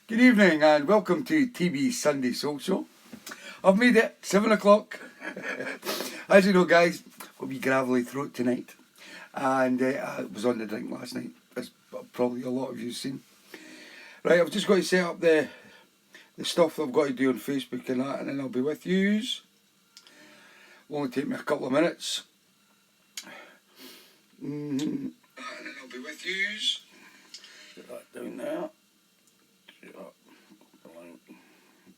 Good evening and welcome to TeeBee's Sunday Soul Show. I've made it 7 o'clock. As you know, guys, got me gravelly throat tonight, and I was on the drink last night, as probably a lot of you've seen. Right, I've just got to set up the stuff that I've got to do on Facebook and that, and then I'll be with yous. It'll only take me a couple of minutes. And then I'll be with yous. Get that down there.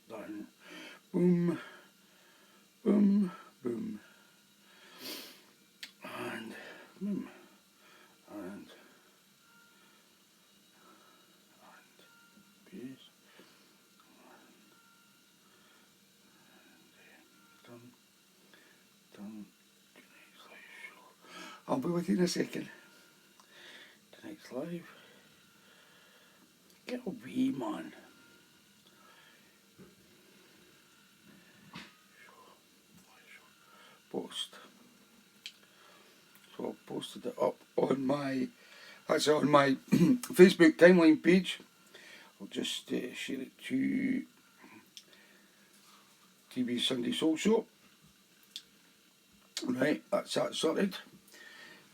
Done. Boom, boom, boom, and boom, and peace, done. I'll be with you in a second. Tonight's live. Get away, man. Post. So I've posted it up on my, that's on my Facebook timeline page. I'll just share it to TeeBee's Sunday Soul Show. Right, that's that sorted.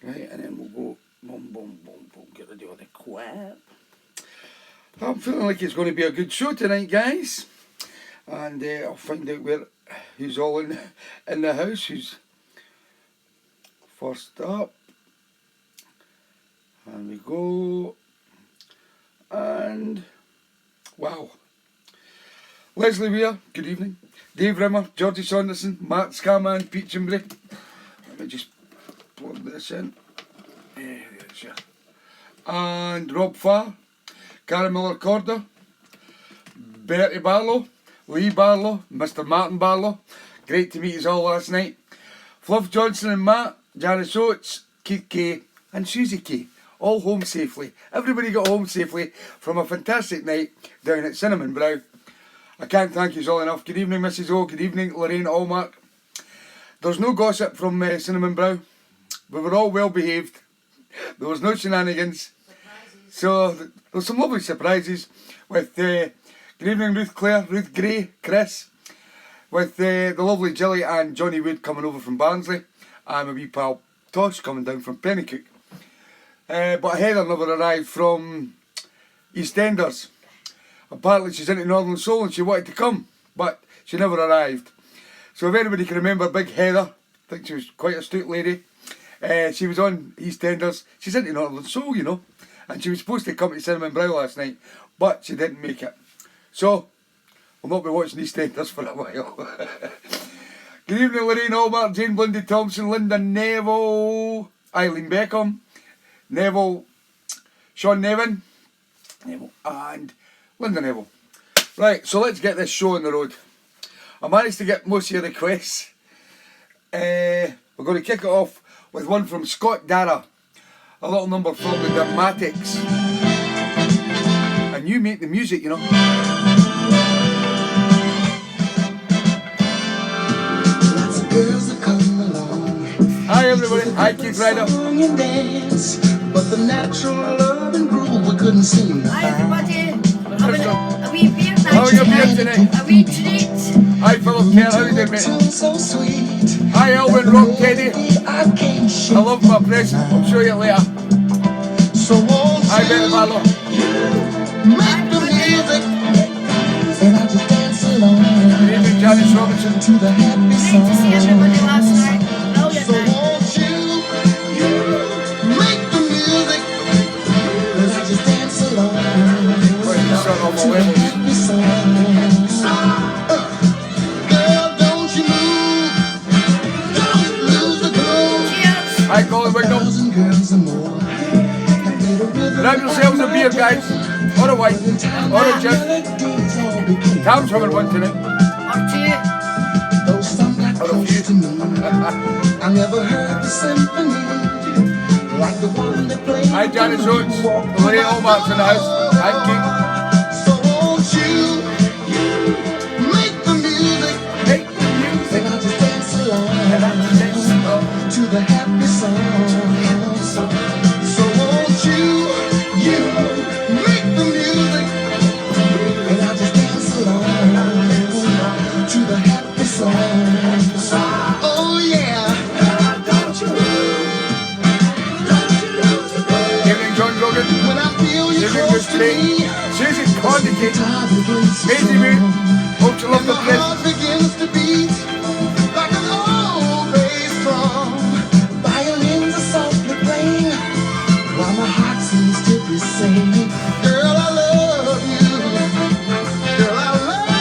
Right, and then we'll go boom, boom, boom, boom, get rid of all the crap. I'm feeling like it's going to be a good show tonight, guys. And I'll find out who's all in the house, who's first up. And we go. And wow. Leslie Weir, good evening. Dave Rimmer, Georgie Saunderson, Mark Scarman, Pete Chimbry. Let me just plug this in. And Rob Farr, Karen Miller Corder, Bertie Barlow, Lee Barlow, Mr. Martin Barlow. Great to meet you all last night. Fluff Johnson and Matt, Janice Oates, Keith Kay and Susie Kay. All home safely. Everybody got home safely from a fantastic night down at Cinnamon Brow. I can't thank you all enough. Good evening, Mrs. O. Good evening, Lorraine Allmark. There's no gossip from Cinnamon Brow. We were all well behaved. There was no shenanigans. So there were some lovely surprises with good evening Ruth Clare, Ruth Gray, Chris, with the lovely Jilly and Johnny Wood coming over from Barnsley, and my wee pal Tosh coming down from Pennycook. But Heather never arrived from EastEnders. Apparently she's into Northern Soul and she wanted to come, but she never arrived. So if anybody can remember Big Heather, I think she was quite a astute lady. She was on EastEnders. She's into Northern Soul, you know, and she was supposed to come to Cinnamon Brow last night, but she didn't make it. So we'll not be watching EastEnders for a while. Good evening, Lorraine Allmark, Jane Blindy Thompson, Linda Neville, Eileen Beckham, Neville, Sean Nevin, and Linda Neville. Right, so let's get this show on the road. I managed to get most of your requests. We're going to kick it off with one from Scott Dara, a little number from the Dramatics. And you make the music, you know. Hi everybody, hi Keith Ryder. But the natural love and groove we couldn't seem to find. Hi everybody, a wee beer night. How are your beer tonight? A wee treat. Hi Philip Kerr, how are you doing mate? So sweet. Hi Elwyn Rock Teddy. I love my present, I'll show you later. So hi Betty Barlow. Make the music and I just dance along. Good evening Janice Robinson. To the happy song. Great to see everybody last night. So won't you make the music and I just dance along. To the happy song. Girl, don't you move, don't lose the groove. Cheers. Hi Colin Wignall. Grab yourselves a beer guys, or a wine, or a gin. Tam's having one tonight. Or two. Or a few. I never heard the symphony like the one that played. Hi Janice Oates, Lorraine Allmark's in the house. Hi Keith. So won't you make the music, and I just dance along, to the happy song. So won't you make the music, Living good today. Susan Condicate. Maisie Moon. Hope you love the place. My heart begins to beat like an old bass drum. Violins are softly playing while my heart seems to be singing. Girl, I love you. Girl, I love you.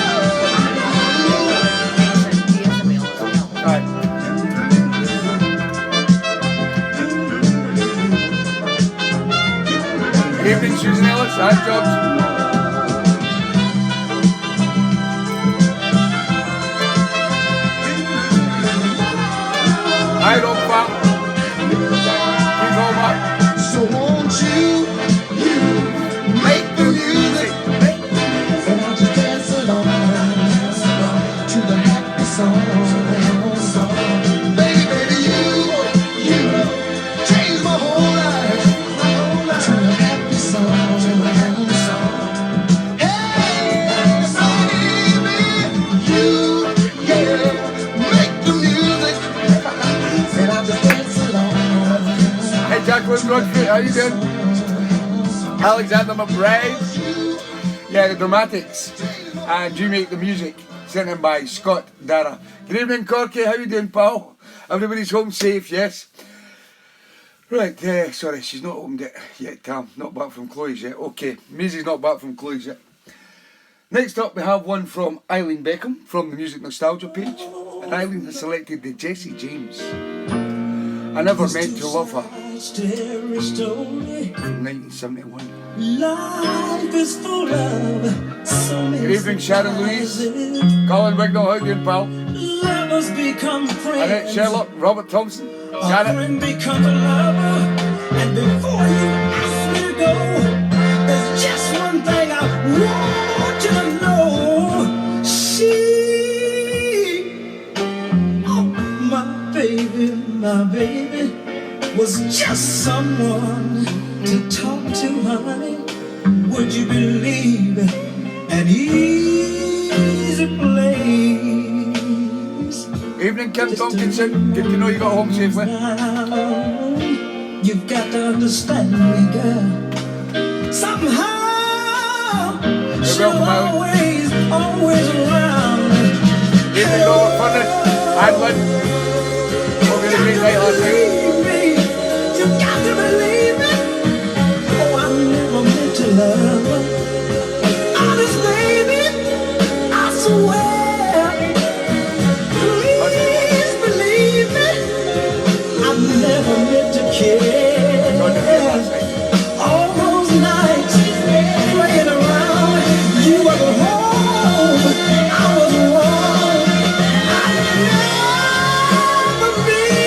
Good evening, Susan Ellis. Hi, Jobs. Hi, Rob Fat. Keep on back. So won't you make the music and I'll just dance along to the happy song. Baby, baby, you changed my whole life to the happy song. Hey, baby, you, yeah, make the music and I'll just dance along. Hey, Jacqueline Godfrey, how you doing? Alexander McBride. Yeah, the Dramatics. And you make the music. Sent in by Scott Dara. Good evening, Corky. How you doing, pal? Everybody's home safe, yes? Right, sorry, she's not opened it yet, Tam. Not back from Chloe's yet. Okay, Maisie's not back from Chloe's yet. Next up, we have one from Eileen Beckham from the Music Nostalgia page. And Eileen has selected the Jesse James. I Never Meant to Love Her. From 1971. Life is full of so many. Good evening, Sharon Louise. Colin Wignall, how you doing, pal? Lovers become friends. Annette Sherlock, Robert Thompson, A Janet. friend becomes a lover. And before you ask me to go, there's just one thing I want you to know. She, oh, my baby, was just someone to talk to, honey. Would you believe it? An easy place. Evening, Kim Tompkinson. Good to know you got home safely. Now, you've got to understand me, girl. Somehow, she's welcome, always around. Evening, Robert Furness. I'm Lynn. Hope you had a great night last night. You got to believe it. Oh, I never meant to love her. Honest, baby, I swear. Please believe me. I never meant to care. All those nights playing around, you were home, I was wrong. I never meant.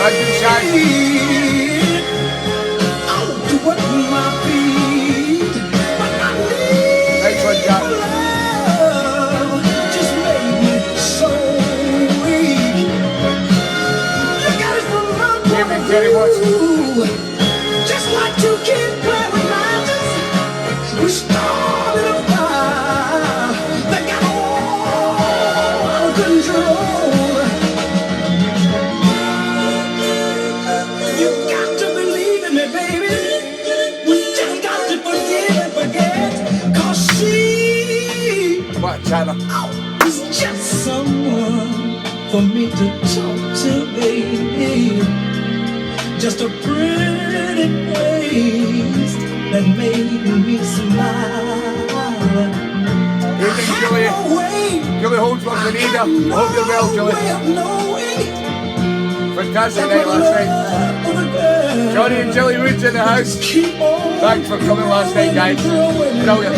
Very much. Just like two kids playing with matches, we started a fire that got all out of control. You got to believe in me, baby. We just got to forgive and forget. 'Cause she What, China? was just someone for me to talk to, baby. Just a pretty face that made me smile. Evening, Julie. Julie Holdsworth and Ada. Hope you're well, Julie. Fantastic night last night. Johnny and Jilly Woods in the house. Thanks for coming last night, guys. Brilliant.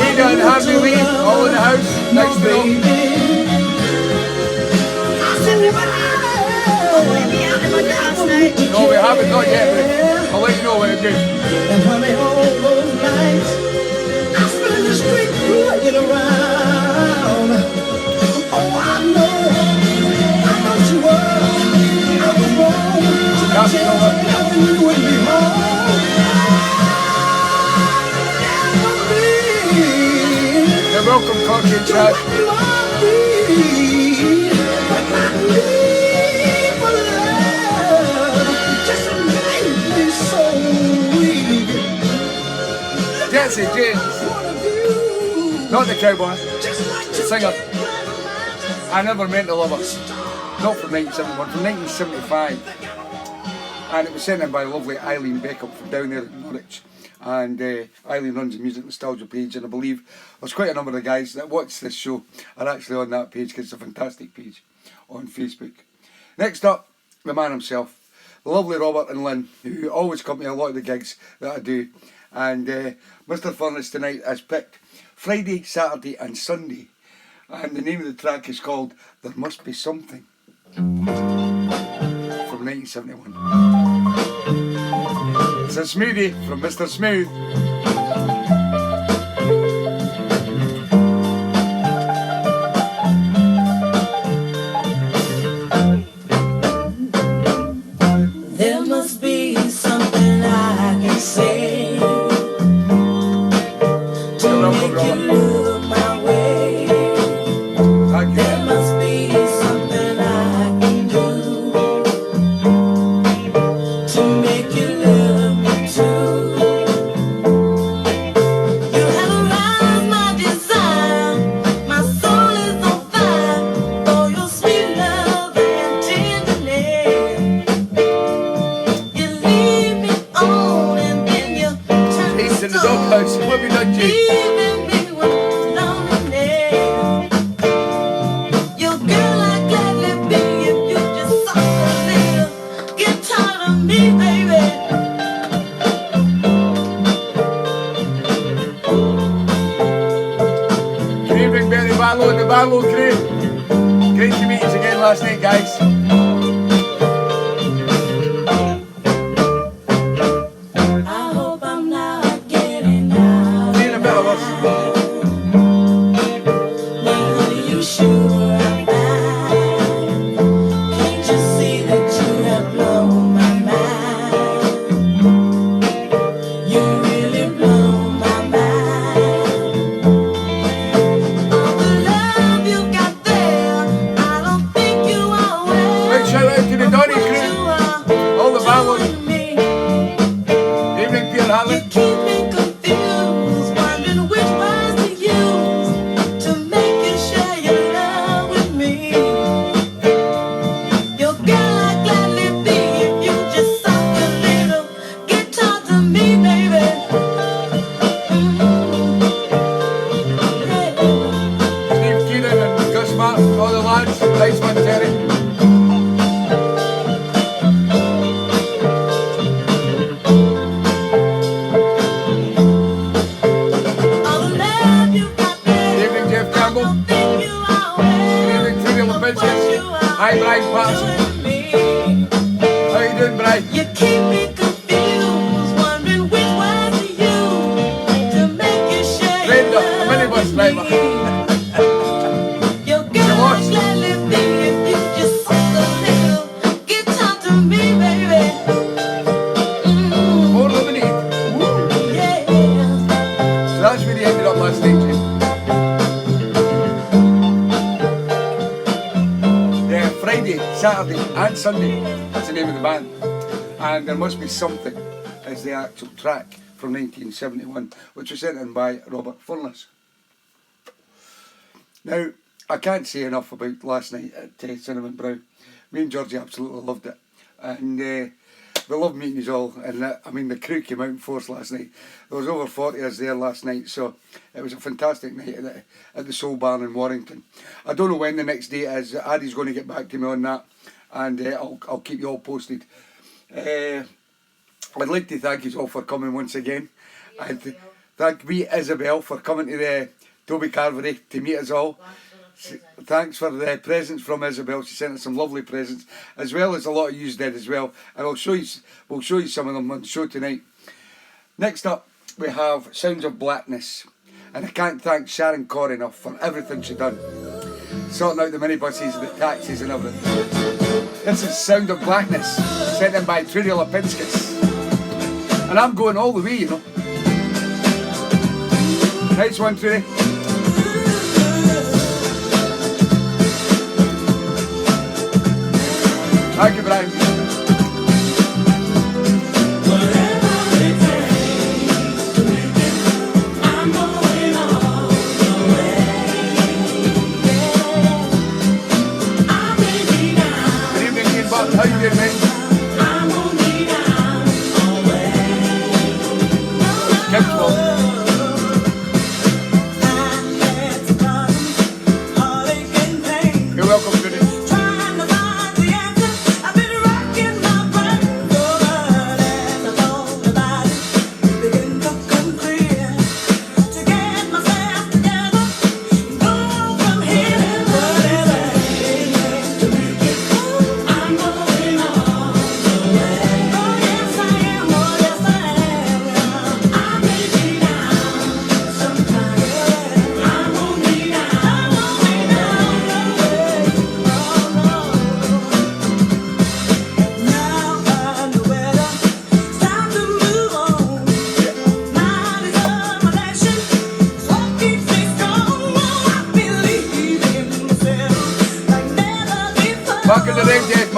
Ada and Harvey Lee, all in the house. Nice to know. No, we haven't, not yet, but I'll let you know when it's good. And honey, all those nights I spent in the street playing around. Oh, I know you were. I was wrong to tell you nothing you wouldn't be home. Never be. You're welcome, Corky and Chad. Jesse James, not the cowboy, the singer. I Never Meant to Love Her, not from 1971, from 1975. And it was sent in by lovely Eileen Beckham from down there in Norwich. And Eileen runs the Music Nostalgia page, and I believe there's quite a number of guys that watch this show are actually on that page, because it's a fantastic page on Facebook. Next up, the man himself, the lovely Robert and Lynn, who always come to a lot of the gigs that I do. And Mr. Furnace tonight has picked Friday, Saturday and Sunday. And the name of the track is called There Must Be Something, from 1971. It's a smoothie from Mr. Smooth. There must be something I can say to make you look my way. There must be something I can do to make you love me too. You have aroused my desire, my soul is on fire for your sweet love and tenderness. You lead me on and then you turn me He's in the doghouse. What have you done, Jake? leaving me with loneliness. Your girl I gladly be if you just suck a little. Get tired of me, baby. Good evening, Barry Barlow and the Barlow crew. Great to meet you again last night, guys. I hope I'm not getting out. Being a bit of us. Now, honey, you sure I'm fine. Can't you see that you have blown my mind? You really blown my mind. All the love you got there, I don't think you are well. Big shout out to the Donny crew, all the Barlows. Evening, Pierre You Harlan. keep me confused, wondering which words to use to make you share your love with me. Your girl I gladly be if you just suck a little. Get talk to me, baby. Yeah. Steve Keenan and Gus Martin, all the lads. Nice one, Terry. All the love you got there, Evening, Jeff I Campbell. don't think you are well. Evening, Terry Levinsky. Hi, Brian Patterson. How you doing, Brian? You keep me confused, wondering which words to use to make you share your Brenda, love a minibus with driver. me. Your girl lost. would gladly be if you just suck a little. Get talk to me, baby. More lemonade. Woo. Yeah. So that's where he ended up last night, Jim. Yeah, Friday, Saturday and Sunday, that's the name of the band. And There Must Be Something is the actual track from 1971, which was sent in by Robert Furnace. Now, I can't say enough about last night at Cinnamon Brow. Me and Georgie absolutely loved it. And we love meeting you all. And I mean, the crew came out in force last night. There was over 40 of us there last night, so it was a fantastic night at the Soul Barn in Warrington. I don't know when the next date is. Addy's going to get back to me on that, and I'll keep you all posted. I'd like to thank you all for coming once again. And thank me, Isabel, for coming to the Toby Carvery to meet us all. Thanks for the presents from Isabel. She sent us some lovely presents, as well as a lot of yous did as well. And we'll show you some of them on the show tonight. Next up, we have Sounds of Blackness. And I can't thank Sharon Corr enough for everything she done. Sorting out the minibuses, the taxis and everything. This is Sound of Blackness, sent in by Trudy Lipinskis. And I'm going all the way, you know. Nice one, Trudy. Thank you, Brian.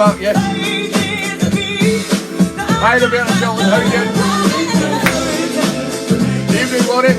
back, yes. Hi, Roberta Sheldon, how you doing? Evening, Laurie.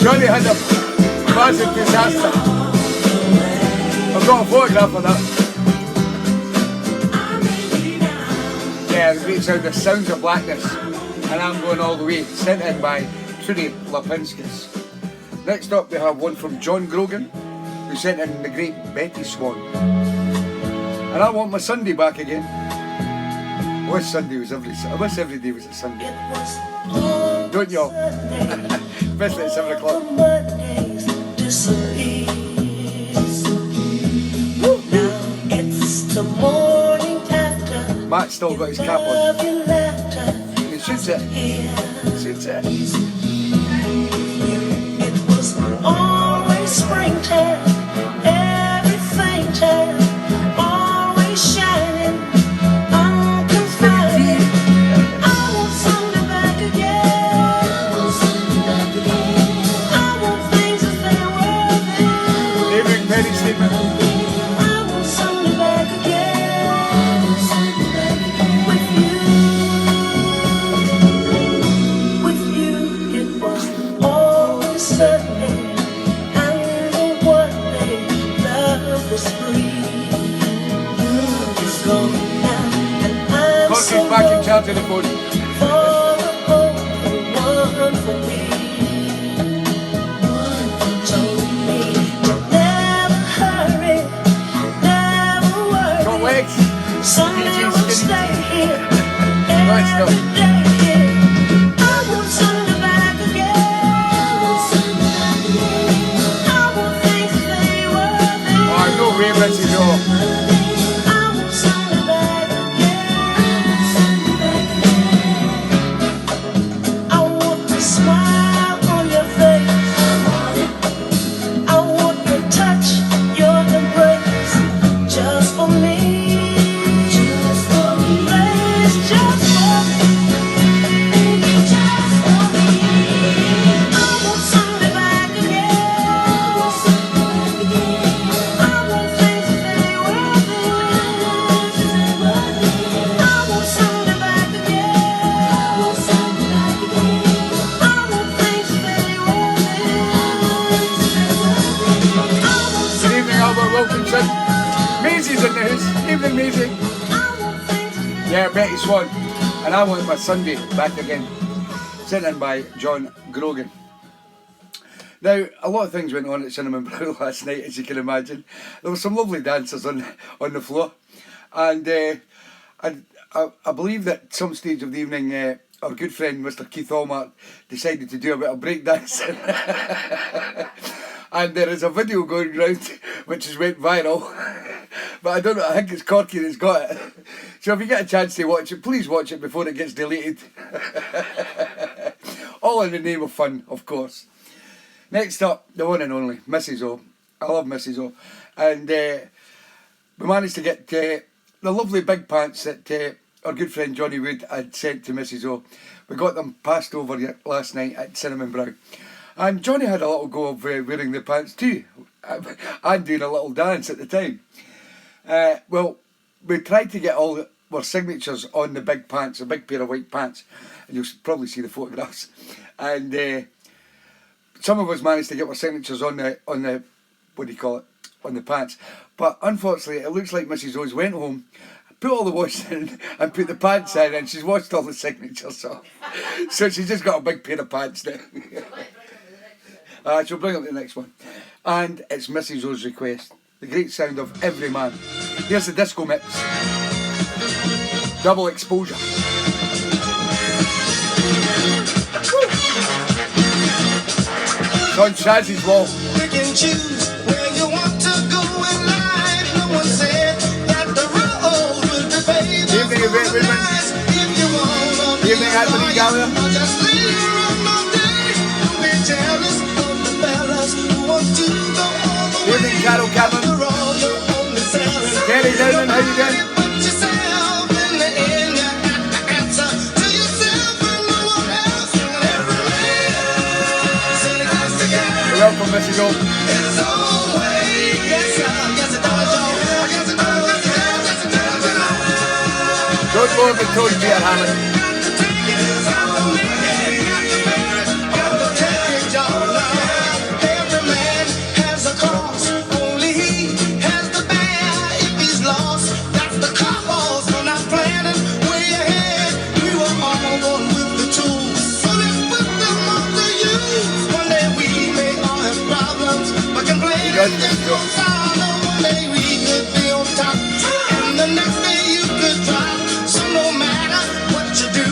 Johnny had a massive disaster. I've got a photograph of that. Yeah, the great sound, the sounds of Blackness. And I'm going all the way, sent in by Trudy Lapinskis. Next up we have one from John Grogan, who sent in the great Betty Swan. And I want my Sunday back again. I wish Sunday was I wish every day was a Sunday. Don't y'all? Especially at 7 o'clock. Matt's still got his cap on. He shoots it. Shoots it. It was always springtime, everything time, always shining, unconfined. I want something back again. I want things that they were then. Evening, Penny Stephen. I want something back again. With you, it was always certain. Corky's back in charge of the phone. Got legs. Someday we'll stay here. Right, stop. I want something back again. I want things they were then. Oh, no way, Mrs. Joe. I want something back again. I want to smile on your face. I want your touch, your embrace. Just Betty Swan, and I Want My Sunday Back Again, sent in by John Grogan. Now, a lot of things went on at Cinnamon Brow last night, as you can imagine. There were some lovely dancers on the floor, and I believe that at some stage of the evening, our good friend Mr. Keith Allmark decided to do a bit of breakdancing. And there is a video going round which has went viral, but I don't know, I think it's Corky that's got it. So if you get a chance to watch it, please watch it before it gets deleted. All in the name of fun, of course. Next up, the one and only, Mrs. O. I love Mrs. O. And we managed to get the lovely big pants that our good friend Johnny Wood had sent to Mrs. O. We got them passed over last night at Cinnamon Brow. And Johnny had a little go of wearing the pants too, and doing a little dance at the time. Well, we tried to get all our signatures on the big pants, a big pair of white pants, and you'll probably see the photographs. And some of us managed to get our signatures on the what do you call it, on the pants. But unfortunately, it looks like Mrs. O's went home, put all the wash in and put the pants in, and she's washed all the signatures off. So she's just got a big pair of pants now. She'll bring up the next one. And it's Mrs. O's request. The great sound of Every Man. Here's the disco mix. Double exposure. It's on Shazzy's wall. Pick and choose where you want to go in life. No one said that the road would be paved. Evening, Nice if you want to Evening, Anthony Gallagher. just leave around all day. Don't be jealous of the fellas who want to go all the way. Evening, Carol Cameron. After all, you're only selling. Terry Downing, how you doing? Put yourself in the end. You got the answer to yourself and no one else. Every man said it has to go. Welcome, Mrs. O. It's always, yes, sir. Yes, it does, y'all. Yes, it does, yes, it does, yes, it does, it does. Don't go over told Peter Hammond. Got to take it, it's how to make it. Got to bear it, got to take it, y'all. Now, every man has a cross. Only he has to bear if he's lost. That's the cause for not planning way ahead. We were all born with the tools, so let's put them all to use. One day we may all have problems, but complaining just won't solve. One day we could be on top, and the next day you could drop. So no matter what you do,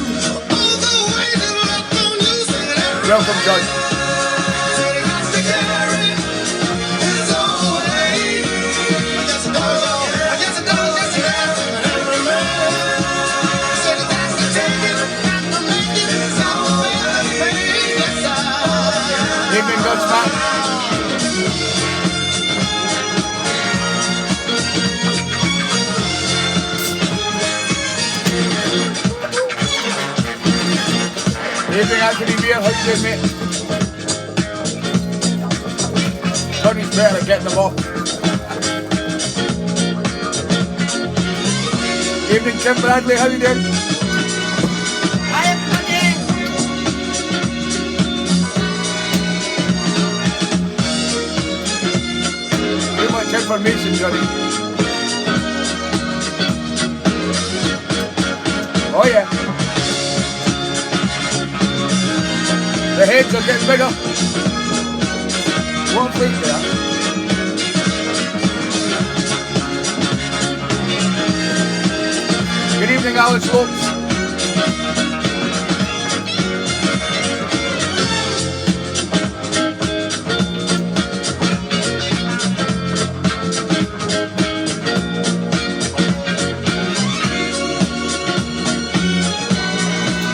all the weight is left on you. Singing every Welcome, John. said it has to carry his own weight. I guess it does, y'all. I guess it does, yes it does. Every man said it has to take it, got to make it, got to bear the pain. Yes, sir. Evening, Godsmack. Evening, Anthony Beer. How you doing, mate? Tony's better at getting them off. Evening, Tim Bradley. How you doing? Too much information, Johnny. Oh yeah. The heads are getting bigger. One fleet there. Good evening, Alex Lopes.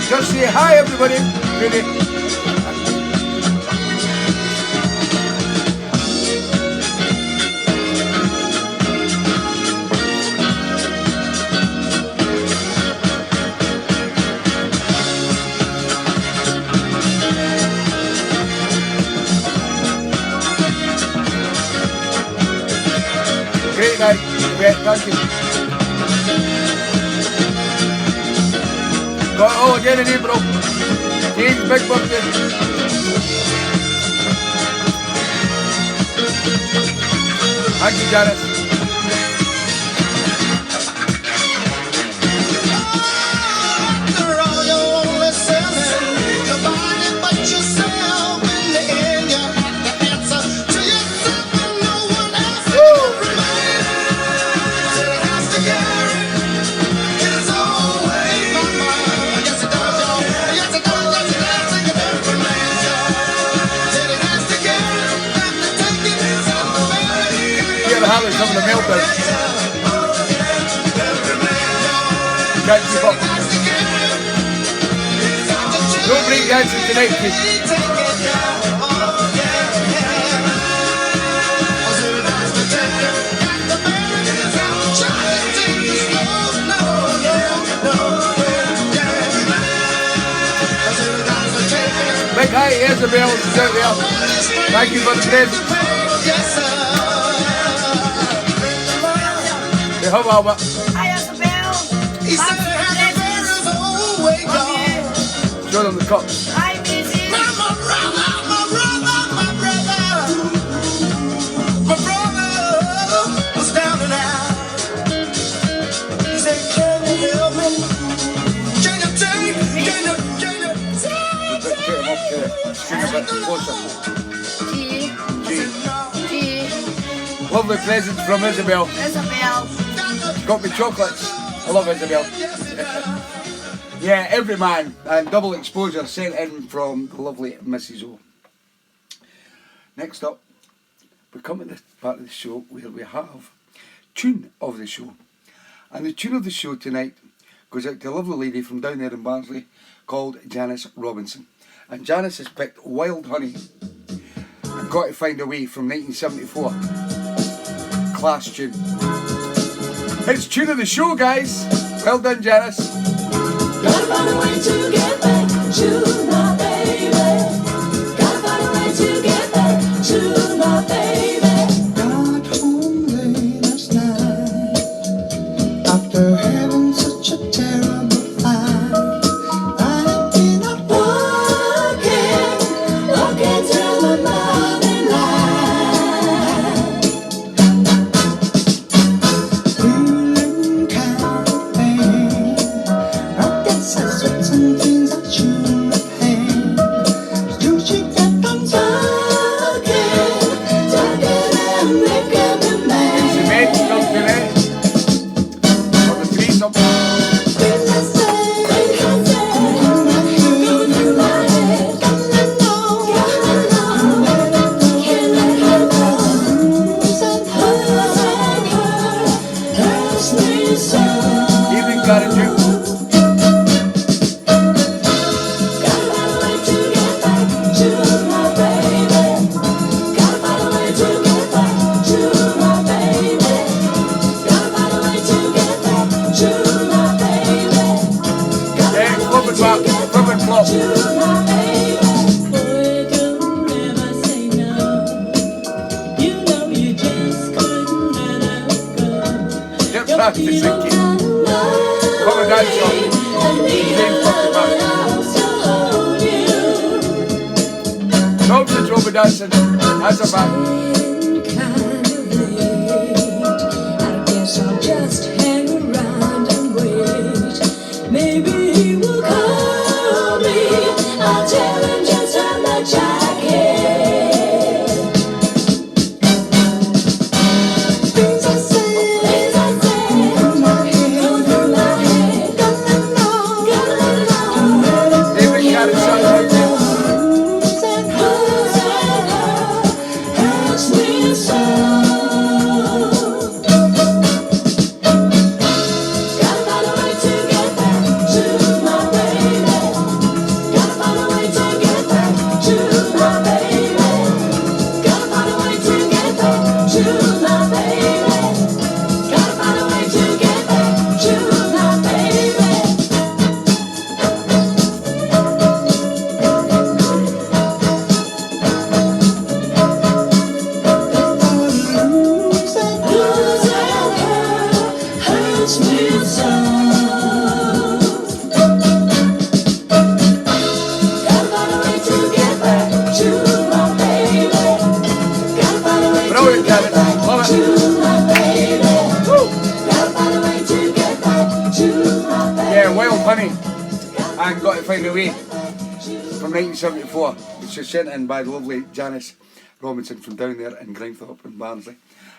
Just say hi, everybody. Really. Great night. Great, thank you. Got it all again in April. James' big birthday. Thank you, Janice. right, people. No break dancing tonight, please. Big hi, Isabel, she's out there. Thank you for the present. Hey, how about what? Hi, Isabel. He said it had to bear his own way, y'all. Show them the cups. Hi, Missy. My brother, was down and out. He said, can you help me? Can you take? Get him up there. String a bit closer. G. G. Lovely presents from Isabel. Isabel. Got me chocolates. I love Isabel. Yeah, every man and double exposure sent in from the lovely Mrs. O. Next up, we come to the part of the show where we have tune of the show. And the tune of the show tonight goes out to a lovely lady from down there in Barnsley called Janice Robinson. And Janice has picked Wild Honey. I've got to find a way from 1974. Class tune. It's tune of the show, guys. Well done, Janice. Gotta find a way to get back to my baby. Gotta find a way to get back to my baby. Got home late last night after having such a terrible fight. I had been up walking till the morning light, feeling kind of pain. I guess that's what some things I shouldn't have had. Still she kept on talking and making me mad. She made stuff tonight. For the threesome. Things I say, going through my head. Gotta know, can't let her go. Hurts me so. Evening, Karen Duke. Gotta find a way to get back to my baby. Gotta find a way to get back to my baby. Gotta find a way to get back to my baby. Gotta Hey, find a flip way it to back. get Flip it flop. to my baby. Boy, don't ever say no. You know you just couldn't let us go. Get practicing, kid. Come and dance, son. James Bucky back. Nonsense, Robert dancing. That's a fact. I guess I'll just hang around and wait. Maybe he will call me. I'll tell him just how much I care. Things I say, through my head. Gotta know, David Karen Son out there. hurts me so. Gotta find a way to get back to my baby. Gotta find a way to get back to my baby. Gotta find a way to get back to my baby. Gotta find a way to get back to my baby. Losing her hurts me so. Gotta find a way to get back to my baby. Gotta find a way to Brilliant, get Karen. back Love to it. my baby. Gotta find a way to get back to my baby. Yeah, Wild Honey. And Got to Find a Way from 1974, which was sent in by the lovely Janice Robinson from down there in Grimthorpe in Barnsley.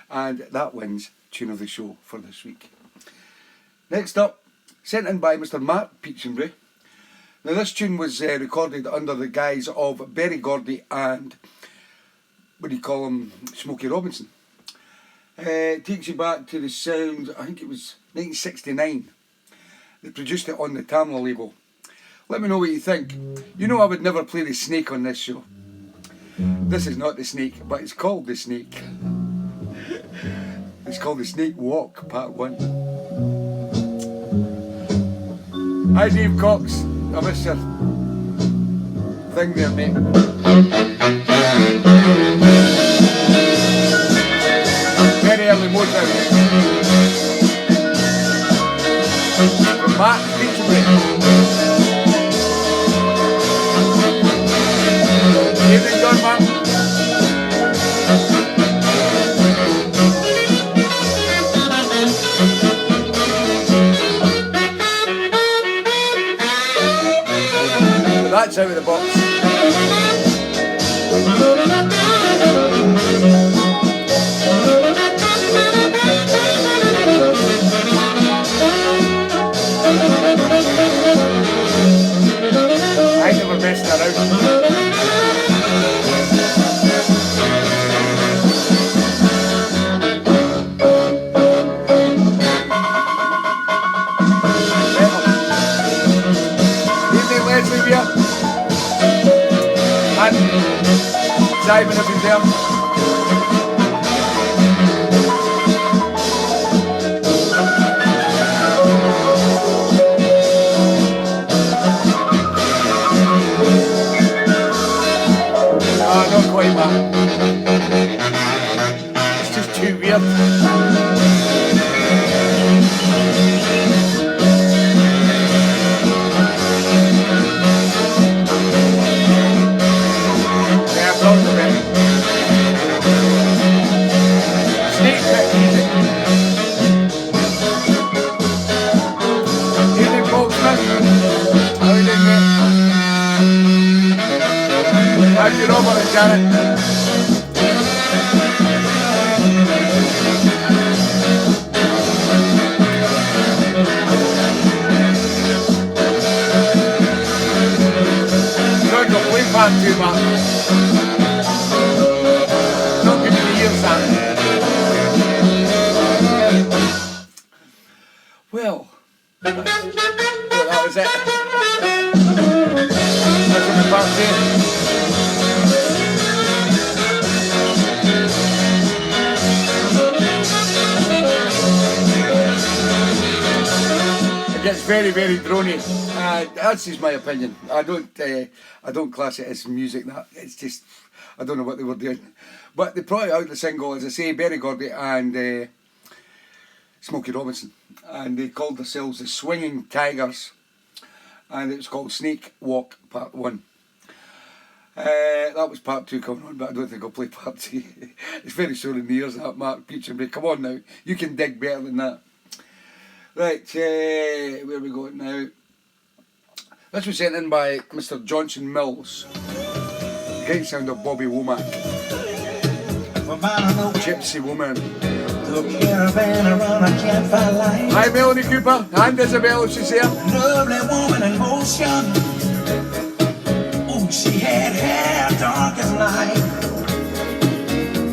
And that wins tune of the show for this week. Next up, sent in by Mr. Mark Peachenbury. Now this tune was recorded under the guise of Berry Gordy and, what do you call him, Smokey Robinson. It takes you back to the sound, I think it was 1969. They produced it on the TAM label. Let me know what you think. You know I would never play the snake on this show. This is not the snake, but it's called the snake. It's called the Snake Walk, Part 1. Hi Dave Cox, I miss your thing there, mate. Very early Motown. Matt Beachbury. Evening, John, man. That's out of the box. I never messed around. Evening, Leslie, we are. And Simon, if he's there. Not quite, man. It's just too weird. Snake pit music. Evening, Paul Smith. How are you doing, mate? How's your Robert and Janet? Don't go play part 2, man. Not good in the ears, Sam. Well, that was it. That's from the part 2. It gets very, very drony. That's just my opinion. I don't class it as music. That it's just, I don't know what they were doing. But they brought out the single, as I say, Berry Gordy and Smokey Robinson, and they called themselves the Swinging Tigers, and it was called Snake Walk Part 1. That was part 2 coming on, but I don't think I'll play part 2. It's very sore in the ears, that Mark Peachenbury. Come on now, you can dig better than that. Right, where are we going now? This was sent in by Mr. Johnson Mills. Great sound of Bobby Womack. Gypsy Woman. Hi Melanie Cooper, and Isabel if she's here. Lovely woman in motion. Ooh, she had hair dark as night.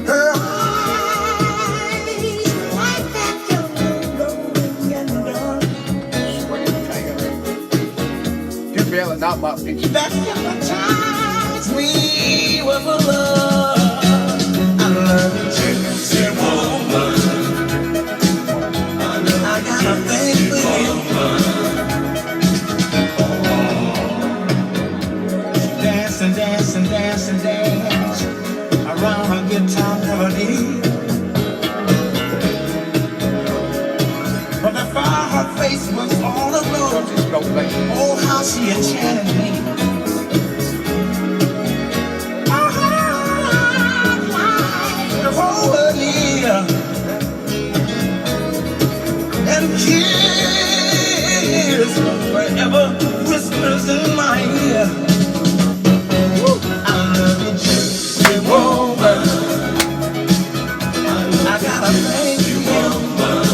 Her eyes like that young rolling in the dark. Swinging tiger. Do better than that, Mark Peach. That's the times we were for love. I love you, Gypsy woman. I got a thing for you. Dance and dance and dance and dance around her guitar melody. But the fire, her face was all aglow. Oh, how she enchanted me. The whole world here. And kiss forever whispers in my ear. I love you, Gypsy woman. I gotta thank you, woman.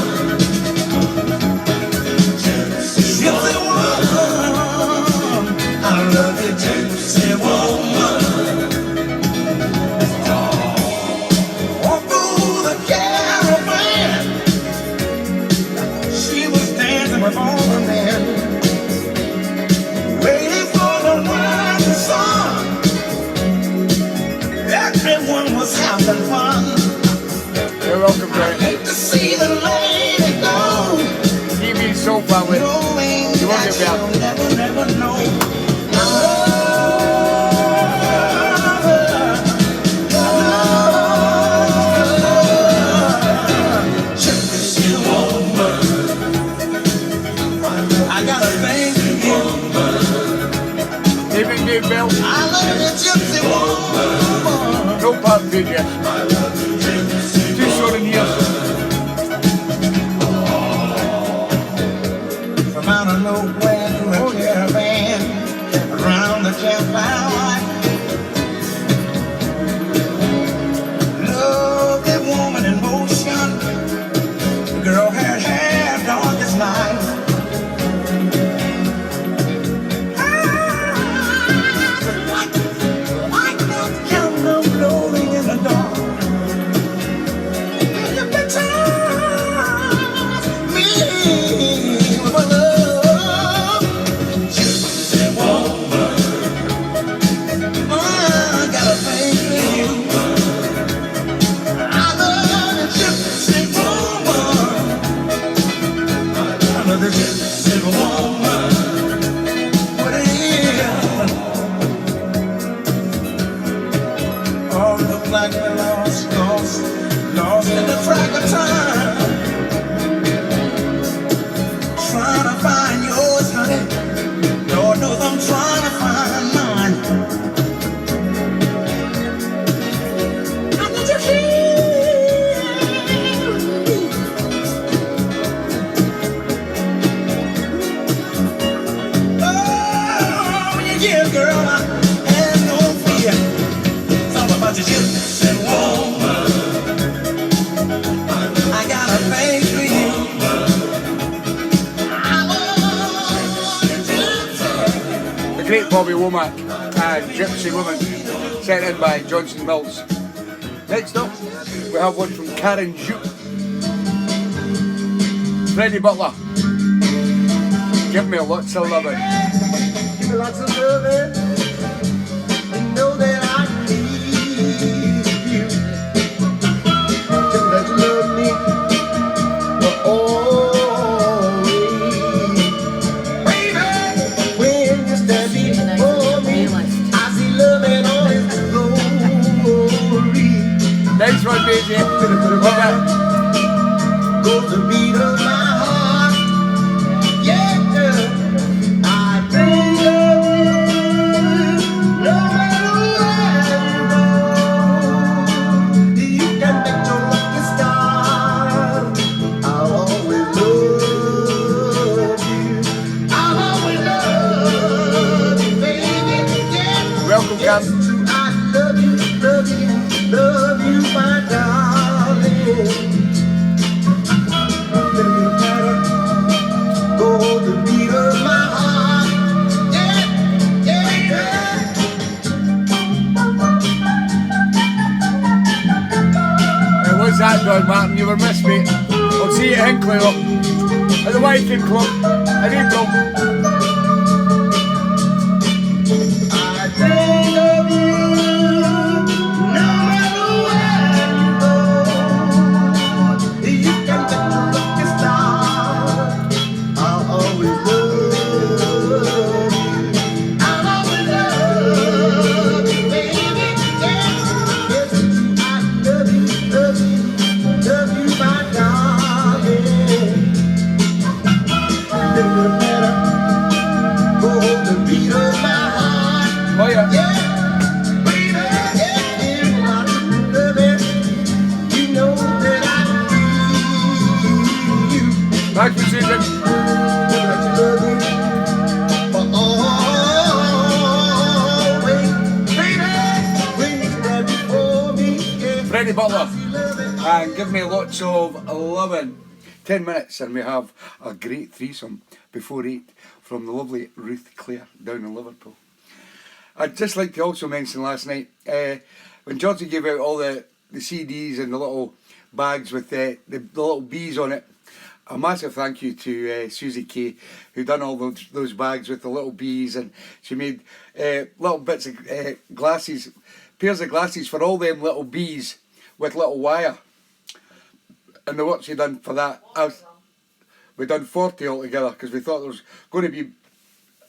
Gypsy woman. I love you, Gypsy woman. All through the caravan, she was dancing with all the men. better. Never, never know. Gypsy woman, I got a thing for you. Even gave Bell. I love you, Gypsy woman. No part page yet. Too short in here. From out of nowhere to a caravan around the campfire. Lovely woman in motion. The girl had hair dark as night. Like that candle glowing in the dark. And you hypnotize me with my love. Gypsy woman, I got a thing for you. I love the gypsy woman. I love the gypsy woman. What it is. Oh, look like we're lost in the track of time. Trying to find yours, honey. Lord knows I'm trying to find mine. I need you here. Oh, yeah, girl, I have no fear. It's all about your gypsy woman. I got a thing for you. I love you, gypsy. The great Bobby Womack and Gypsy Woman, sent in by Johnson Mills. Next up, we have one from Karen Juke. Freddie Butler. Give me lots of loving. Give me lots of loving. You know that I need you. Tell me that you love me for always. Baby, when you stand before me, I see love and all its glory. Next one, baby. Love it. Goes the beat of my heart. Yeah, girl, I think of you. No matter where you go, you can bet your lucky star. I'll always love you. I'll always love you, baby. Yeah. Welcome, Yes, Cam. true, I love you, love you, love you, my darling. Go the beat of my heart. Yeah, yeah, yeah. Hey, what's that, Don Martin? You were missed, mate. I'll see you at Hinckley up at the Viking Club in April. I think of you, no matter where you go. You can bet your lucky star. I'll always love you. I'll always love you, baby. Yes, yes, I love you, love you, my darling. Little better, go the beat of my heart. Oh, yeah. Yeah, baby, yeah, if I love it, you know that I need you. Back to Susan. That you love me for always, baby. When you stand before me, yeah, Freddie Butler. I love it. And give me lots of loving. 10 minutes and we have a great threesome before 8 from the lovely Ruth Clare down in Liverpool. I'd just like to also mention last night, when Georgie gave out all the CDs and the little bags with the little bees on it, a massive thank you to Susie Kay, who done all those bags with the little bees, and she made little bits of glasses, pairs of glasses for all them little bees with little wire. And the work she done for that, we done 40 altogether because we thought there was going to be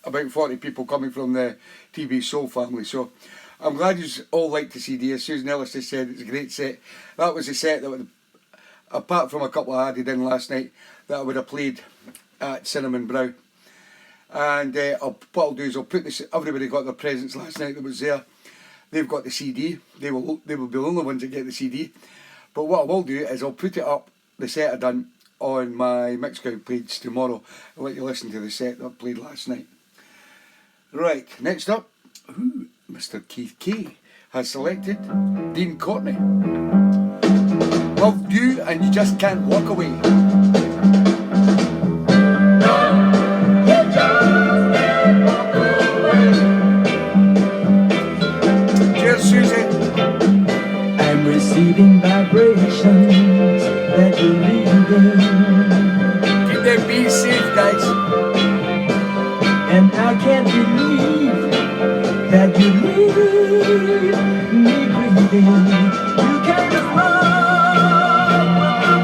about 40 people coming from the TeeBee's Soul family. So I'm glad you all liked the CD. As Susan Ellis just said, it's a great set. That was the set that would, apart from a couple I added in last night, that I would have played at Cinnamon Brow. And what I'll do is I'll put this. Everybody got their presents last night that was there. They've got the CD. They will be the only ones that get the CD. But what I will do is I'll put it up, the set I done, on my Mixcloud page tomorrow. I'll let you listen to the set that I played last night. Right, next up, Mr. Keith K has selected Dean Courtney. Loved you and you just can't walk away. Cheers, Susie. I'm receiving vibrations that you're leaving, Keep them bees safe, guys. and I can't believe that you leave me breathing. You can't just run with the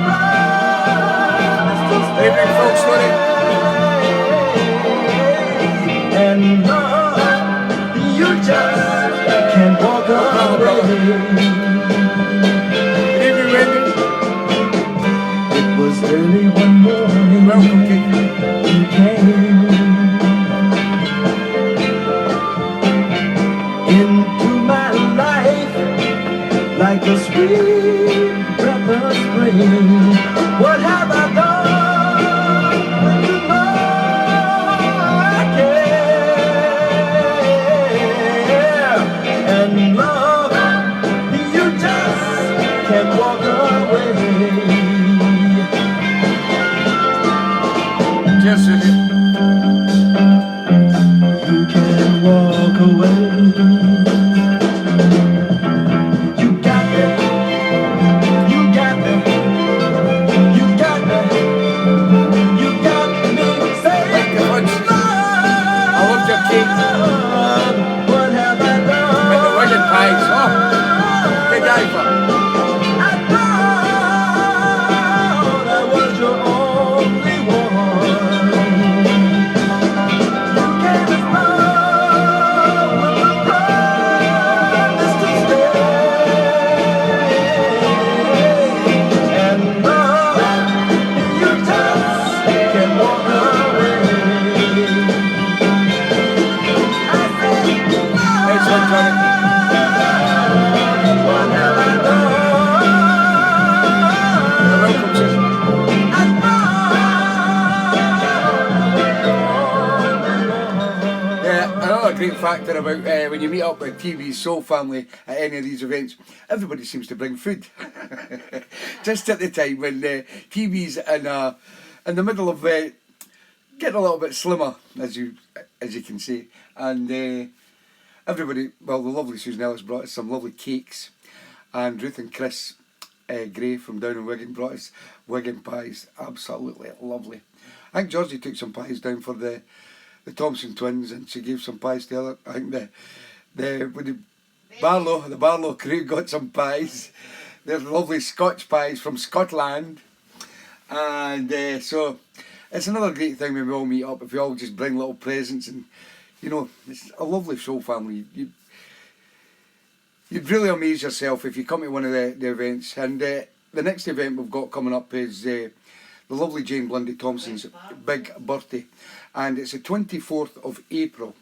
promise to Evening, folks, Lonnie. stay. And love, you just can't walk away. Evening, Wendy. It was early one morning. Welcome, Keith. You came into my life like a sweet breath of spring. What have I done with the love I care? And love, you just can't walk away. Cheers, Susie. You can't walk away. You got me. You got me. You got me. You got me. Say Thank you much. I loved your cake. what have I done? With the wiggin' pies. Oh, big Ivor. I thought I was your only one. You gave us love with a promise to stay. And love, you just can't walk away. I said, Next one, Johnny. what have I done? You're welcome, Susie. Yeah, another great factor about when you meet up with TeeBee's Soul family at any of these events, everybody seems to bring food. Just at the time when TeeBee's in the middle of getting a little bit slimmer, as you can see, and everybody, well, the lovely Susan Ellis brought us some lovely cakes, and Ruth and Chris Gray from down in Wigan brought us Wigan pies, absolutely lovely. I think Georgie took some pies down for the Thompson twins, and she gave some pies to the other. I think the Barlow crew got some pies. They're lovely Scotch pies from Scotland, and so it's another great thing when we all meet up. If we all just bring little presents, and you know, it's a lovely show family. You'd really amaze yourself if you come to one of the events. And the next event we've got coming up is the lovely Jane Blundy Thompson's big birthday, and it's the 24th of April.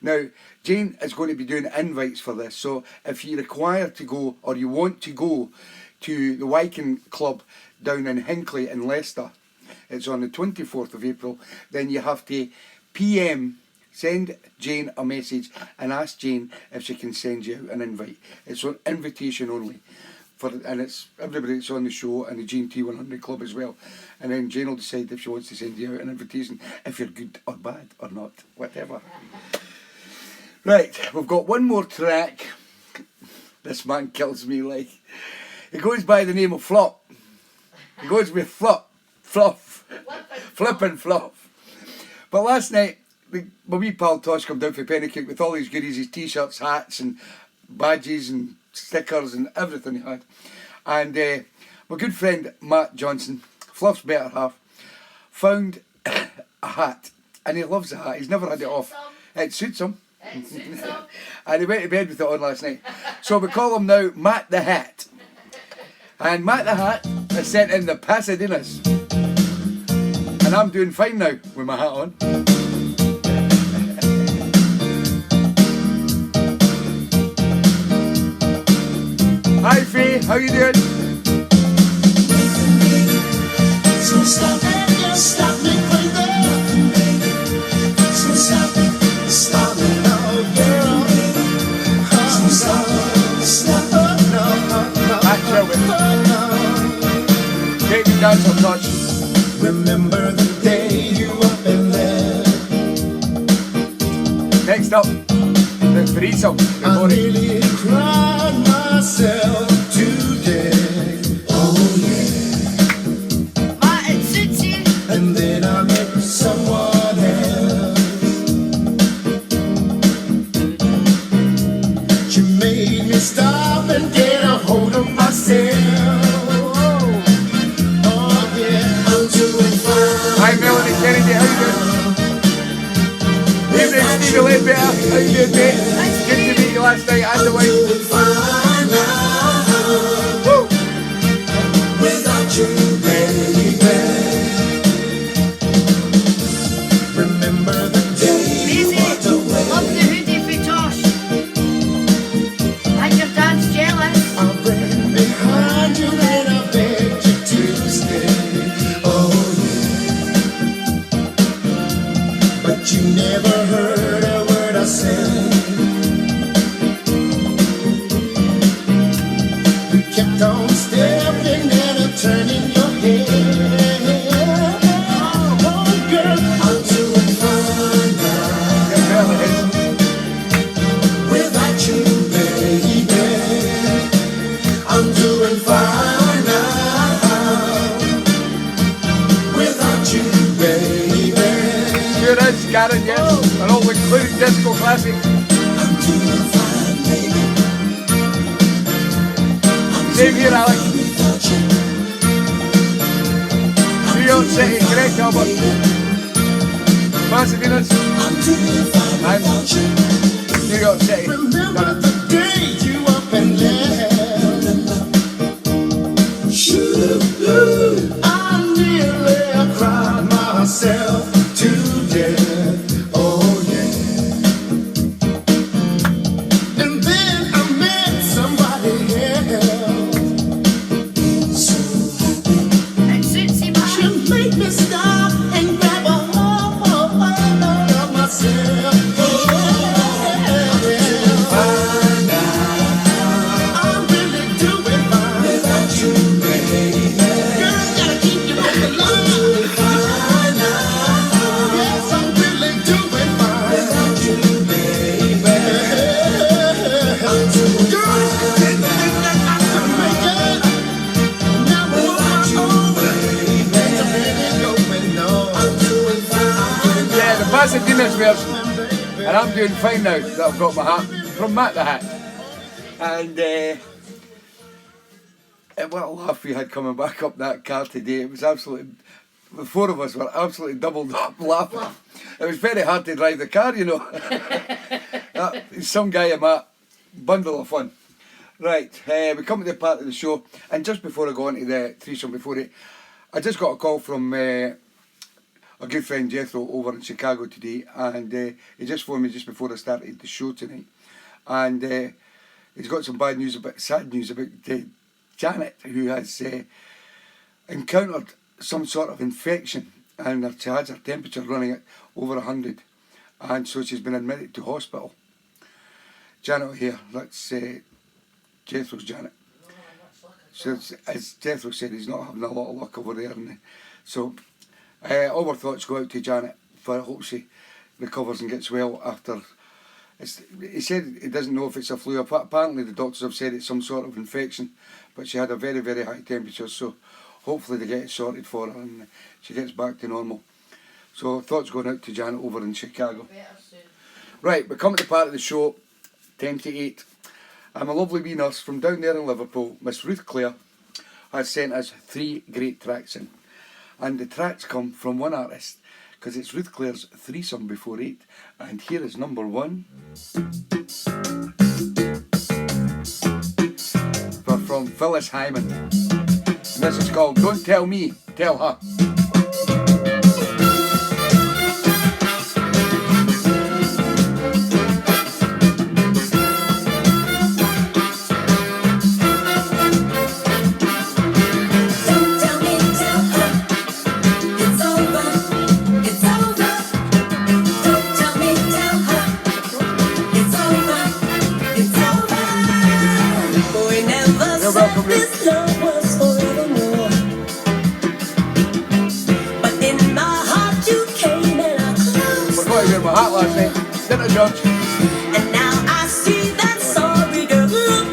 Now, Jane is going to be doing invites for this, so if you require to go, or you want to go to the Wyken Club down in Hinckley in Leicester, it's on the 24th of April, then you have to PM, send Jane a message and ask Jane if she can send you out an invite. It's on invitation only. And it's everybody that's on the show and the GT100 Club as well. And then Jane will decide if she wants to send you out an invitation, if you're good or bad or not, whatever. Right, we've got one more track. This man kills me, like. He goes by the name of Flop. He goes with Fluff. Flip and Fluff. But last night, my wee pal Tosh come down for Pennycook with all his goodies, his t-shirts, hats and badges and stickers and everything he had. And my good friend Matt Johnson, Fluff's better half, found a hat And he loves the hat. He's never had it off. It suits him. It suits him. And he went to bed with it on last night. So we call him now Matt the Hat. And Matt the Hat is sent in the Pasadenas. And I'm doing fine now with my hat on. Hi Faye, how you doing? So stop me crazy. So stop me now, girl. So stop, no. Matt Shelby. Take me down some touch. Remember the day you up and left. Next up, the threesome. I nearly cried myself to death. Oh yeah. Matt, it suits you. And then I met someone else. She made me stop and get a hold of myself. Oh yeah, I'm doing fine. Hi Melanie Kennedy, how you doing? Evening Stevie Ledbetter, how you doing mate? Good to meet you last night and the wife. Doing fine now. Woo! Without you, baby. Remember the day you Easy. walked away. Love the hoodie for Josh. And your dad's jealous. I ran behind you and I begged you to stay. Oh yeah. But you never heard a word I said. You kept on stepping and turning your head. Oh girl, I'm doing fine now. Get Melanie. Without you, baby, I'm doing fine now. Without you, baby, Sure is, Karen, yes. An old including disco classic. I'm doing fine, baby. Same here, Alex. Without you, New York City, Greg Albert. Pasadena's I'm doing fine and without you. New York City. Remember the day you up and left. Shoo, I nearly cried myself to death. Oh yeah. And then I met somebody else. So It suits you, Matt. you made me stop and grab a hold of myself. Fine now. I'm really doing fine without you, baby. Girl, gotta keep you on the line. Fine now. Yes, I'm really doing fine without you, baby. I'm doing fine. Didn't think that I could make it. Now I'm on my own. Things are really going on. I'm doing fine. Yeah, the Pasadena's version. And I'm doing fine now that I've got my hat from Matt the Hat. And what a laugh we had coming back up that car today. It was absolutely, the four of us were absolutely doubled up laughing. It was very hard to drive the car, you know. Some guy and Matt, bundle of fun. Right, we come to the part of the show, and just before I go on to the threesome before it, I just got a call from a good friend Jethro over in Chicago today, and he just phoned me just before I started the show tonight, and he's got some sad news about Janet, who has encountered some sort of infection, and she has her temperature running at over 100, and so she's been admitted to hospital. Janet here, that's Jethro's Janet. So as Jethro said, he's not having a lot of luck over there, and so all our thoughts go out to Janet, for I hope she recovers and gets well after. He said he doesn't know if it's a flu. Apparently the doctors have said it's some sort of infection, but she had a very, very high temperature, so hopefully they get it sorted for her and she gets back to normal. So thoughts going out to Janet over in Chicago. Right, we're coming to part of the show, 10 to 8. And a lovely wee nurse from down there in Liverpool, Miss Ruth Clare, has sent us 3 great tracks in. And the tracks come from one artist because it's Ruth Clare's threesome before 8, and here is number 1. From Phyllis Hyman. And this is called Don't Tell Me, Tell Her. Welcome, Ruth. This love was forevermore. But in my heart you came and I closed. Forgot to wear my hat last night, didn't I, George? And now I see that sorry girl look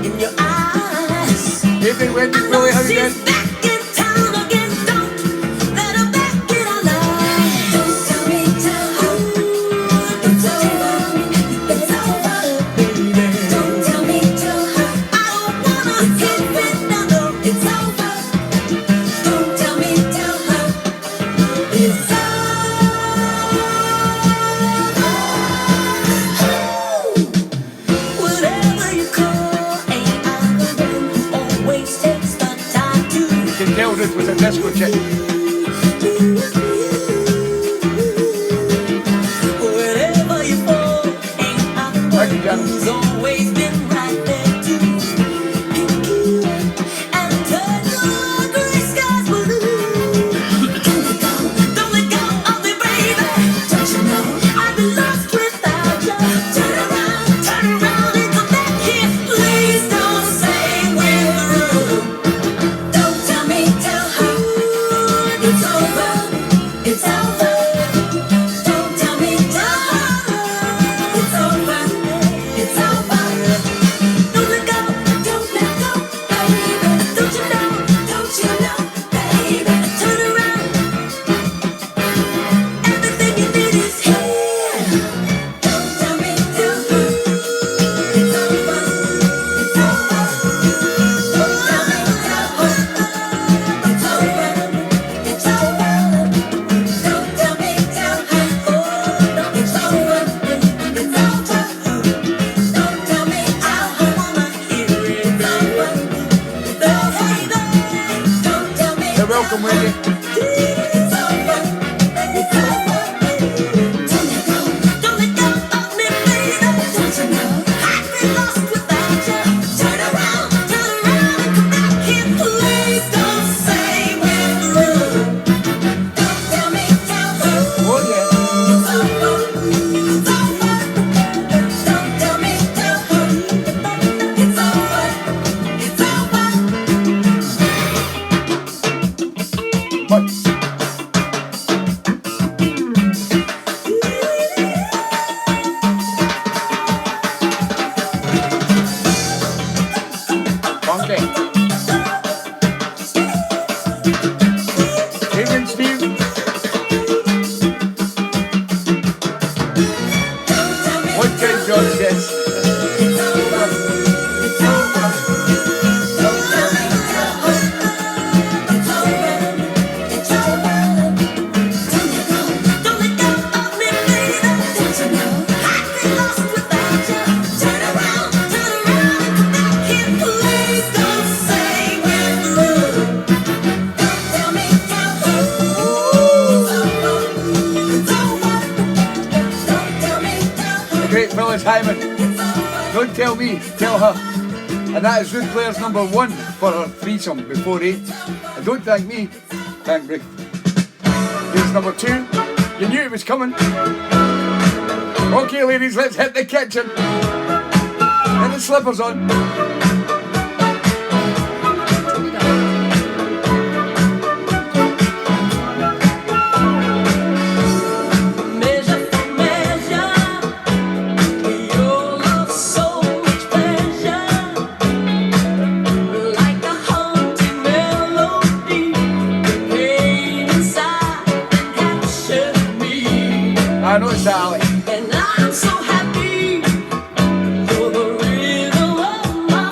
in your eyes. Evening, Wendy, Willie, how you doing? She's back in town again. Don't let her back in our lives. Don't tell me, tell her it's over. It's over, baby. Don't tell me, tell her I don't wanna keep it. No, no, it's over. Don't tell me, tell her it's over. Whatever you call, ain't I the one who always takes the time to You can tell Ruth was a disco chick. wherever you fall, ain't I the Thank one you, Janet. who's always been right there to pick you up and turn your gray skies blue. Don't let go of me, baby. Don't you know I'd be lost without you? Turn around and come back here. Please don't say we're through. Don't tell me, tell her it's over. It's over. Don't tell me, tell her it's over. It's over. Don't let go, baby. Don't you know, baby? Turn around. Everything you need is here. Don't tell me, tell her it's over. It's over. Don't tell me, tell her it's over. It's over. Don't tell me, tell her it's over. It's over. Don't tell me, I wanna hear it's over. Baby, don't tell me. You're welcome, Wendy. It's over. It's over. Don't let go of me, baby. Don't you know I'd be lost without you? Turn around and come back here. Please don't say we're through. Don't tell me, tell her Oh, yeah. it's over. It's over. Don't tell me, tell her it's over. It's over. But funky. Evening, Steve. What can George says? It's over. It's over. Don't tell me, tell her it's over. It's over. Don't let go of me, baby. Don't you know I'd be lost without you? Turn around and come back here. Please don't say we're through. Don't tell me, tell her it's over. It's over. Don't tell me, tell her The great Phyllis Hyman. it's over. Don't tell me, tell her. And that is Ruth Clare's number 1 for her threesome before 8. And don't thank me, thank Ruth. Here's number 2. You knew it was coming. Okay, ladies, let's hit the kitchen. Get the slippers on. Measure for measure, your love so much pleasure, like a haunting melody, came inside and captured me, I know it's Ali. and I'm so happy. You're the rhythm of my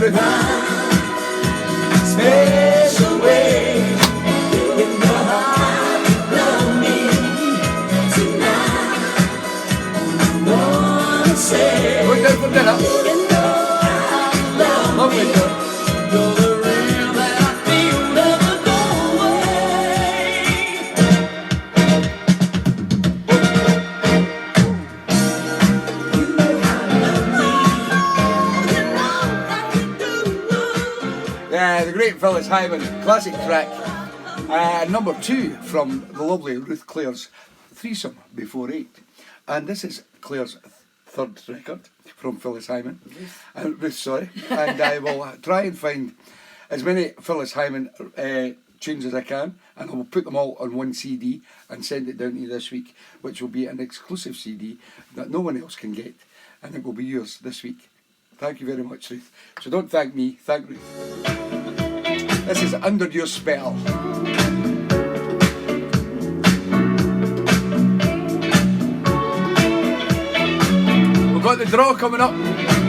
Ruth. Special way in your heart to love me tonight. Wanna say Going down for dinner. you know I love Lovely, me. sir. You're the real that I feel never go away. You know I love me. You know that you do. Yeah, the great Phyllis Hyman, classic track. Number 2 from the lovely Ruth Clare's Threesome Before 8. And this is Clare's third record from Phyllis Hyman. Ruth, sorry. And I will try and find as many Phyllis Hyman tunes as I can, and I will put them all on one CD and send it down to you this week, which will be an exclusive CD that no one else can get, and it will be yours this week. Thank you very much, Ruth. So don't thank me, thank Ruth. This is Under Your Spell. We've got the draw coming up.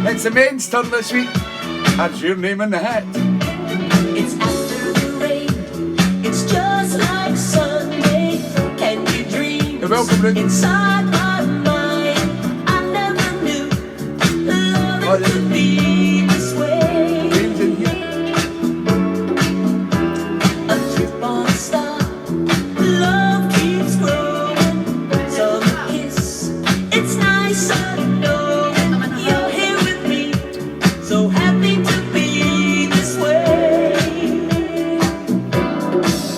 It's the men's turn this week. That's your name in the hat. It's after the rain. It's just like Sunday. Can you dream? You're welcome, Ruth. Inside my mind, I never knew love yeah. could be this way. Name's in here. A trip on a star. Love keeps growing. Summer kiss. It's nice knowing you're here with me. So happy to be this way.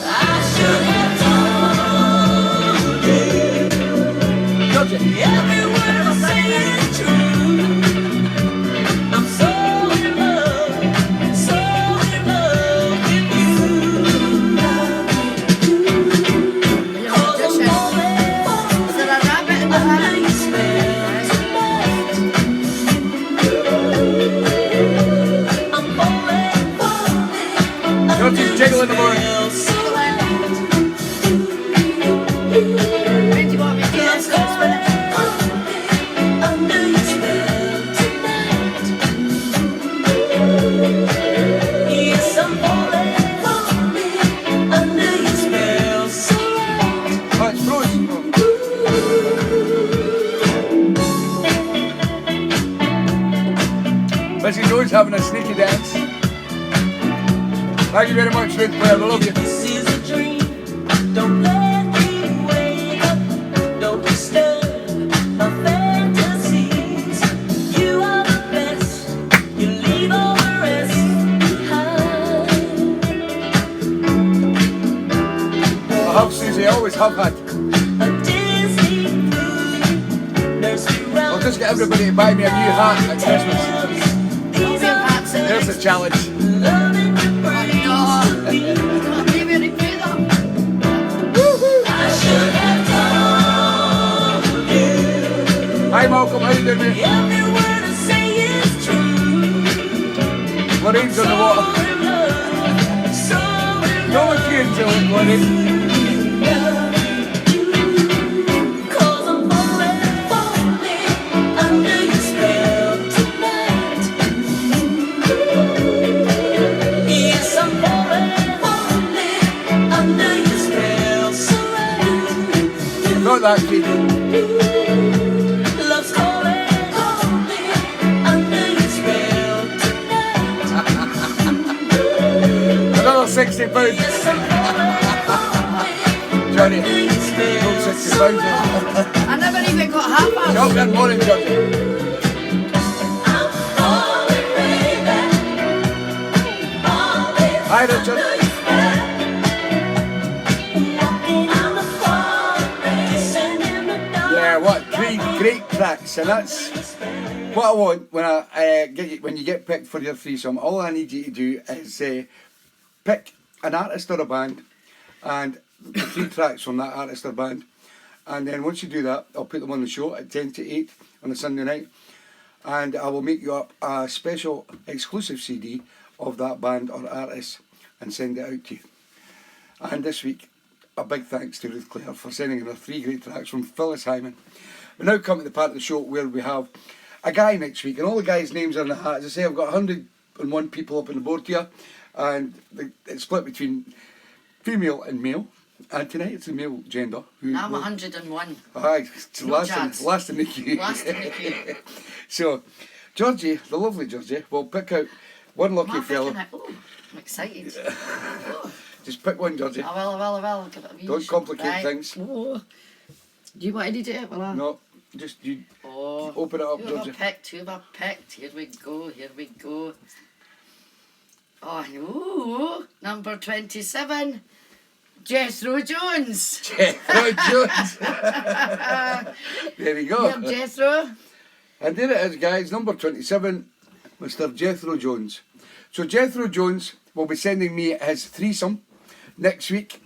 I should have told you. Georgie. Every word I say is true. I'm so in love with you. 'Cause I'm falling Is there a rabbit in the under hat? your spell tonight. I'm falling Georgie's jiggle in the morning. When do you want me to get It's this one? under your spell tonight. Yes, I'm falling under your spell so right. Oh, it's frozen. Missy Joe's having a sneaky dance. Thank you very much, Ruth Clare. I love you. This is a dream. Don't let me wake up. Don't disturb my fantasies. You are the best. You leave all the rest behind. I have Susie, I always have had. A Disney movie. Nursery rhymes. I'll just get everybody to buy me a new hat at Christmas. These are There's the challenge. loving your brains to be. Can't leave it repeat that. I should have told you. Hi Malcolm, how you doing, mate? Every word I say is true. Lorraine's on the water. So in love, so in No one can tell it, Lorraine. love. 'Cause I'm falling under your spell tonight. Yes, I'm falling under your spell so right. Not that kid. Love's calling under your spell tonight. Another £60. Yes, I'm falling Johnny, under your spell don't £60. I never even got half of Not that morning, Johnny. I'm falling, baby. Falling Hi Richard. under your spell. Walking on the forest, kissing in the dark. Yeah, what great tracks, and that's what I want when when you get picked for your threesome. All I need you to do is pick an artist or a band, and the 3 tracks from that artist or band, and then once you do that, I'll put them on the show at 10 to 8 on a Sunday night, and I will make you up a special exclusive CD of that band or artist and send it out to you. And this week, a big thanks to Ruth Clare for sending in her 3 great tracks from Phyllis Hyman. We now come to the part of the show where we have a guy next week, and all the guys' names are in the hat. As I say, I've got 100 and 1 people up on the board here, and it's split between female and male. And tonight it's the male gender. I'm 101. Aye, it's No chance. last in the queue. Last in the queue. So, Georgie, the lovely Georgie, will pick out one lucky Am I fellow. picking it? Oh, I'm excited. Oh, Just pick one, Georgie. I will. I'll give it a wee Don't shot. complicate Right. things. Oh. Do you want to do it? Will I? No, just you Oh. open it up, Who have Georgie. I picked? Who have I picked? Here we go. Oh, ooh, number 27, Jethro Jones. Jethro Jones. There you go. Here, Jethro. And there it is, guys, number 27, Mr. Jethro Jones. So Jethro Jones will be sending me his threesome next week.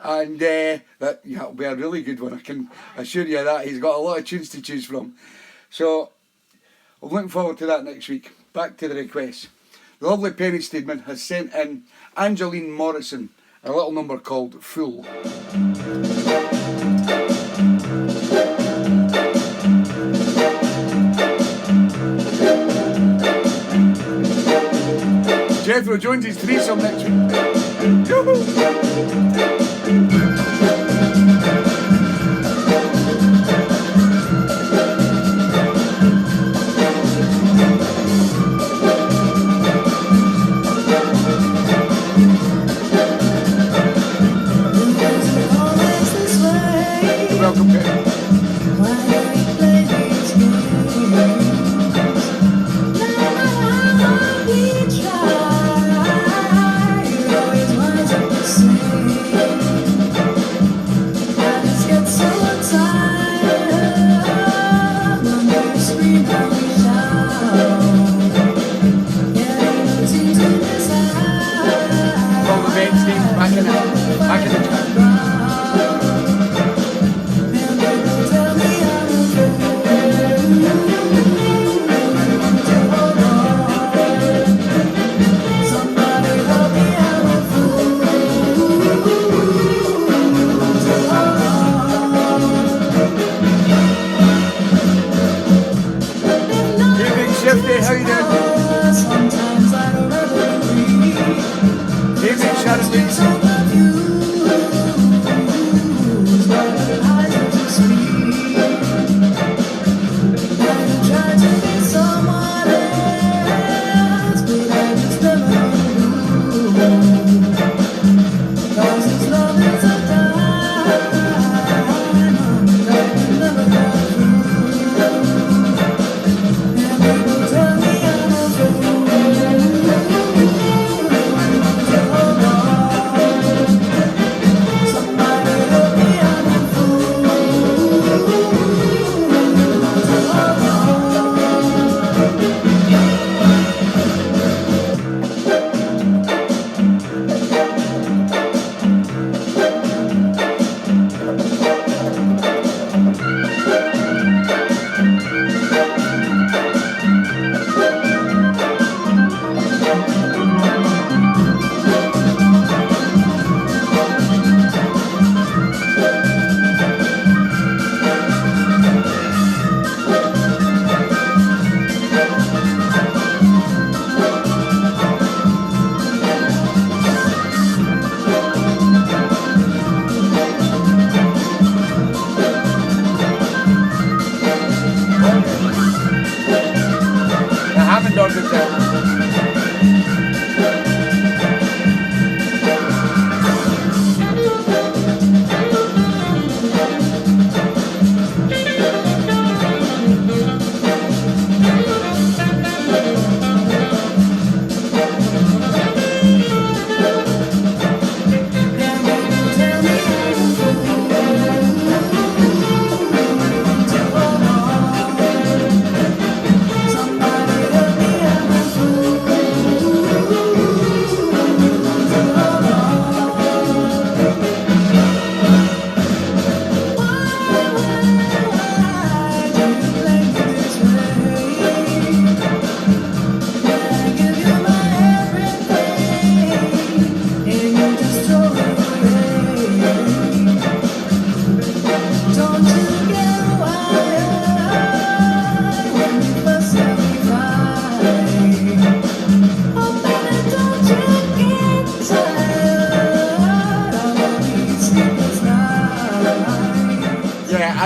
And that'll be a really good one, I can assure you that. He's got a lot of tunes to choose from. So I'm looking forward to that next week. Back to the requests. The lovely Penny Steedman has sent in Angeline Morrison, a little number called Fool. Jethro Jones' threesome next week. Yoo-hoo. Welcome, Penny. All the main teams back in the chat. Evening, Shifty, how you doing? Sometimes I don't agree. Evening, Sharon Lee.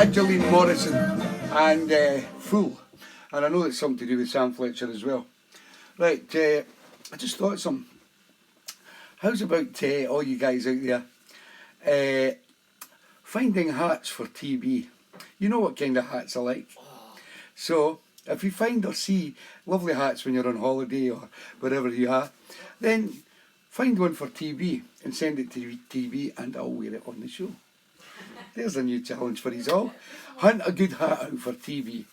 Angeline Morrison and Fool. And I know it's something to do with Sam Fletcher as well. Right, I just thought something. How's about all you guys out there finding hats for TB? You know what kind of hats I like. So if you find or see lovely hats when you're on holiday or wherever you are, then find one for TB and send it to TB and I'll wear it on the show. There's a new challenge for us all. Hunt a good hat out for TB.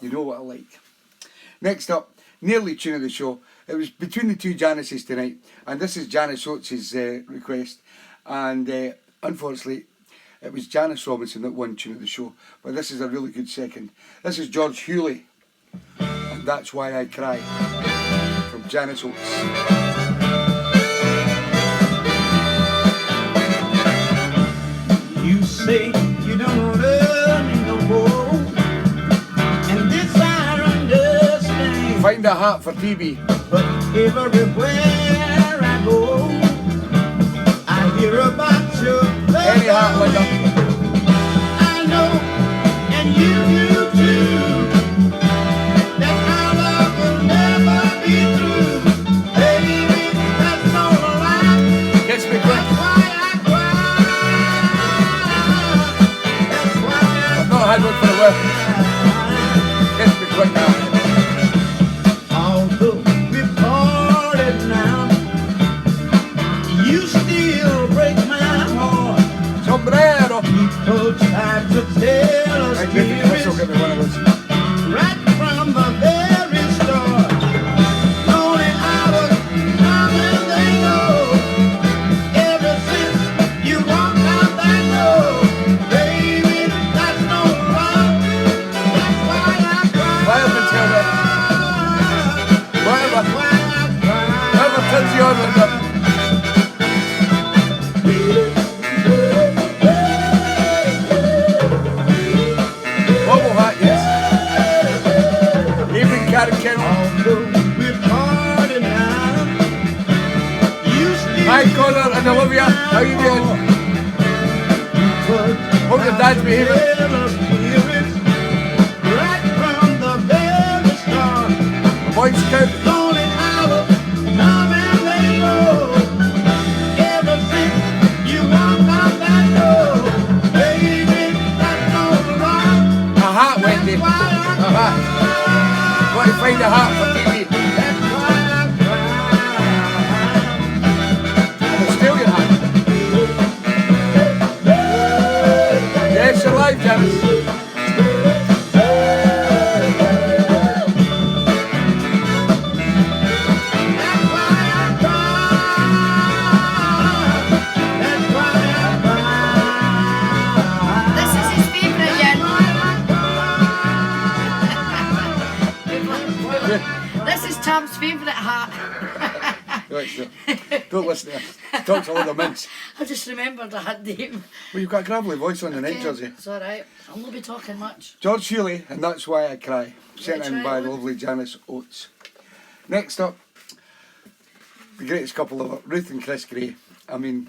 You know what I like. Next up, nearly tune of the show. It was between the two Janices tonight, and this is Janice Oates' request. And unfortunately, it was Janice Robinson that won tune of the show, but this is a really good second. This is George Hewley, and That's Why I Cry, from Janice Oates. You say you don't love me no more, and this I understand. Find a hat for TB. But everywhere I go, I hear about your love. Any hat, Linda. I know, and you do too, that our love will never be true. Baby, that's no lie. Gets me That's quick. why I cry. That's why I I've not had one for a while. Gets me quick now. Although we've parted now, you still break my heart. Sombrero. People try to tell us Right, maybe Chris will give me one of those. right from the very start. Lonely hours come and they go. Ever since you walked out that door, baby, that's no love. That's why I cry. Why up until then? Whatever. Why I cry. Whatever turns you on, Linda. Bubble hat, yes. Evening Carrot Kennel. Although we're parted now, you still Hi, Connor and Olivia. How you doing? Hope your dad's behaving. Right from the very start. Boy Scout. Lonely hours come and they go. Ever since you walked out that door, baby, that's no love. A hat, Wendy. A hat. Got to find a hat for TV. That's why I cry. An Australian hat. Yes, you're live, Janice. That's why I cry. That's why I cry. This is his favourite yet. This is Tom's favourite hat. Right, so don't listen to us. Talk to all the mints. I just remembered I had name. Well, you've got a gravelly voice on the night, Jersey. It's alright. I'll not be talking much. George Hewley, and That's Why I Cry. Sent Yeah, in try by it the on. lovely Janice Oates. Next up, the greatest couple ever, Ruth and Chris Gray. I mean,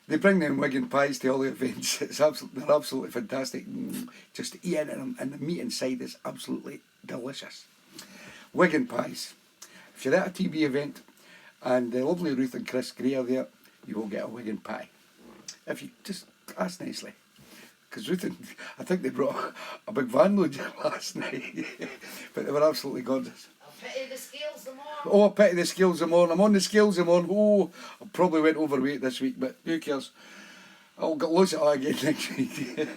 they bring them Wigan pies to all the events. They're absolutely fantastic. Just eating them, and the meat inside is absolutely delicious. Wigan pies. If you're at a TB event and the lovely Ruth and Chris Gray are there, you will get a Wigan pie. If you just ask nicely. Because Ruth and, I think they brought a big van load last night. But they were absolutely gorgeous. I'll pity the scales the more. Oh, I pity the scales the morning. I'm on the scales the morning. Oh, I probably went overweight this week, but who cares? I'll get loads of that again next week.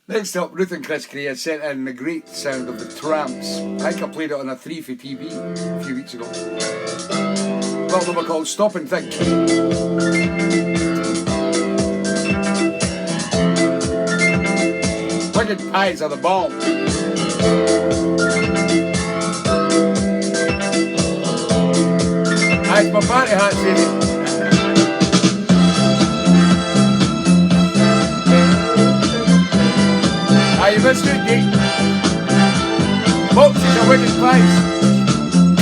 Next up, Ruth and Chris Gray has sent in the great sound of the Tramps. I think I played it on a 3 for TV a few weeks ago. Well, they were called Stop and Think. Wicked pies are the bomb. It's my party hat, Sadie. You missed it, Dee. Folks, it's a wicked place.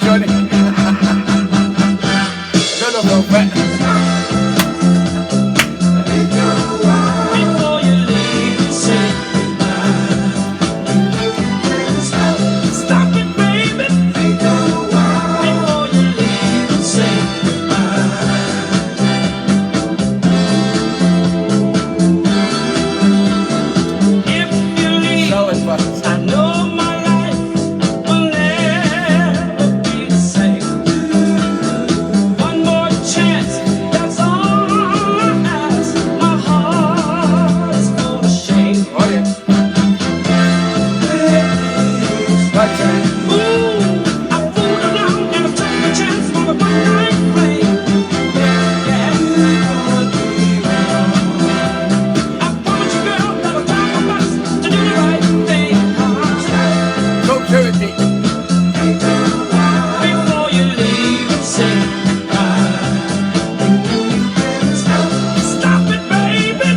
Johnny. Another little bit. Before you leave, say goodbye. Stop it, baby. Before you leave, say goodbye. If you leave, Solid buttons. I know my life will never be the same. One more chance, that's all I ask. My heart is full of shame. Oh yeah. Right, Johnny. Ooh, I fooled around and I took a chance for a one-night flame. Yeah. I promise you, girl, that I'll try my best to do the right thing. Talk to it, Dee. Before you leave, say goodbye. Stop it, baby.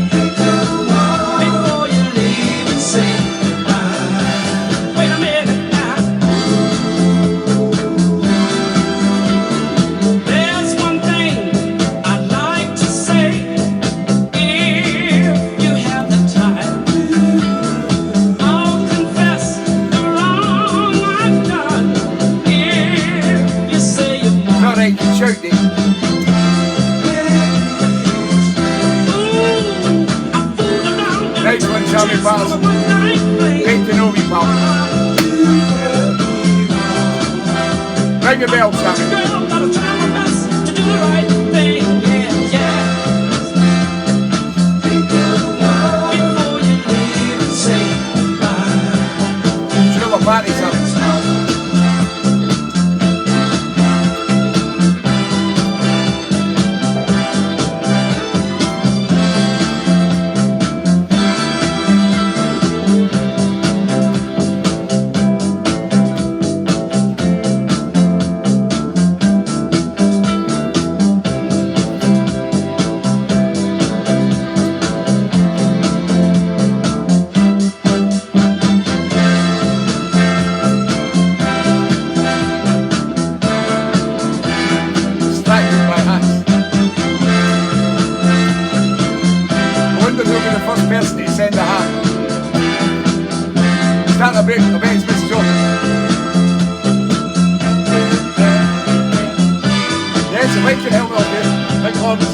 Before you leave, say goodbye. Wait a minute now. There's one thing I'd like to say. If you have the time, I'll confess the wrong I've done. If you say you want. Alright, shout, Dee. Ooh, I fooled around and Nice one, Sammy Patterson. Great to know me, pal. Ring the bell, Sammy. Girl, gotta try my best to do the right thing. Yeah, yeah. Before you leave, say goodbye. Should have a party, Sammy. Distracted by us. I wonder who'll be the first person to send a hat. Start a break, I bet it's Mrs. Jones. Yes, if I can help out there, big horns.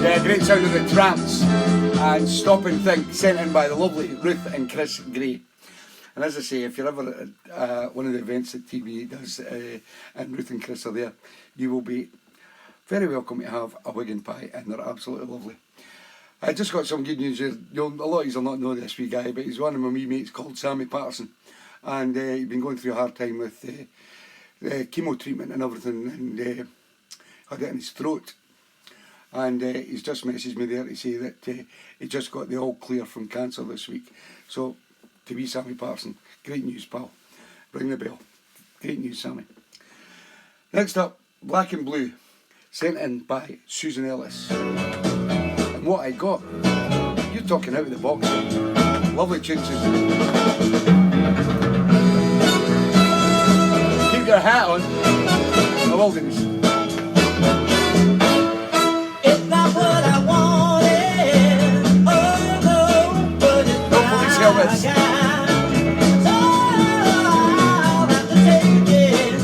Yeah, great sound of the Tramps and Stop and Think, sent in by the lovely Ruth and Chris Gray. And as I say, if you're ever at one of the events that TB does and Ruth and Chris are there, you will be very welcome to have a wig and pie, and they're absolutely lovely. I just got some good news here. A lot of you will not know this wee guy, but he's one of my wee mates called Sammy Patterson, and he's been going through a hard time with chemo treatment and everything, and had it in his throat. And he's just messaged me there to say that he just got the all clear from cancer this week. So, to be Sammy Patterson, great news, pal. Ring the bell. Great news, Sammy. Next up, Black and Blue, sent in by Susan Ellis. And what I got, you're talking out of the box here. Lovely tune, Susan. Keep your hat on. I will do this. It's not what I wanted. Oh no, but it's No police helmets. what I got. So I'll have to take it.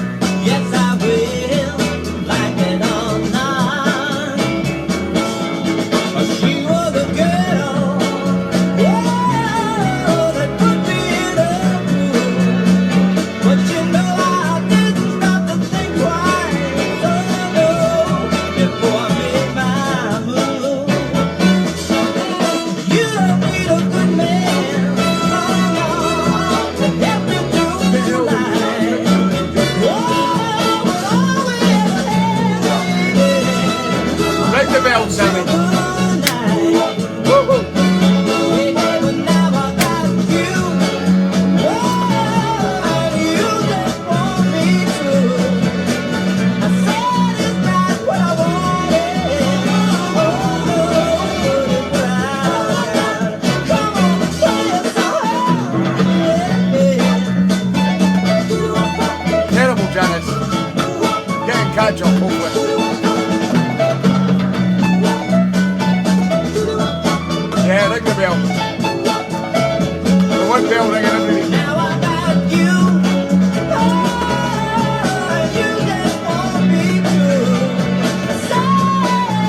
Yes, I will, like it or not. She was a girl, yeah, that put me in a mood. But you know I didn't stop to think twice. Oh no, before I made my move. You don't need a good man, oh catch up, hopefully. Yeah, ring the bell. The one bell ringing every week. Now I got you. Oh, you just want me to. Say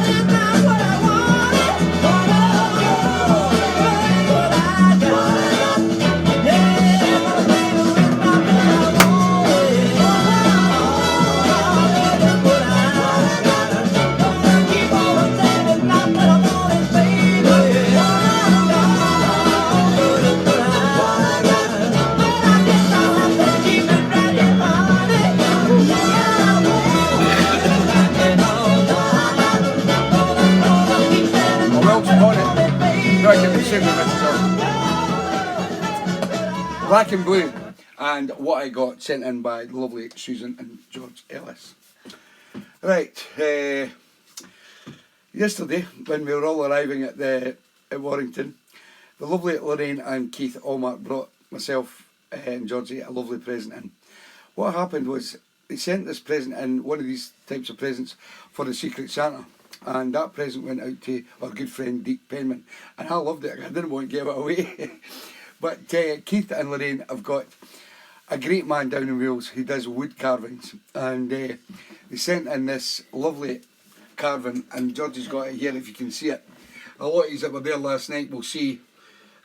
it's not what I wanted. But I got. Yeah, baby, it's not what I wanted. But I got. Keep on saying it's not what I wanted, baby. Black and Blue, and What I Got, sent in by the lovely Susan and George Ellis. Right, yesterday when we were all arriving at Warrington, the lovely Lorraine and Keith Allmark brought myself and Georgie a lovely present in. What happened was they sent this present in, one of these types of presents, for the Secret Santa, and that present went out to our good friend Deep Penman, and I loved it. I didn't want to give it away. But Keith and Lorraine have got a great man down in Wales who does wood carvings, and they sent in this lovely carving, and Georgie's got it here if you can see it. A lot of you that were there last night will see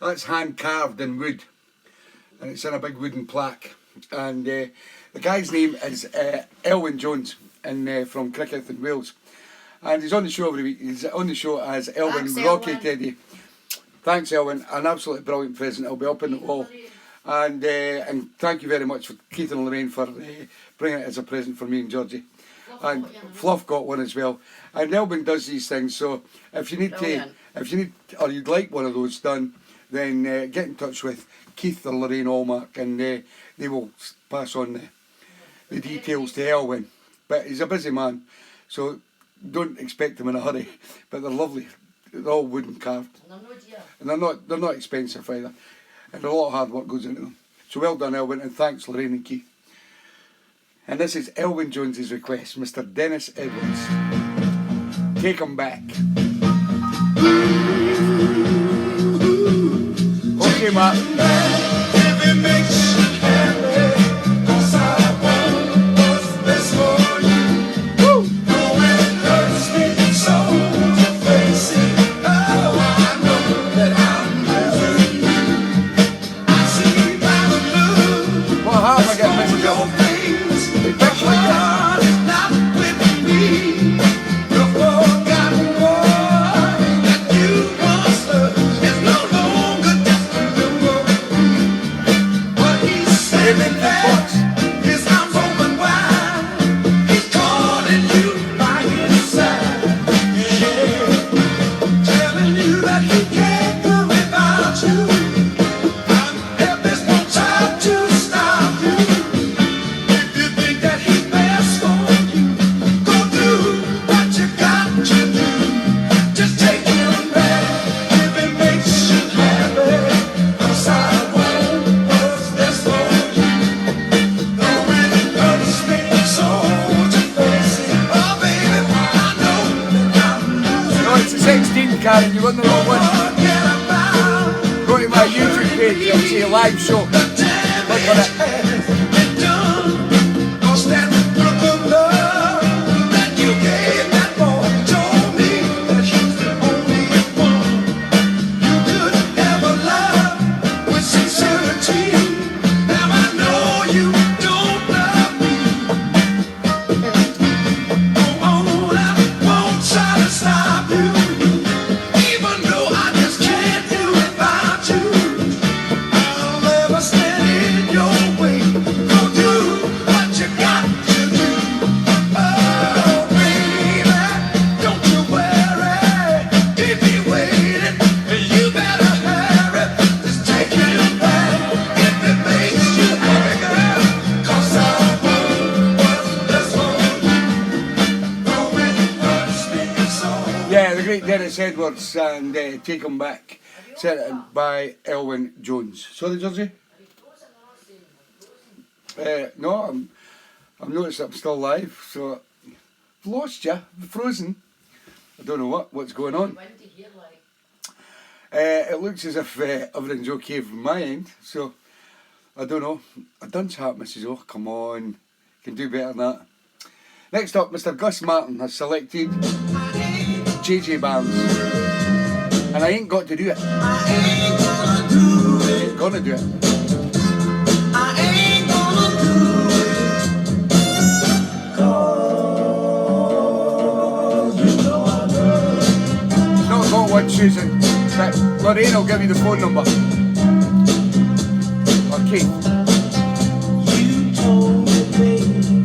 that's hand carved in wood, and it's in a big wooden plaque, and the guy's name is Elwyn Jones, and from Cricket in Wales, and he's on the show every week. He's on the show as Elwyn Thanks, Rocky Elwyn. Teddy. Thanks, Elwyn. An absolutely brilliant present. It'll be up in the wall. And thank you very much for Keith and Lorraine for bringing it as a present for me and Georgie. And Fluff got one as well. And Elwyn does these things. So if you need or you'd like one of those done, then get in touch with Keith or Lorraine Allmark, and they will pass on the details to Elwyn. But he's a busy man, so don't expect him in a hurry. But they're lovely. They're all wooden carved. And they're not expensive either. And a lot of hard work goes into them. So well done, Elwyn, and thanks, Lorraine and Keith. And this is Elwyn Jones's request, Mr. Dennis Edwards. Take 'em back. Okay, Mark. If it makes you happy, 'cause I want what's best for you. Though it hurts me so to face it, oh, I know that I'm losing you. I see by the blue. What happened? I got messages Your up. face, They fixed your like that. heart is not with me. The forgotten boy that you once loved is no longer just a memory. But he's standing there, his arms open wide. He's calling you by his side. Yeah, telling you that he can't do without you. And there's no time to stop you. If you think that he's best for you, go do what you got to do. Just take him back if it makes you happy. 'Cause I want what's best for you. Though it hurts me so to face it, oh baby, I know that I'm losing. No, it's the 16, Karen. You won the wrong one. Forget about Go to my YouTube page. You'll see a live show. the damage on it. has been done. 'Cause that look of love that you gave that boy told me that he's the only one you could ever love with sincerity. Now I know you don't love me. Go on, I won't try to stop you, even though I just can't do without you. I'll never stand in your way. Go do what you got to do. Oh, baby, don't you worry. If he waited, you better hurry. Just take him back if it makes you happy, girl. 'Cause I want what's best for you. Though it hurts me so. Yeah, the great Dennis Edwards, and Take 'em Back, sent in by Elwyn Jones. Sorry, Georgie? No, I'm noticed I'm still live, so lost you, frozen. I don't know what's going on. Windy here, like. It looks as if everything's okay from my end, so I don't know. I done chat, Mrs. Oh, come on. Can do better than that. Next up, Mr. Gus Martin has selected JJ Barnes. And I ain't got to do it. I ain't gonna do it. Ain't gonna do it. I ain't gonna do it. 'Cause you know I love It's not got one, Susan. But Lorraine will give you the phone number. Okay. you. Told me, baby,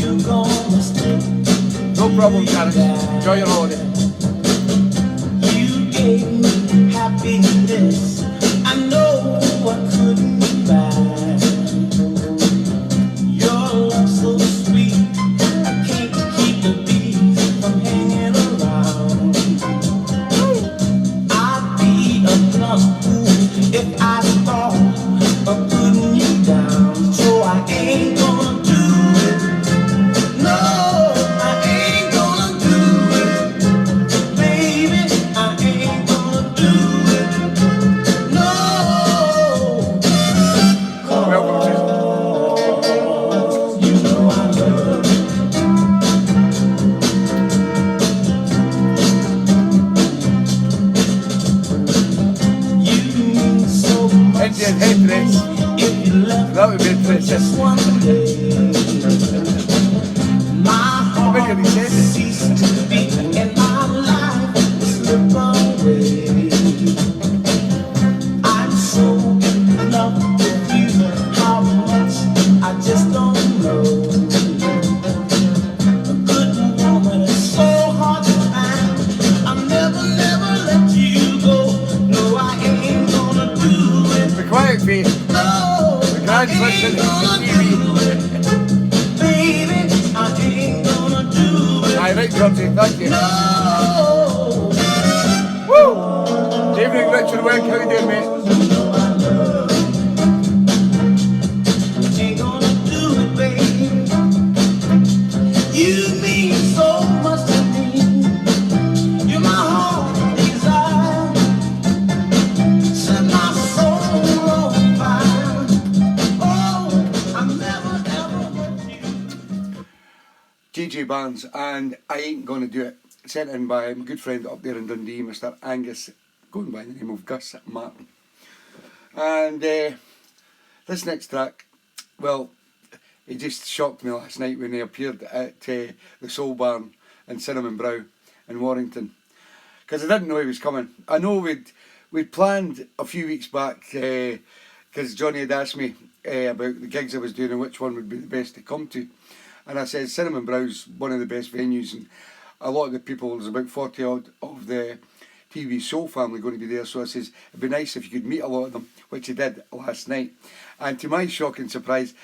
you're gonna stick. No problem, Karen. Enjoy your holiday. You gave me happiness. I know I couldn't buy. Your love so sweet. I can't keep the bees from hanging around. I'd be a plum fool if I thought of putting you down. So I ain't gonna do it. No, I ain't gonna do it. Baby, I ain't gonna do it. No. Welcome, Susan. You know I love you. You mean so much Indian headdress. if you left That would be interesting. just one day. My bet you heart he said it. ceased to beat and my life would slip away. I'm so in love with you, how much I just don't know. A good woman is so hard to find. I'll never, never let you go. No, I ain't gonna do it. Be quiet, Faith. No, I Guys, ain't listen to gonna TV. do it. Baby, I ain't gonna do it. Aye, right, Georgie. Thank you. No. Woo! Evening, Richard Wick. How you doing, mate? Ain't gonna do it, baby. You mean so much to me. You're my heart desire. Set my soul on fire. Oh, I'm never ever with you. JJ Barnes, and I ain't gonna do it. Sent in by my good friend up there in Dundee, Mr. Angus, going by the name of Gus Martin. And this next track, well, it just shocked me last night when he appeared at the Soul Barn in Cinnamon Brow in Warrington, because I didn't know he was coming. I know we'd planned a few weeks back, because Johnny had asked me about the gigs I was doing and which one would be the best to come to. And I said Cinnamon Brow's one of the best venues, and a lot of the people, there's about 40 odd of the TeeBee's Soul family going to be there, so I says it'd be nice if you could meet a lot of them, which I did last night. And to my shock and surprise,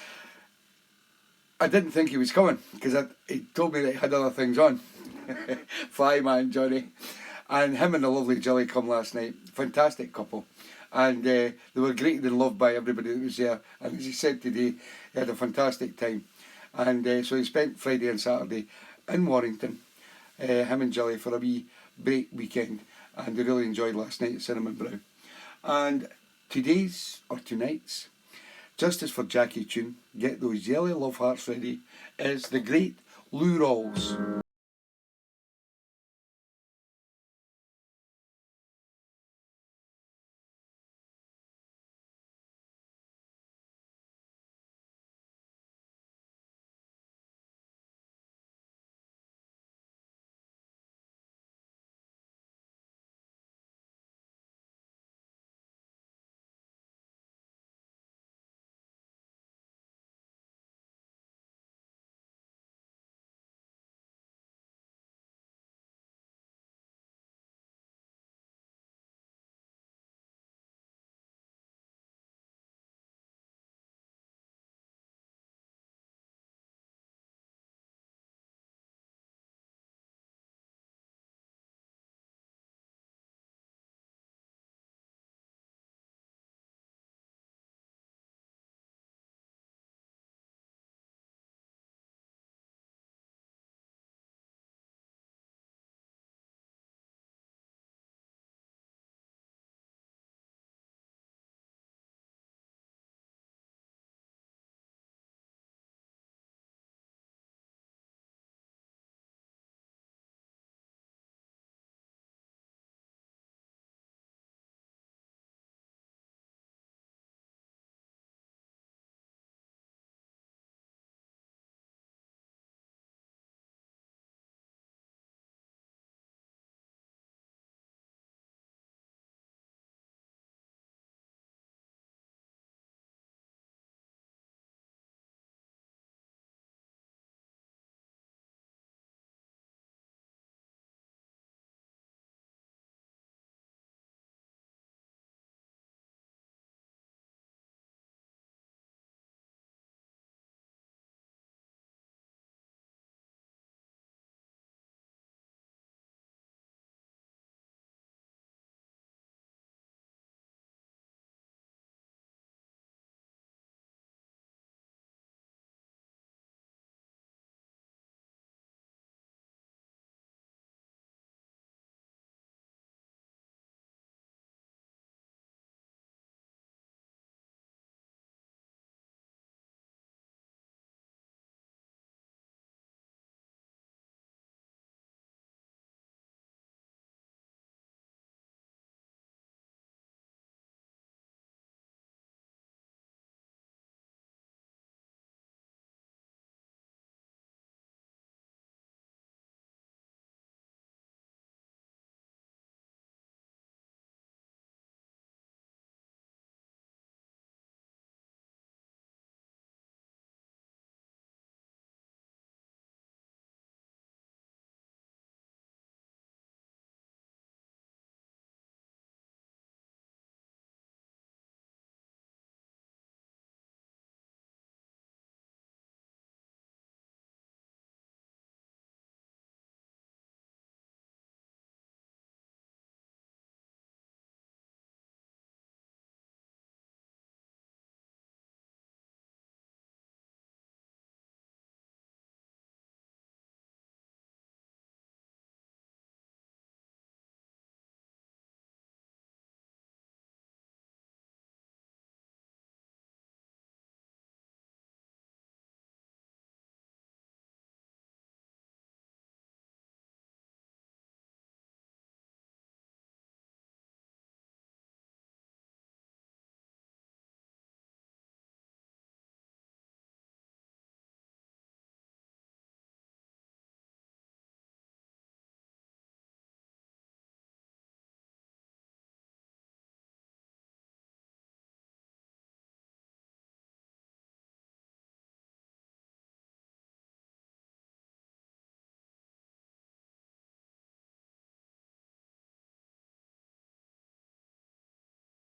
I didn't think he was coming, because he told me that he had other things on. Fly man Johnny. And him and the lovely Jilly come last night. Fantastic couple. And they were greeted and loved by everybody that was there. And as he said today, he had a fantastic time. And so he spent Friday and Saturday in Warrington, him and Jilly, for a wee break weekend. And they really enjoyed last night at Cinnamon Brow. And tonight's Justice for Jackie tune, get those yellow love hearts ready, is the great Lou Rawls.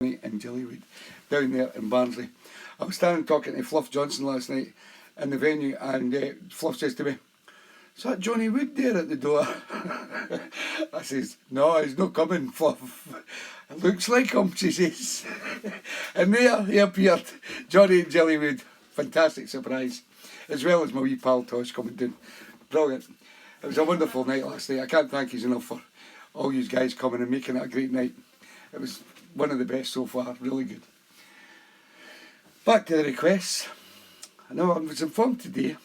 in Jellywood, down there in Barnsley. I was standing talking to Fluff Johnson last night in the venue, and Fluff says to me, "Is that Johnny Wood there at the door?" I says, "No, he's not coming, Fluff. It looks like him," she says. And there he appeared, Johnny in Jellywood. Fantastic surprise. As well as my wee pal Tosh coming down. Brilliant. It was a wonderful night last night. I can't thank you enough for all you guys coming and making it a great night. It was one of the best so far, really good. Back to the requests. I know I was informed today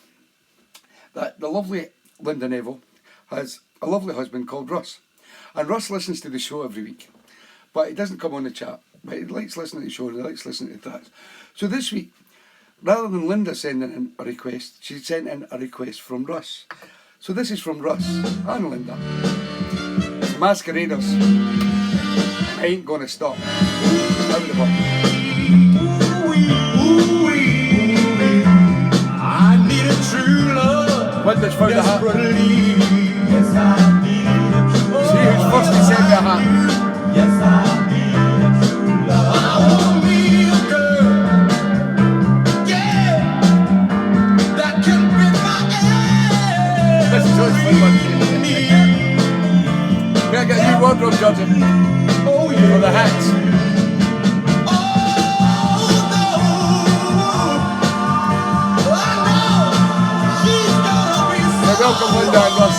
that the lovely Linda Neville has a lovely husband called Russ. And Russ listens to the show every week. But he doesn't come on the chat. But he likes listening to the show and he likes listening to that. So this week, rather than Linda sending in a request, she sent in a request from Russ. So this is from Russ and Linda. It's Masqueraders. I ain't gonna stop. Out of the box. I need a true love. Linda's found a hat. Desperately. Yes, I need a true love. See who's first to send me a hat. Yes, I need a true love. I want me a girl. Yeah. That can be my This is always fun one. We're going to get a new wardrobe, Georgie, Oh, for yeah. the hats. So welcome Linda and Russ.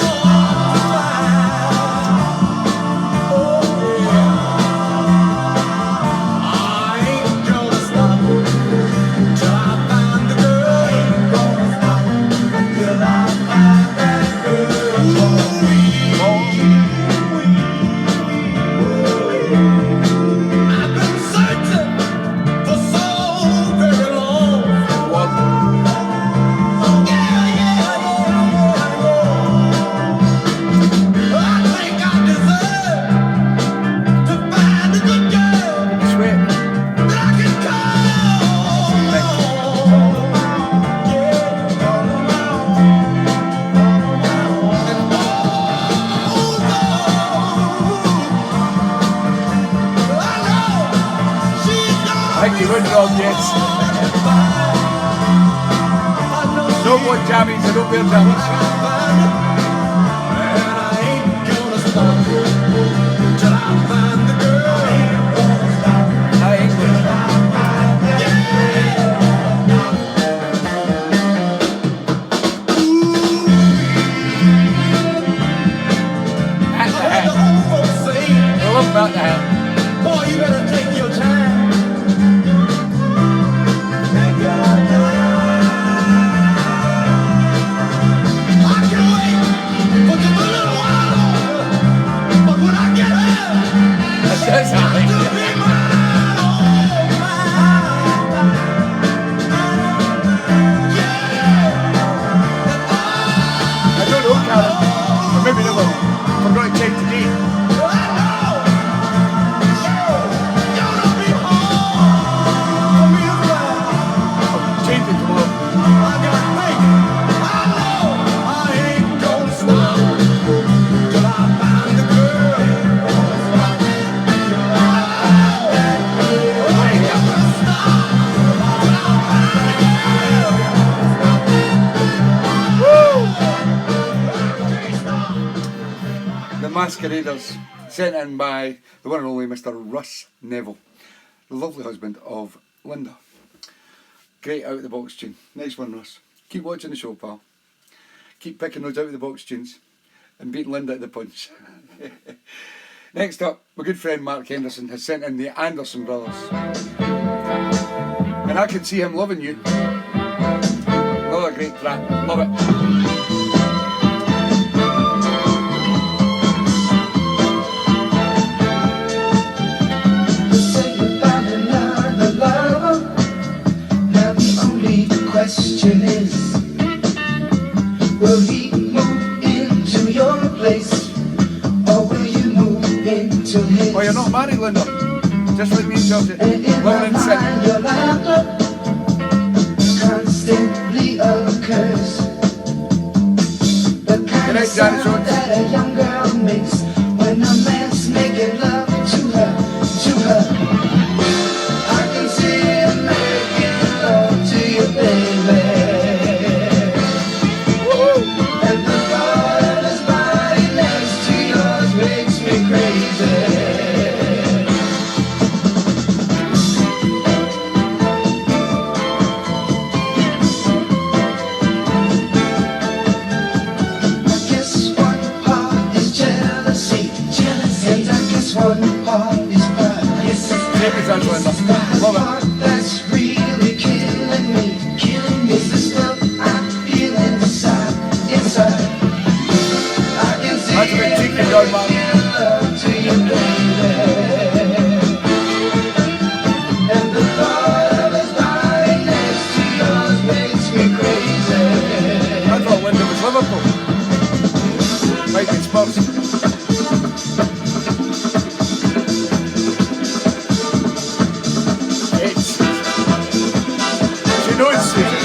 No more jammies, I don't wear jammies. At the hat. I love about the hat. Boy, you better take your time. That's how I feel. I don't know, Karen. Or maybe never. I'm going to change the date. I'll change it tomorrow. The Masqueraders, sent in by the one and only Mr. Russ Neville, the lovely husband of Linda. Great out of the box tune. Nice one, Russ. Keep watching the show, pal. Keep picking those out of the box tunes and beating Linda at the punch. Next up, my good friend Mark Henderson has sent in the Anderson Brothers. And I can see him loving you. Another great track. Love it. Question is, will he move into your place, or will you move into his? Oh, you're not married, Linda. Just like me and Georgie. And in my Living in sin. mind, your laughter constantly occurs. The kind of sound that a young girl makes when a man's making love to her, to her. Thanks, Linda. Love it. That's really killing me. It's the stuff I feel inside. I can see That's a bit cheeky, John, man. love to you, baby. And the thought of us lying next to yours makes me crazy. I thought Linda was Liverpool. Might be Spurs. It's she knows Susan.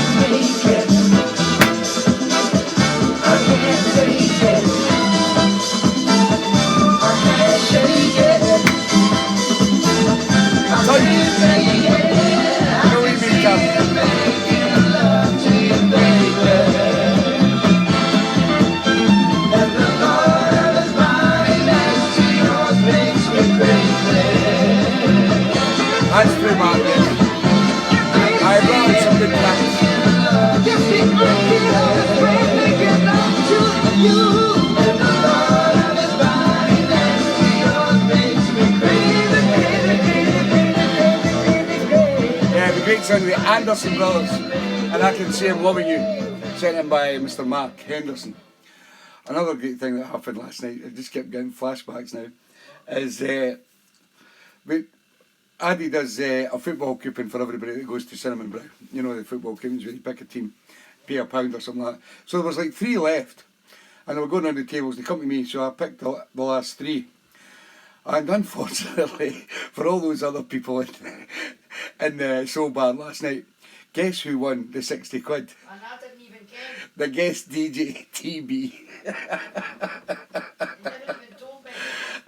I can't take it. I can't shake it. I tell you, I know you mean Cam. Making love to you, baby. And the thought of us lying next to yours makes me crazy. That's true, Mark. Yes. I brought some good tracks. You see, I feel this way, making love to you. And the thought of us lying next to yours makes me crazy, Yeah, the great sound of the Anderson Brothers. And I Can See Him Loving You. Sent in by Mr. Mark Henderson. Another great thing that happened last night, I just kept getting flashbacks now, is Addy does a football coupon for everybody that goes to Cinnamon Brow. You know the football coupons where you pick a team, pay £1 or something like that. So there was like 3 left, and they were going around the tables. They come to me, so I picked the last 3. And unfortunately, for all those other people in the show bar last night, guess who won the 60 quid? And I didn't even care. The guest DJ TB. You never even told me.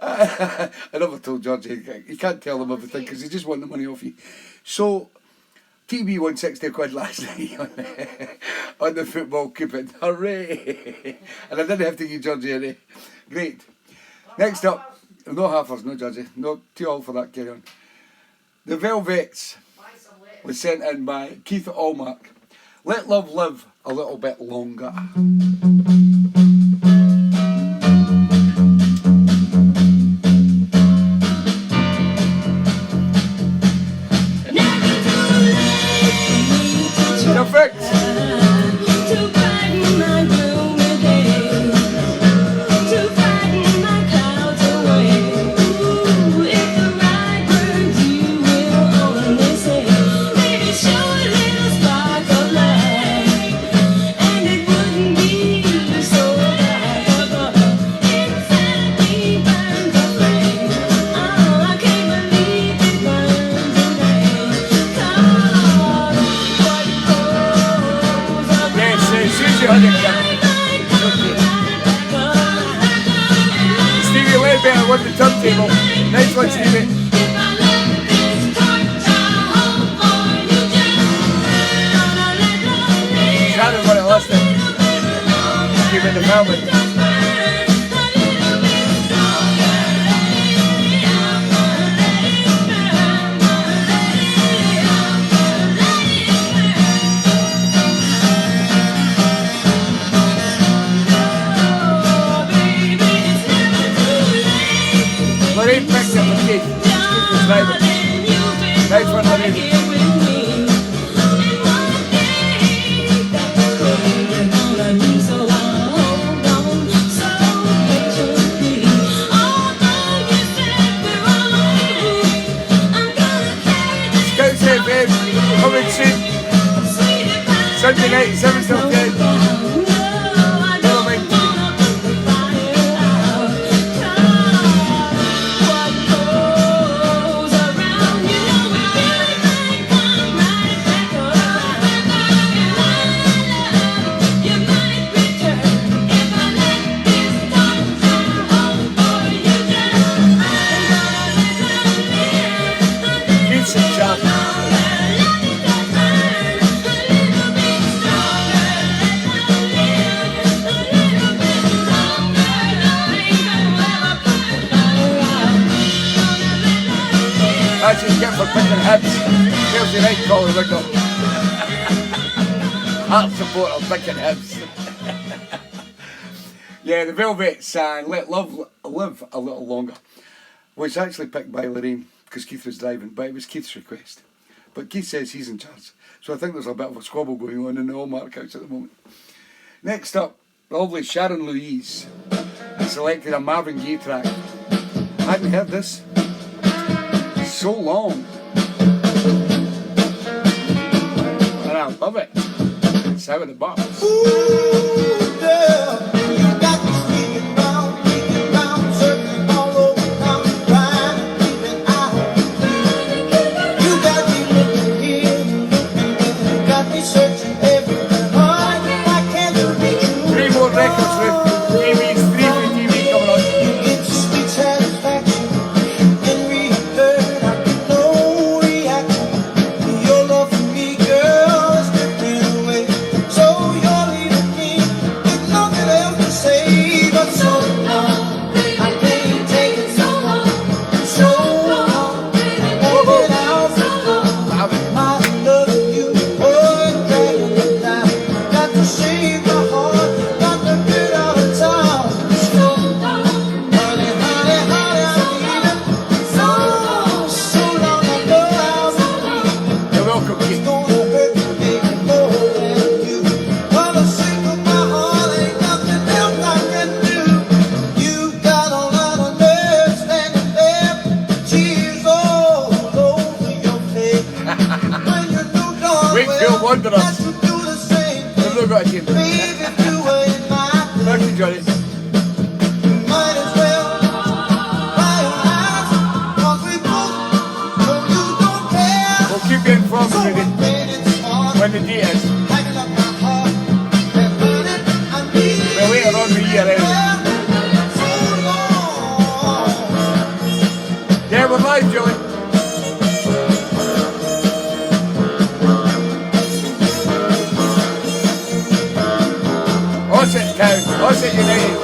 I never told Georgie. You can't tell him everything because he just want the money off you. So, TB won 60 quid last night on the football coupon. Hooray! And I didn't have to give Georgie any. Great. Next up, no halfers, no Georgie. No, 2 all for that, carry on. The Velvets Buy some letters. was sent in by Keith Allmark. Let Love Live a Little Bit Longer. Perfect. Stevie Laybetter won the turntable. Nice one, Stevie. Shannon won it last time. Keep it in the Melbourne. Lorraine picked up the key. Keith was driving. Nice one, Lorraine. Scouts FM, coming soon. Sunday night, 7 till 10. That's what you get for picking heads. Chelsea Night Collar Wiggle. Heart support of picking heads. Yeah, the Velvets sang Let Love Live a Little Longer, which is actually picked by Lorraine. because Keith was driving, but it was Keith's request. But Keith says he's in charge. So I think there's a bit of a squabble going on in the Hallmark house at the moment. Next up, the lovely Sharon Louise has selected a Marvin Gaye track. I hadn't heard this so long. And I love it. It's out of the box. Ooh, girl, you got me sneaking round, circling all over town, trying to keep an eye. You got me looking here, got me searching everywhere. Why can't you be true? 3 more records with TeeBee's 3 for TV coming on. You get sweet satisfaction in return. I get no reaction. Your love for me, girl, is drifting away. So you're leaving me with nothing else to say but so long. I can't take it so long, so long. Hold it out so long. I'm loving you, oh, dragging me down. Got to save my heart, got to get out of town. So long, honey, honey, honey, I need it. So long, I know I'll be You're welcome, Keith. gonna hurt me, baby, more than you. Wanna sing with my heart, ain't nothing else I can do. You got a lot of nerve standing there, tears all over your face. When you do darn Wakefield well Wanderers. that you do the same They've thing. not got a team. Baby, if you were in my Thank place, you, Johnny. might as well cry your eyes, 'cause we both know you don't care. We'll keep you informed So when what made it smart? the date is. Hanging up my heart and burning, I need Well, later on in the year, anyway. so long. Yeah, we're live, Joey. Ossett Town, Ossett United.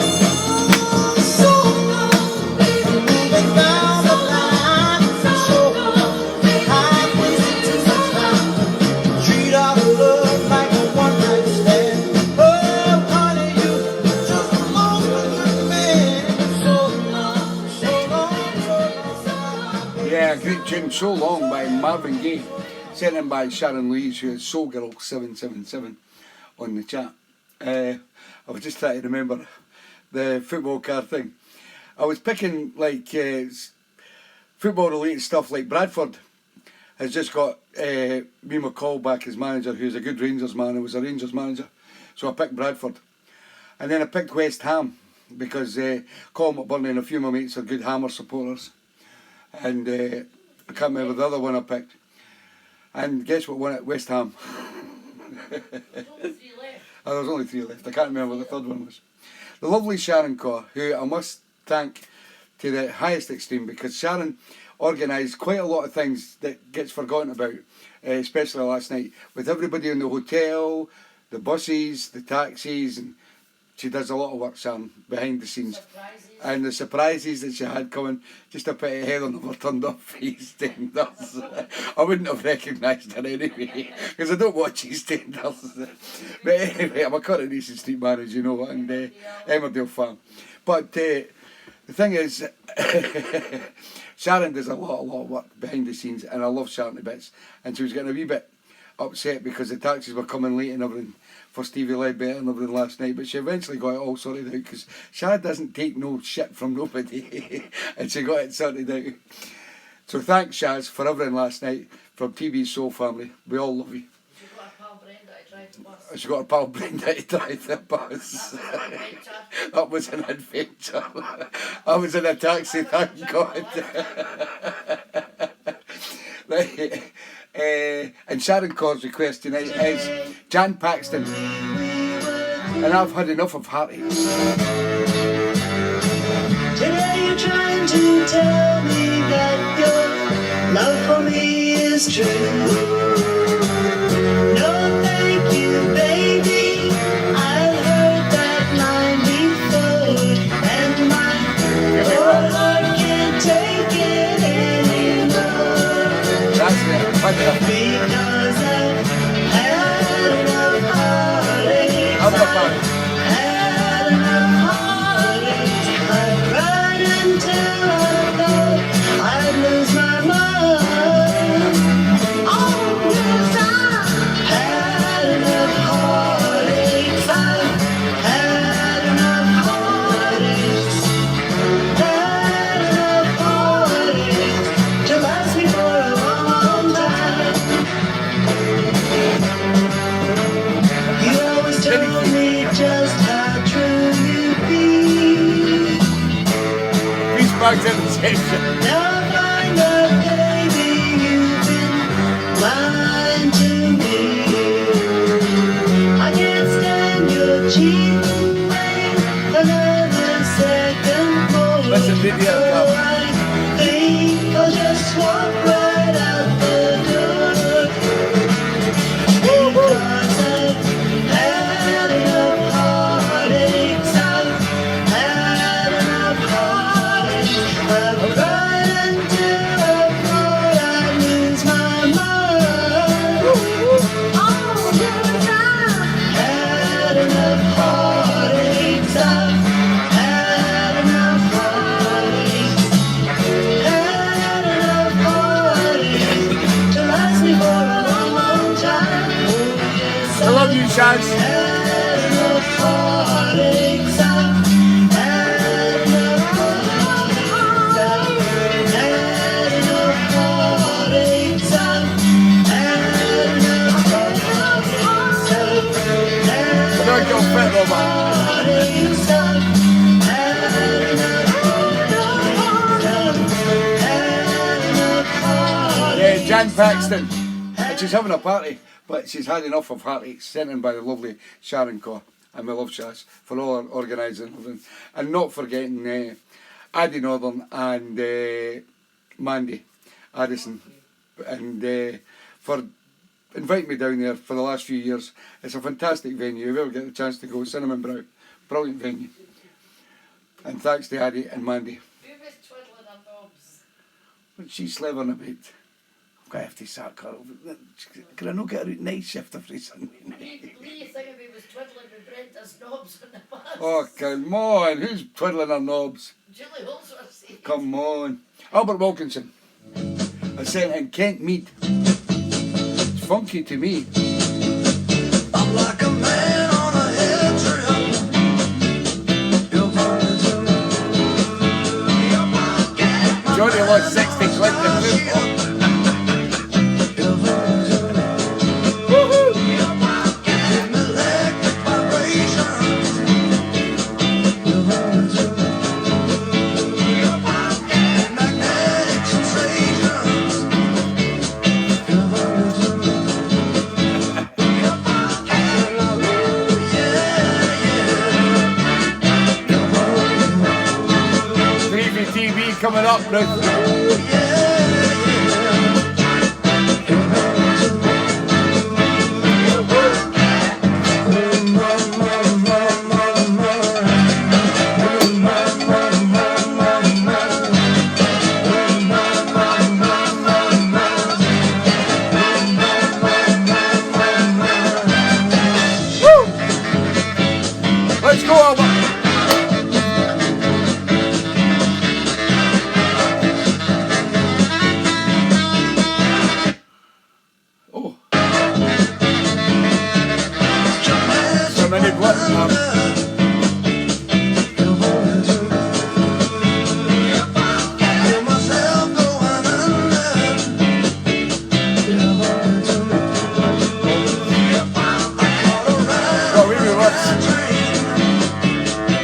So long, moving down the line. So long, I've wasted too much time. Treat our love like a one-night stand. Oh, honey, you just belong with me. So long, so long, so long. Yeah, great tune, So Long by Marvin Gaye. Sent in by Sharon Louise, who is Soul Girl 777 on the chat. I was just trying to remember the football card thing. I was picking like football related stuff, like Bradford has just got me McCall back as manager, who's a good Rangers man, who was a Rangers manager. So I picked Bradford. And then I picked West Ham because Colin McBurney and a few of my mates are good Hammer supporters. And I can't remember the other one I picked. And guess what won it? West Ham. Only 3 left. Oh, there was only 3 left. I can't remember what the third one was. The lovely Sharon Corr, who I must thank to the highest extreme, because Sharon organised quite a lot of things that gets forgotten about, especially last night, with everybody in the hotel, the buses, the taxis, and she does a lot of work, Sharon, behind the scenes. Surprises. And the surprises that she had coming, just a pity Heather never turned up for EastEnders. I wouldn't have recognised her anyway, because I don't watch EastEnders. But anyway, I'm a Coronation Street man, as you know, and Emmerdale fan. But the thing is, Sharon does a lot of work behind the scenes, and I love Sharon to bits. And she was getting a wee bit upset because the taxis were coming late and everything for Stevie Ledbetter and everything last night, but she eventually got it all sorted out because Sharon doesn't take no shit from nobody and she got it sorted out. So thanks, Shaz, for everything last night from TeeBee's Soul family. We all love you. She got her pal Brenda to drive the bus. She got her pal Brenda to drive the bus. That was an adventure. I was in a taxi, thank God. And Sharon Corr's request tonight is Jan Paxton. And I've had enough of heartaches. Today you're trying to tell me that your love for me is true. No, thank you, baby. I've heard that line before, and my poor heart can't take it anymore. That's it. Because I've had enough heartaches. Have a fun. Had enough heartaches. I cried until I thought I'd lose my mind. back to the section. Now I find out, baby, you've been lying to me. I can't stand your cheating ways another second more. That's a video, So I think I'll just walk right out the door. Because I've had enough heartaches, I've had enough heartaches. I've cried until I thought I'd lose my mind. All the time. Had enough heartaches, I've had enough heartaches. Had enough heartaches to last me for a long, long time. Oh, yes, I love you, Shaz. had enough heartaches, I've had enough heartaches, I've had enough heartaches, I've had enough heartaches, I've had Don't go fit, Robert. heartaches, I've had enough heartaches. Yeah, Jan Paxton. And she's having a party, but she's had enough of heartaches sent in by the lovely Sharon Corr. And we love Shaz for all her organising everything. And not forgetting Addie Northern and Mandy Addison. And for inviting me down there for the last few years. It's a fantastic venue. If you ever get the chance to go, Cinnamon Brow. Brilliant venue. And thanks to Addie and Mandy. Who was twiddling her knobs? But she's slevering a bit. I'm going to have to sack her. Can I not get her out night shift every Sunday night? Lee Thingamby was twiddling with Brenda's knobs on the bus. Oh, come on. Who's twiddling her knobs? Julie Holsworth said. Come on. Albert Wilkinson. I sent in Kent Mead. It's funky to me. I'm like a man on a hill trail. You're running to me. You're my cat, my Johnny lost 60 quid to football. You're running to me. You're my cat. Give me electric vibrations. You're running to me. You're my cat. Magnetic sensations. You're running to me. You're my cat. Yeah, yeah. You're running. 3 TV coming up, Ruth. Let's go, Albert. Oh. So many blocks now. Got really works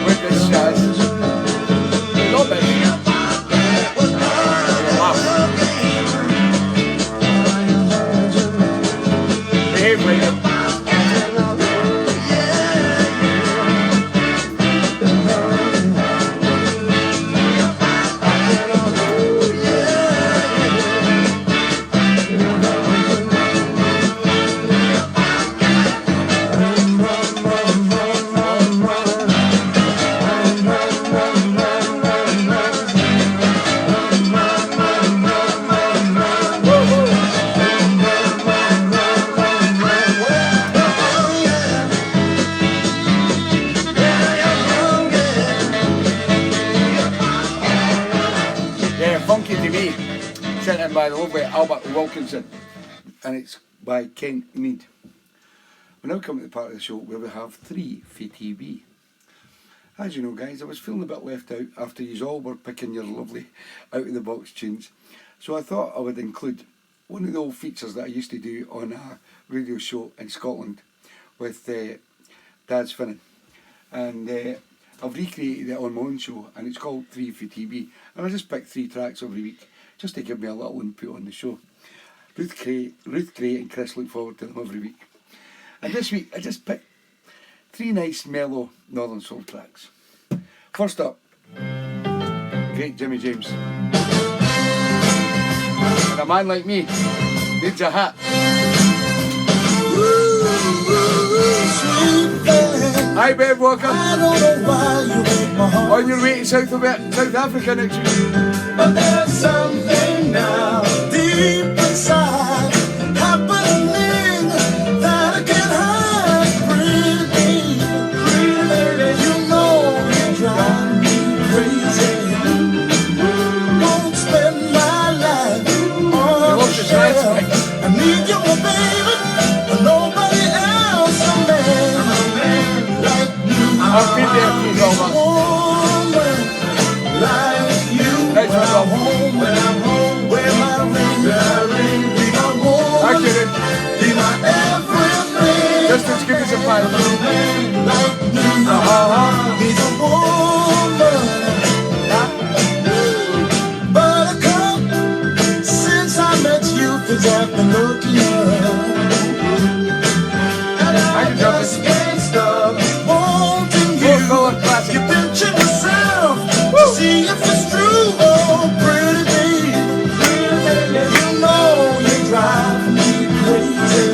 with this Shaz. Love it. Laugh. Behave like it. Yeah, funky to me. Sent in by the lovely Albert Wilkinson. And it's by Kent Mead. We now come to the part of the show where we have 3 for TB. As you know, guys, I was feeling a bit left out after you all were picking your lovely out-of-the-box tunes. So I thought I would include one of the old features that I used to do on a radio show in Scotland with Dad's Finnan. And I've recreated it on my own show, and it's called 3 for TB, and I just pick 3 tracks every week just to give me a little input on the show. Ruth Gray and Chris look forward to them every week. And this week I just picked 3 nice mellow Northern Soul tracks. First up, great Jimmy James. And a man like me needs a hat. Hi Ben Walker. I don't know why you break my heart. On your way to South Africa next week. But there's something now deep inside happening that I can't hide. Pretty baby, you know you drive me crazy. Won't spend my life on the shelf. I need you, baby, but nobody else. A man like you. I'll be there for you, Roma. Like you. Thanks for I'm home, when I'm home, where my ring, be my woman, I get it. be my everything. Just let's give us a A file. man like you, he's a woman. Buttercup, since I met you, things have been looking up. And I just can't stop wanting you. Classic. You pinching yourself to see if it's true. Oh, pretty baby, you know you drive me crazy.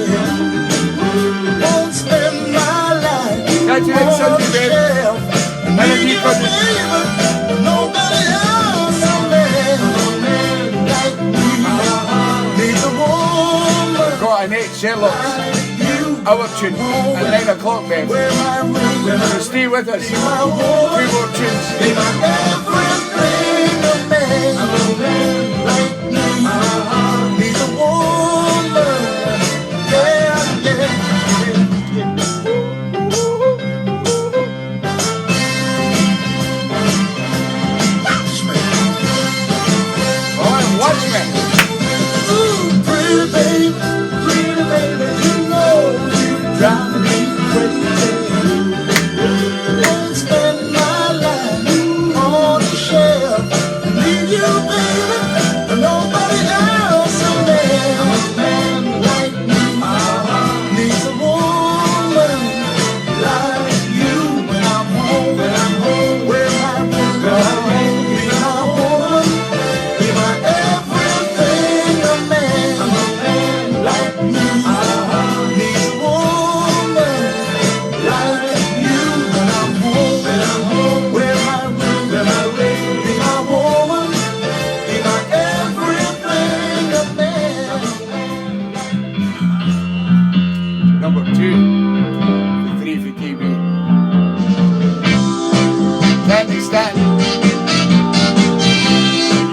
Won't spend my life Catch you next on Sunday, the babe. shelf. And Need if you you, could- baby, but nobody else. A man like me needs a woman Got an 8 Sherlock's like you. hour tune at 9 o'clock, Ben. Wear my ring, So stay with us. 3 my woman. more tunes. Be my everything, a man like me needs a woman. Yeah, yeah. Alright, watch me. Ooh, pretty baby, you know you drive me crazy. Won't spend my life on the shelf. Need you, baby, but nobody else. A man like me needs a woman like you. When I'm home, where my ring, be my woman, be my everything. A man like me needs a woman like you. When I'm home, where my ring, be my woman, be my everything. A man. Number 2, the 3 for TB. Candy Stanton.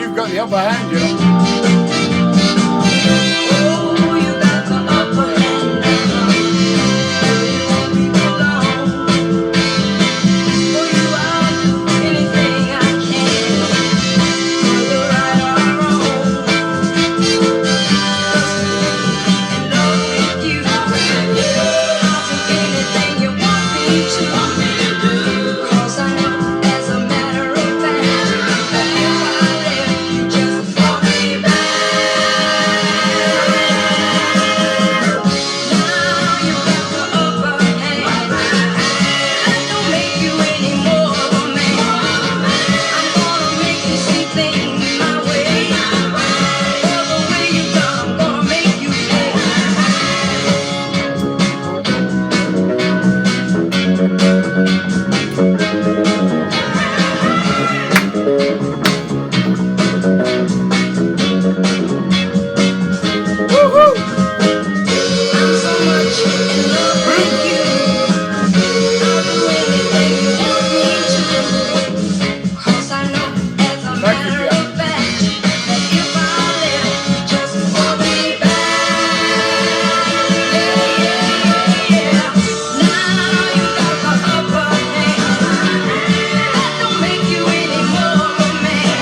You've got the upper hand, you know. Oh, you got the upper hand now. You won't be long. For you, I'll do anything I can, whether right or wrong. In love with you, I'll do anything you want me to. 'Cause I know, as a matter of fact, that if I left, you just want me back. Now you got the upper hand. That don't make you any more of a man. I'm gonna make you see things my way. Or the way you got, I'm gonna make you pay. I'm so much in love with you. I'll do anything you want me to. 'Cause I know, as a matter of fact, that if I left, you just want me back. Yeah. Now you got the upper hand. That don't make you any more of a man.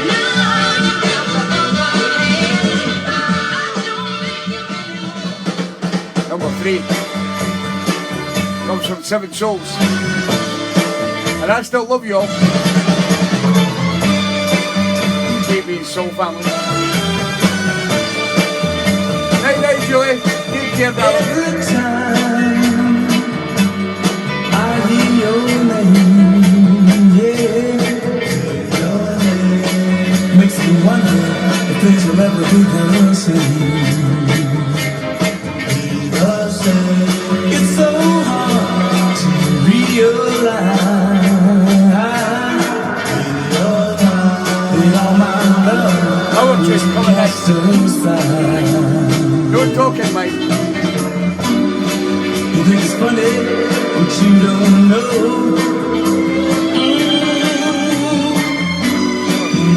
Now you got the upper hand. That don't make you any more. Number 3 comes from 7 Souls. And I still love you all. TeeBee's Soul Family. Night night, Julie. Take care, darling. Every time I hear your name, yeah, your name makes me wonder if things will ever be the same. It's so hard to realize that all my love Our just coming next. inside. No talking, mate. You think it's funny, but you don't know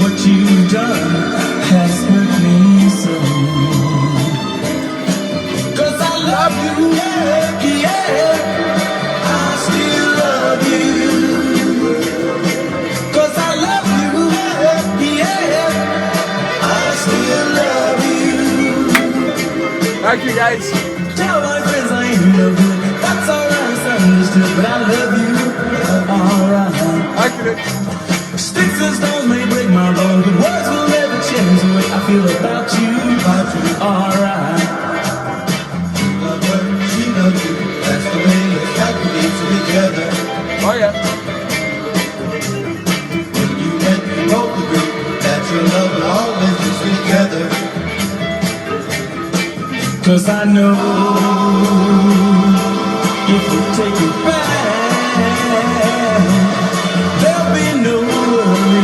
what you've done has hurt me so. 'Cause I love you, yeah, yeah. I still love you. 'Cause I love you, yeah, yeah. I still love you. Thank you, guys. Tell my friends I ain't no good. That's alright, it's understood. But I love you, alright. I couldn't. Sticks and stones may break my bones, but words will never change the way I feel about you, alright. Love her, she loves you. That's the way it's got to be together. Oh, yeah. When you and me both agree that your love will always be together. 'Cause I know if we take it back, there'll be no worry.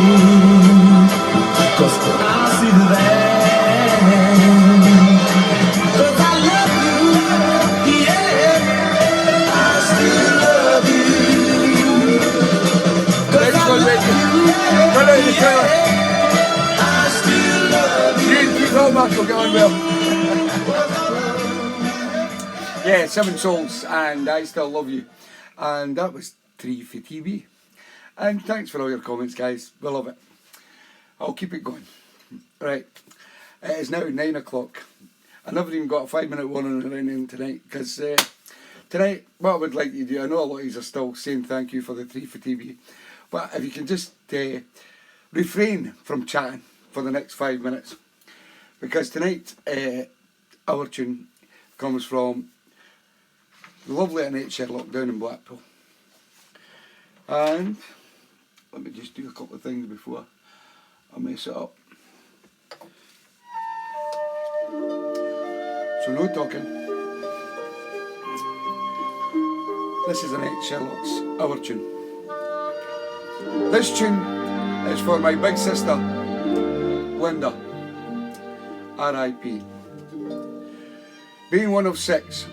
'Cause I'll see to that. 'Cause I love you, yeah. I still love you. 'Cause I love you, Run out of the trailer. yeah. I still love you. You and Keith Hallmark will get on well. Yeah, 7 Souls, and I Still Love You. And that was 3 for TeeBee. And thanks for all your comments, guys. We love it. I'll keep it going. Right. It is now 9 o'clock. I never even got a 5-minute warning around in tonight, because tonight, what I would like you to do, I know a lot of you are still saying thank you for the 3 for TeeBee, but if you can just refrain from chatting for the next 5 minutes, because tonight our tune comes from the lovely Annette Sherlock down in Blackpool. And let me just do a couple of things before I mess it up. So no talking. This is Annette Sherlock's Our Tune. This tune is for my big sister, Linda, R.I.P. Being one of 6,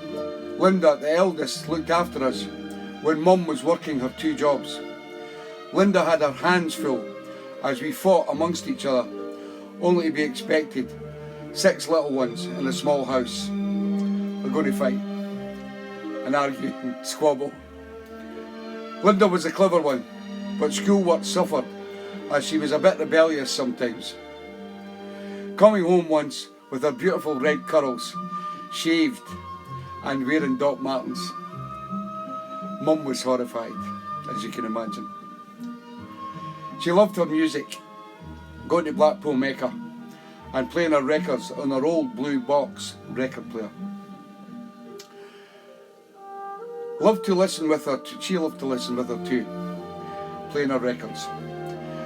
Linda, the eldest, looked after us when Mum was working her 2 jobs. Linda had her hands full as we fought amongst each other, only to be expected. 6 little ones in a small house. We're going to fight and argue and squabble. Linda was a clever one, but schoolwork suffered as she was a bit rebellious sometimes. Coming home once with her beautiful red curls, shaved and wearing Doc Martens, Mum was horrified, as you can imagine. She loved her music, going to Blackpool Mecca and playing her records on her old blue box record player. Loved to listen with her, she loved to listen with her too, playing her records.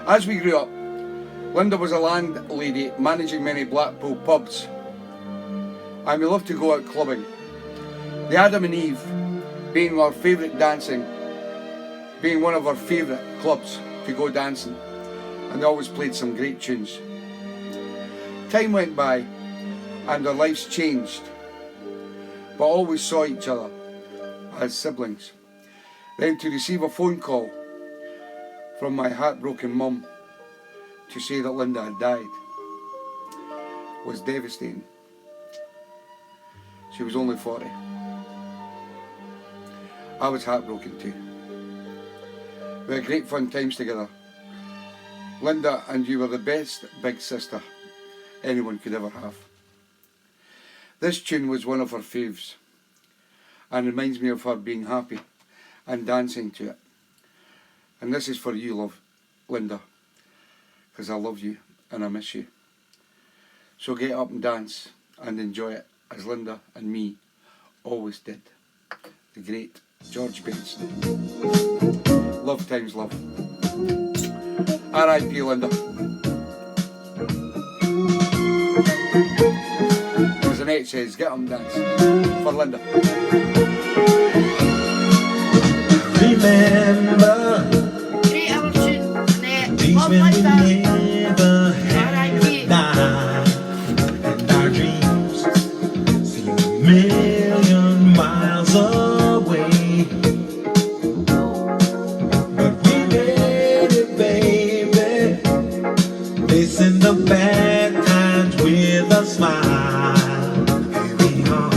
As we grew up, Linda was a landlady managing many Blackpool pubs, and we loved to go out clubbing. The Adam and Eve being our favourite dancing, being one of our favourite clubs to go dancing, and they always played some great tunes. Time went by and our lives changed, but always saw each other as siblings. Then to receive a phone call from my heartbroken mum to say that Linda had died was devastating. She was only 40. I was heartbroken too. We had great fun times together. Linda and you were the best big sister anyone could ever have. This tune was one of her faves and reminds me of her being happy and dancing to it. And this is for you, love, Linda, because I love you and I miss you. So get up and dance and enjoy it as Linda and me always did. The great George Benson. Love times love. R.I.P. Linda. As Annette says, get up and dance for Linda. Remember Great our tune, Annette. days Love when we Linda. never had R.I.P. a dime, and our dreams seem a million miles away. But we made it, baby, facing the bad times with a smile. Here we are,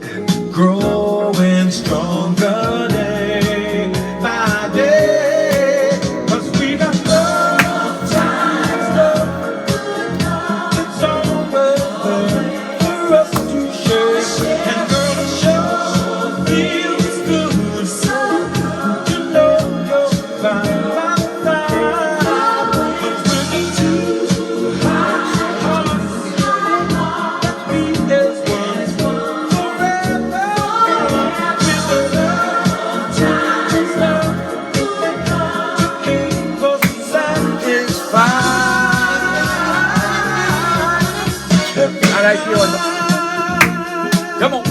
and growing stronger day by day. 'Cause we got love times love. It's always there for us to share. And girl, it sure feels good to know you're by my side. 'Cause we're the two hearts that beat as one forever. With the love times love to keep us satisfied. R.I.P. Linda. Come on.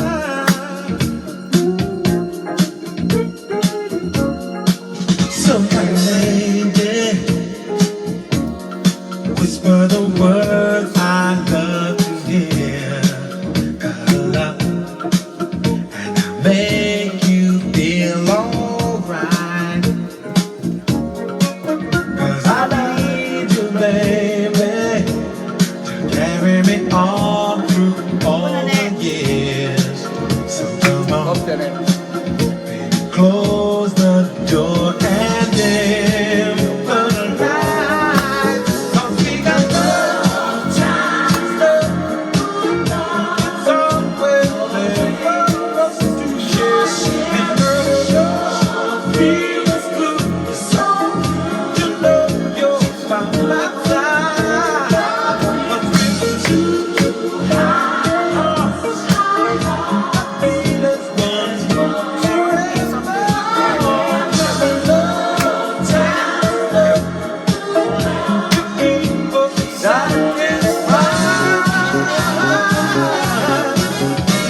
Somebody lady, whisper the words I love to hear. Love, and I make you feel alright. 'Cause I need you, baby, to carry me on through all the years. So come on, Love Annette. close the door and dim the light. 'Cause we got love times love. It's always there for us to share. And girl, it sure feels good to know you're by my side. 'Cause we're the two hearts that beat as one forever. With the love times love to keep us satisfied.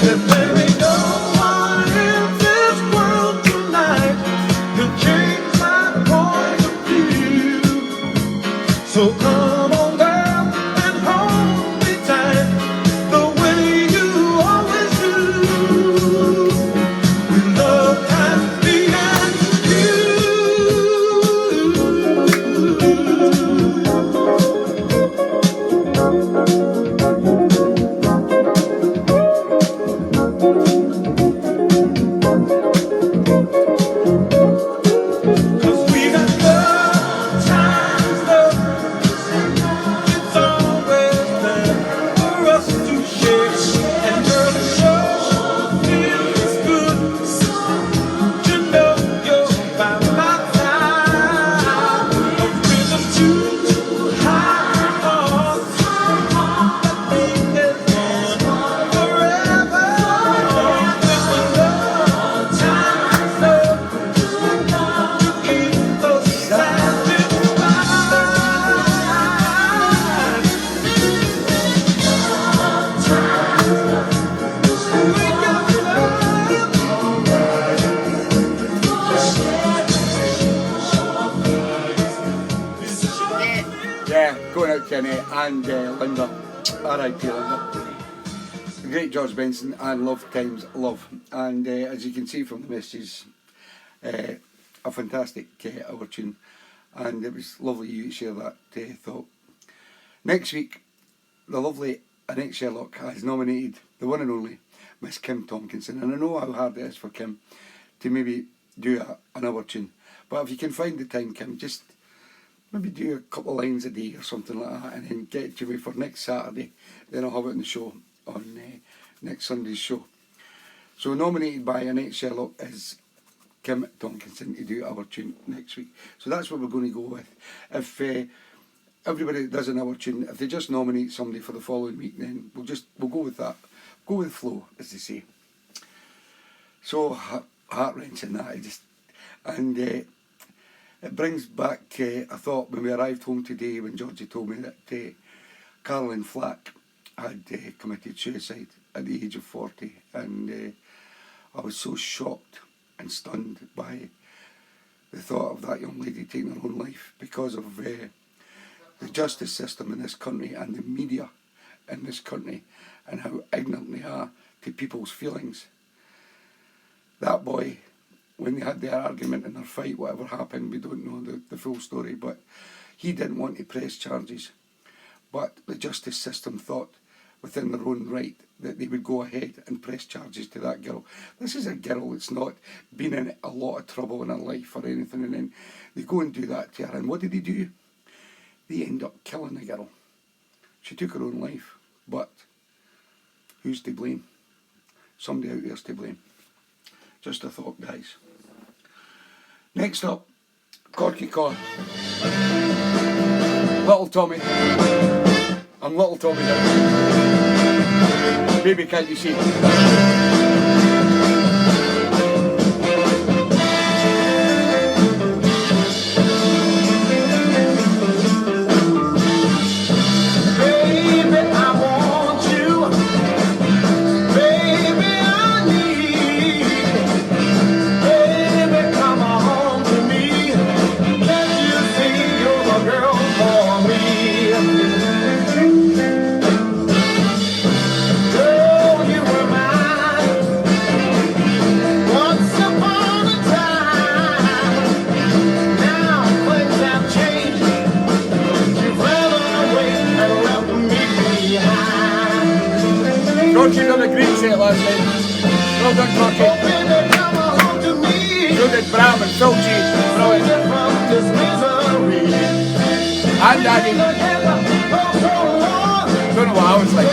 That there ain't no one in this world tonight can change my point of view. So come on, girl, and hold me tight the way you always do. With love times me and you. Cause we got love times love. It's always there for us to share. And girl, it sure feels good to know you're by my side. 'Cause we're the two hearts that beat as one forever. With the love times love to keep us satisfied. We got Yeah, going out to Annette and Linda. R.I.P. Linda. The great George Benson and Love Times Love. And as you can see from the messages, a fantastic hour tune. And it was lovely you to share that thought. Next week, the lovely Annette Sherlock has nominated the one and only Miss Kim Tompkinson. And I know how hard it is for Kim to maybe do an hour tune. But if you can find the time, Kim, just maybe do a couple of lines a day or something like that, and then get it to me for next Saturday. Then I'll have it on the show on next Sunday's show. So nominated by Annette Sherlock is Kim Tomkinson to do our tune next week. So that's what we're going to go with. If everybody that does an our tune, if they just nominate somebody for the following week, then we'll go with that. Go with the flow, as they say. So heart-wrenching that. It brings back a thought when we arrived home today when Georgie told me that Caroline Flack had committed suicide at the age of 40, and I was so shocked and stunned by the thought of that young lady taking her own life because of the justice system in this country and the media in this country and how ignorant they are to people's feelings. That boy, when they had their argument and their fight, whatever happened, we don't know the full story, but he didn't want to press charges. But the justice system thought within their own right that they would go ahead and press charges to that girl. This is a girl that's not been in a lot of trouble in her life or anything, and then they go and do that to her. And what did they do? They end up killing the girl. She took her own life, but who's to blame? Somebody out there's to blame. Just a thought, guys. Next up, Corky Corn. Little Tommy. I'm Little Tommy now. Baby, can't you see? Corky done a great set last night. Well done, Corky. So did Bram and Phil G. Brilliant. And Daddy. Don't know what I was like.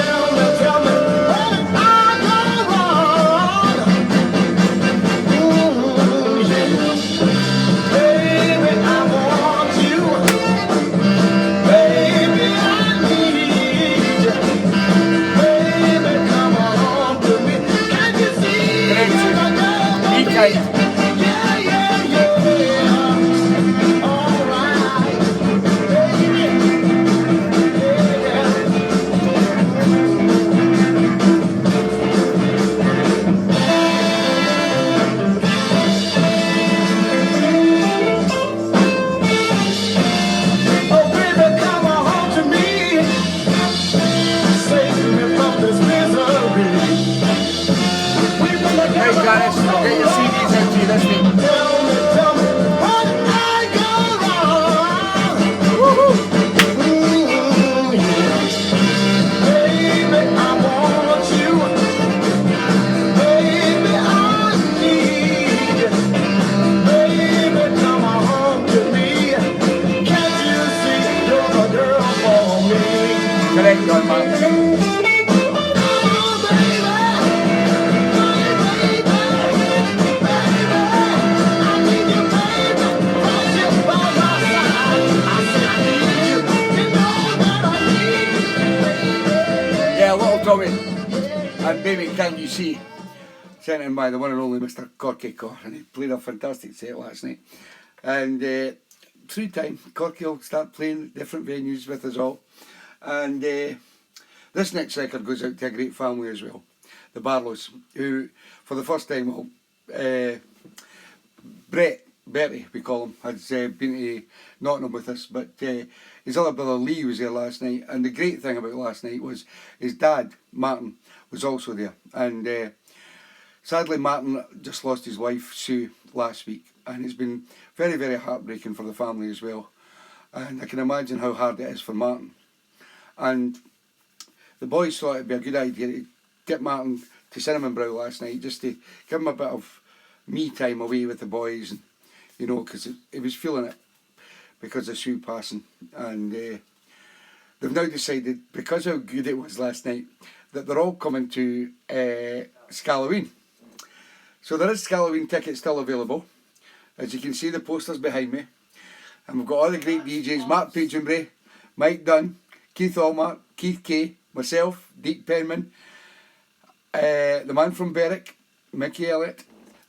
And Baby Can You See, sent in by the one and only Mr. Corky Corr, and he played a fantastic set last night. And through time, Corky will start playing different venues with us all. And this next record goes out to a great family as well, the Barlows, who for the first time, Bertie, we call him, has been to Nottingham with us, but his other brother Lee was there last night, and the great thing about last night was his dad, Martin, was also there. And sadly Martin just lost his wife, Sue, last week, and it's been very, very heartbreaking for the family as well. And I can imagine how hard it is for Martin. And the boys thought it'd be a good idea to get Martin to Cinnamon Brow last night, just to give him a bit of me time away with the boys, and you know, because he was feeling it because of Sue passing. And they've now decided, because how good it was last night, that they're all coming to Scalloween. So there is Scalloween tickets still available. As you can see, the posters behind me. And we've got all the great DJs, Mark Pigeonbury, Mike Dunn, Keith Allmark, Keith Kay, myself, Deke Penman, the man from Berwick, Mickey Elliott,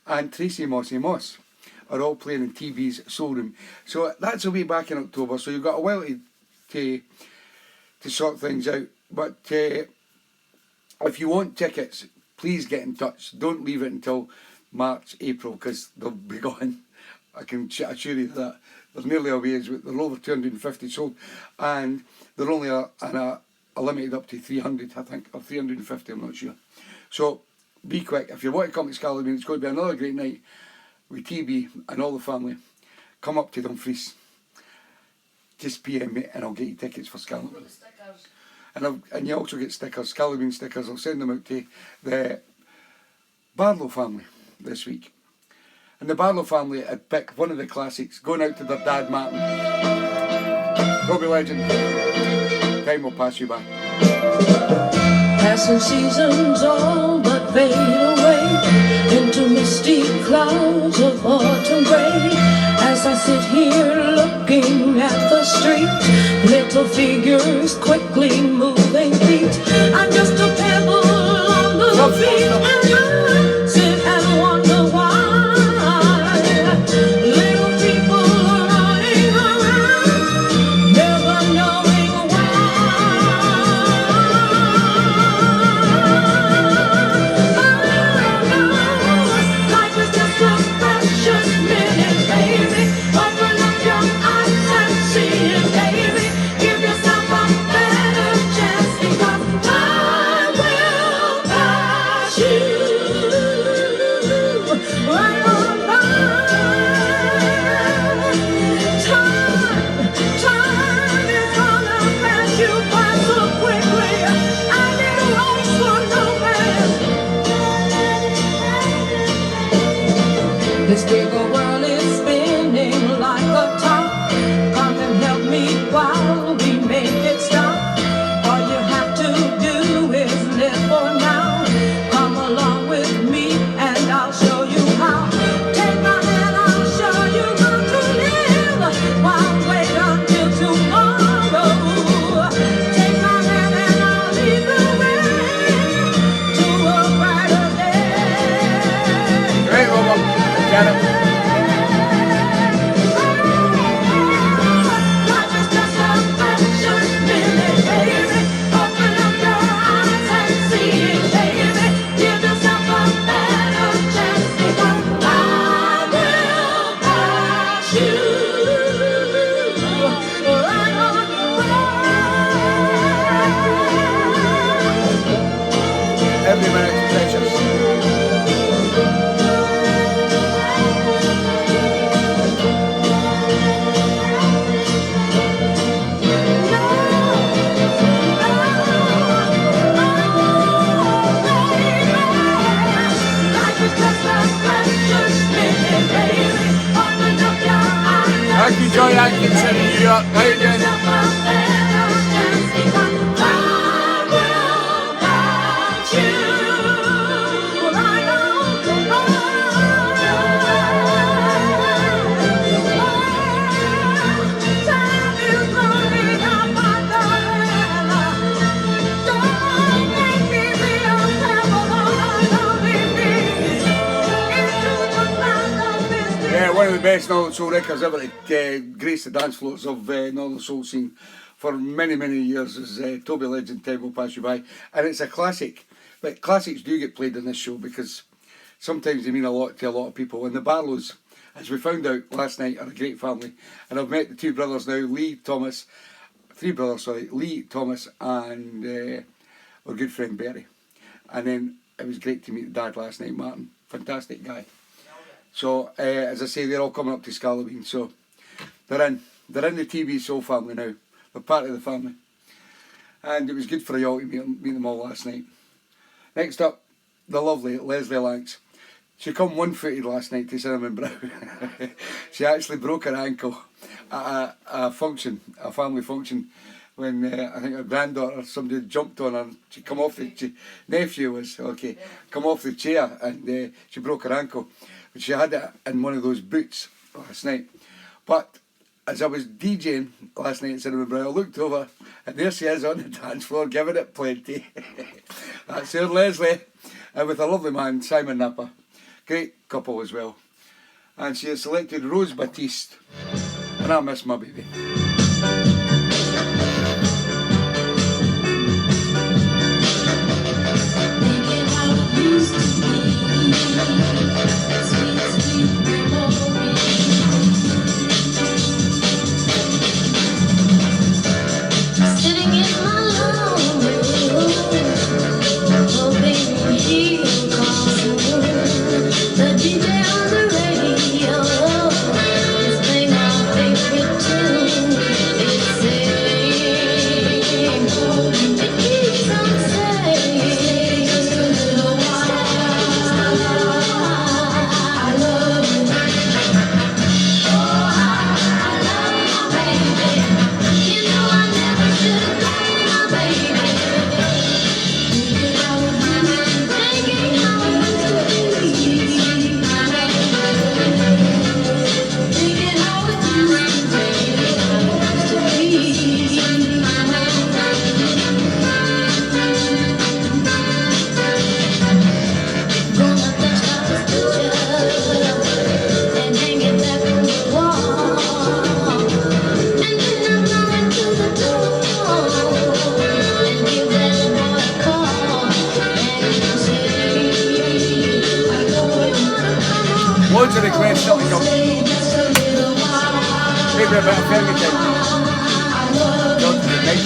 and Tracy Mossy Moss are all playing in TeeBee's Soul Room. So that's a way back in October, so you've got a while to sort things out. But if you want tickets, please get in touch. Don't leave it until March, April, because they'll be gone. I can assure you that. There's nearly a way, they're over 250 sold, and they're only a limited up to 300, I think, or 350, I'm not sure. So be quick. If you want to come to Scalloween, it's going to be another great night with TB and all the family. Come up to Dumfries. Just PM me and I'll get you tickets for Scalloween. Stickers. And you also get stickers, Scalloween stickers. I'll send them out to the Barlow family this week. And the Barlow family had picked one of the classics, going out to their dad Martin. Robbie Legend, Time Will Pass You By. Passing seasons all but fade away into misty clouds of autumn gray. As I sit here looking at the street, little figures quickly moving feet. I'm just a pebble on the beat, and I sit and wonder why. Little people running around, never knowing why. Life is just a precious minute, baby. Open up your eyes and see it, baby. Give yourself a better chance, because time will pass you right on by. Time is gonna pass you by so quickly, and it waits for no man. This big old world is spinning like a top. Come and help me while we make it stop. All you have to do is live for now. Come along with me and I'll show you how. Take my hand, I'll show you how to live. Why wait until tomorrow? Take my hand and I'll lead the way to a brighter day. Great, Robert. Get it. Life is just a precious minute, baby. Open up your eyes and see it, baby. Give yourself a better chance, because time will pass you right on by. Every minute's precious. Thank you, Joy Atkinson in New York. How you doing? Yeah, one of the best Northern Soul records ever to grace the dance floors of Northern Soul scene for many, many years is Toby Legend, Time Will Pass You By. And it's a classic. But classics do get played in this show because sometimes they mean a lot to a lot of people. And the Barlows, as we found out last night, are a great family. And I've met the two brothers now, Lee, Thomas, and our good friend Berry. And then it was great to meet the dad last night, Martin. Fantastic guy. So, as I say, they're all coming up to Scalloween, so they're in the TeeBee's Soul family now. They're part of the family. And it was good for you all to meet them all last night. Next up, the lovely Leslie Lanks. She come one-footed last night to Cinnamon Brow. She actually broke her ankle at a function, a family function, when I think her granddaughter, somebody jumped on her. She come off the nephew was okay, come off the chair, and she broke her ankle. She had it in one of those boots last night. But as I was DJing last night at Cinema Brow, I looked over and there she is on the dance floor giving it plenty. That's her Leslie, and with a lovely man, Simon Napper. Great couple as well. And she has selected Rose Batiste, and I miss my baby. Thinking how it used to be, sweet, sweet memory. Sitting in my lonely room, hoping he'll come soon. The DJ on the radio is playing my favorite tune. It sings, it keeps on saying, just a little while. I love you. Oh, I love my baby. You know I never should have blamed my baby. Thinking how it used to be. Thinking how it used to be. Thinking how it used Gonna touch my picture and hang it back on the wall. And then I'm going to the door and give that boy a call and say, I know you wanna come on. Loads of requests still to come. Stay just a little while. Maybe a bit of fairy time. I love you. Don't be nice.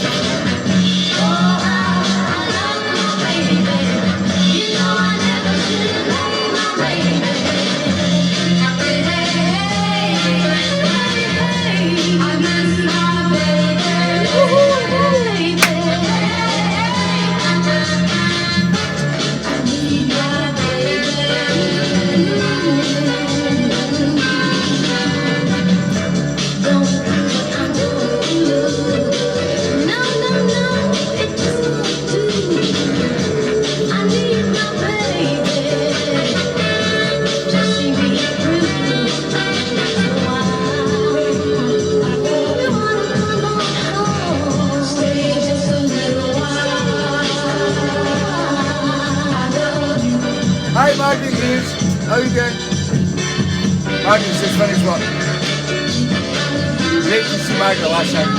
Hi Margaret Hughes, how you doing? Margaret's just finished work. Great to see Margaret last night.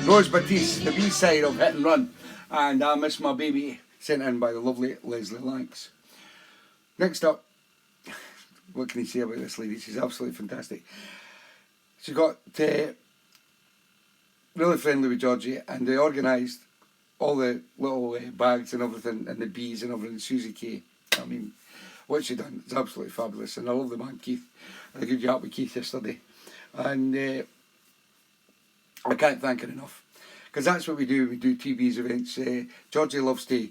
Rose Batiste, the B-side of Hit and Run, and I Miss My Baby, sent in by the lovely Leslie Lanks. Next up, what can you say about this lady? She's absolutely fantastic. She got really friendly with Georgie, and they organised all the little bags and everything, and the bees and everything. Susie Kay, I mean, what she done is absolutely fabulous, and I love the man Keith. I had a good chat with Keith yesterday, and I can't thank her enough, because that's what we do. We do TeeBee's events. Georgie loves to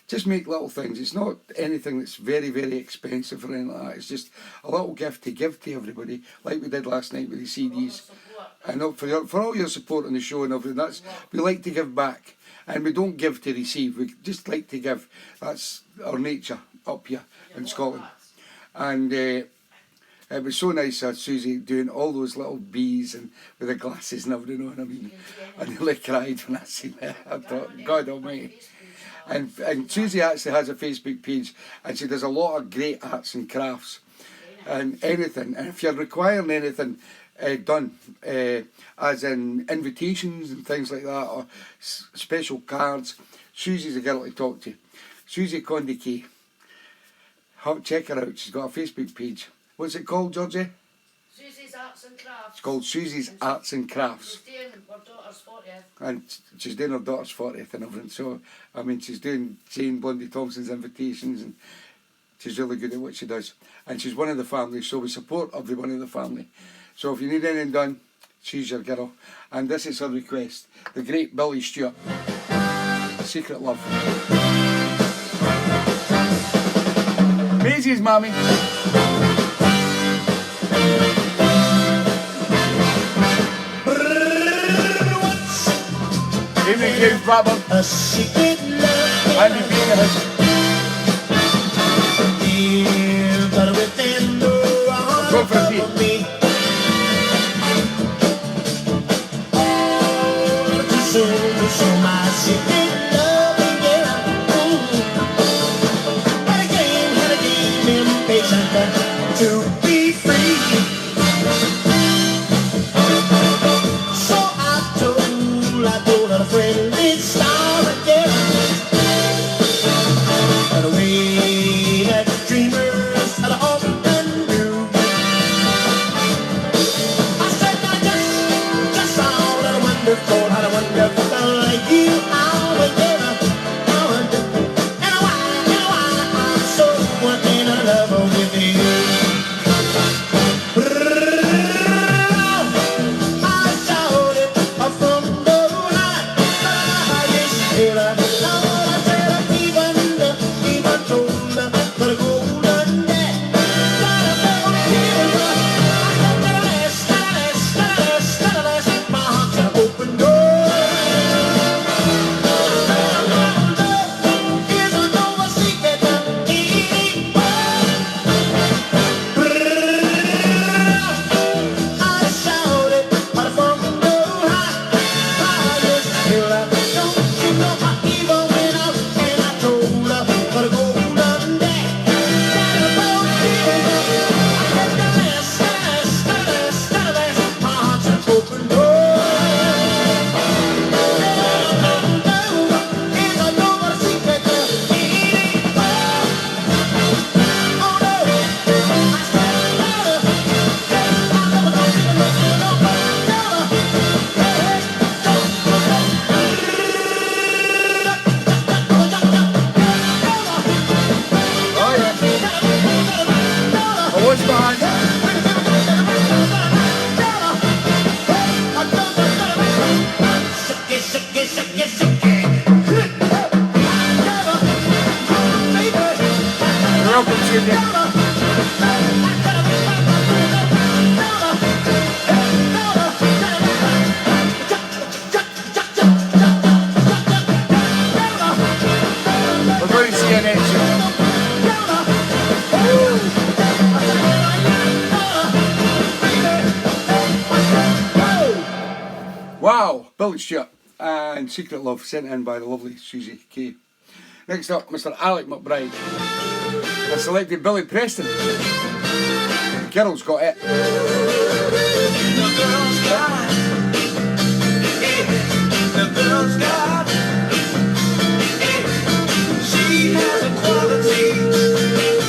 just make little things. It's not anything that's very, very expensive or anything like that. It's just a little gift to give to everybody, like we did last night with the CDs. I know for all your support on the show and everything. That's, we like to give back, and we don't give to receive. We just like to give. That's our nature up here in Scotland. And it was so nice, Susie doing all those little bees and with the glasses and everything on. I mean, I nearly cried when I seen it. I thought, God Almighty. And Susie actually has a Facebook page, and she does a lot of great arts and crafts and anything. And if you're requiring anything done, as in invitations and things like that, or special cards, Susie's a girl to talk to. Susie Condy Kay. Check her out. She's got a Facebook page. What's it called, Georgie? Susie's Arts and Crafts. It's called Susie's Arts and Crafts. She's doing her daughter's 40th. And she's doing her daughter's 40th and everything. So, I mean, she's doing Jane Blondie Thompson's invitations, and she's really good at what she does. And she's one of the family, so we support everyone in the family. So if you need anything done, she's your girl. And this is her request. The great Billy Stewart. Secret Love. Daisies, mommy. Evening, James Butler. A secret love Andy Venus. here, but within the Go for a arms beat. of me. To show my secret love, yeah. Had a game, impatient to be free. So I told a friendly star again. But we had dreamers had often do. I said, now just how wonderful you are, yeah. And why I'm so in love with you. I shouted from the highest hill. I said, even told the golden net. My heart's an open door. Isn't no secret I shouted from the highest hill. Don't you know I even went out and I told her for the golden day. My heart's an open door. Isn't no secret oh no, Oh, yeah. Oh, what's behind you? You're welcome, Sydney. We're going to see you next year. Wow, Billy Stewart and Secret Love, sent in by the lovely Susie K. Next up, Mr. Alec McBride has selected Billy Preston. The girl's got it. The girl's got, the girl's got, she has a quality,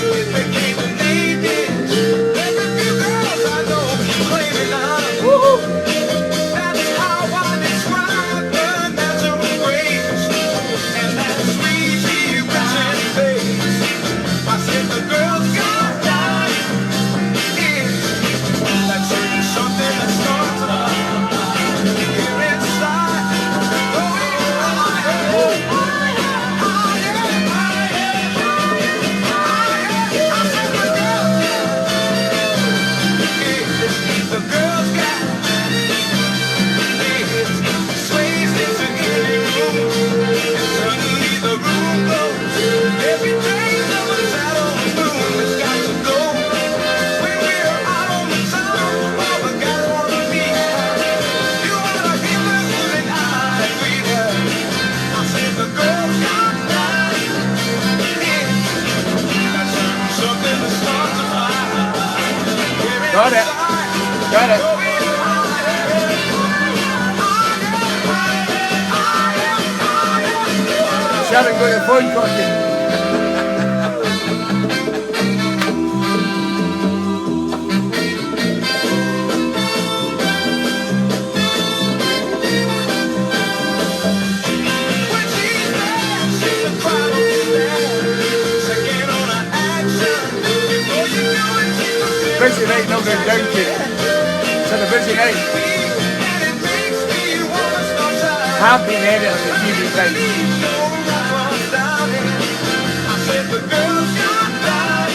it became a lady. Every few girls I know claim it love. That's how I describe her natural grace, and that sweet, wretched face. I said the girl's got that, that's something that starts here inside. The girl's got sways into any room, and suddenly the room glows. Every trace of a shadow moon has got to go. When we're out on the town, all the guys wanna meet her. You wanna hear her when I greet her. I said the girl's got that. That's something that starts a fire. Got it. Got it. Sharon got your phone cocky. When she's there, she's a crowd on the stand. Second on her action. Before you know it, she's a Busy night, not going down, kid. It's had a busy night. and it makes me wanna start time. Have been editing the TV time. I said the girl's got that.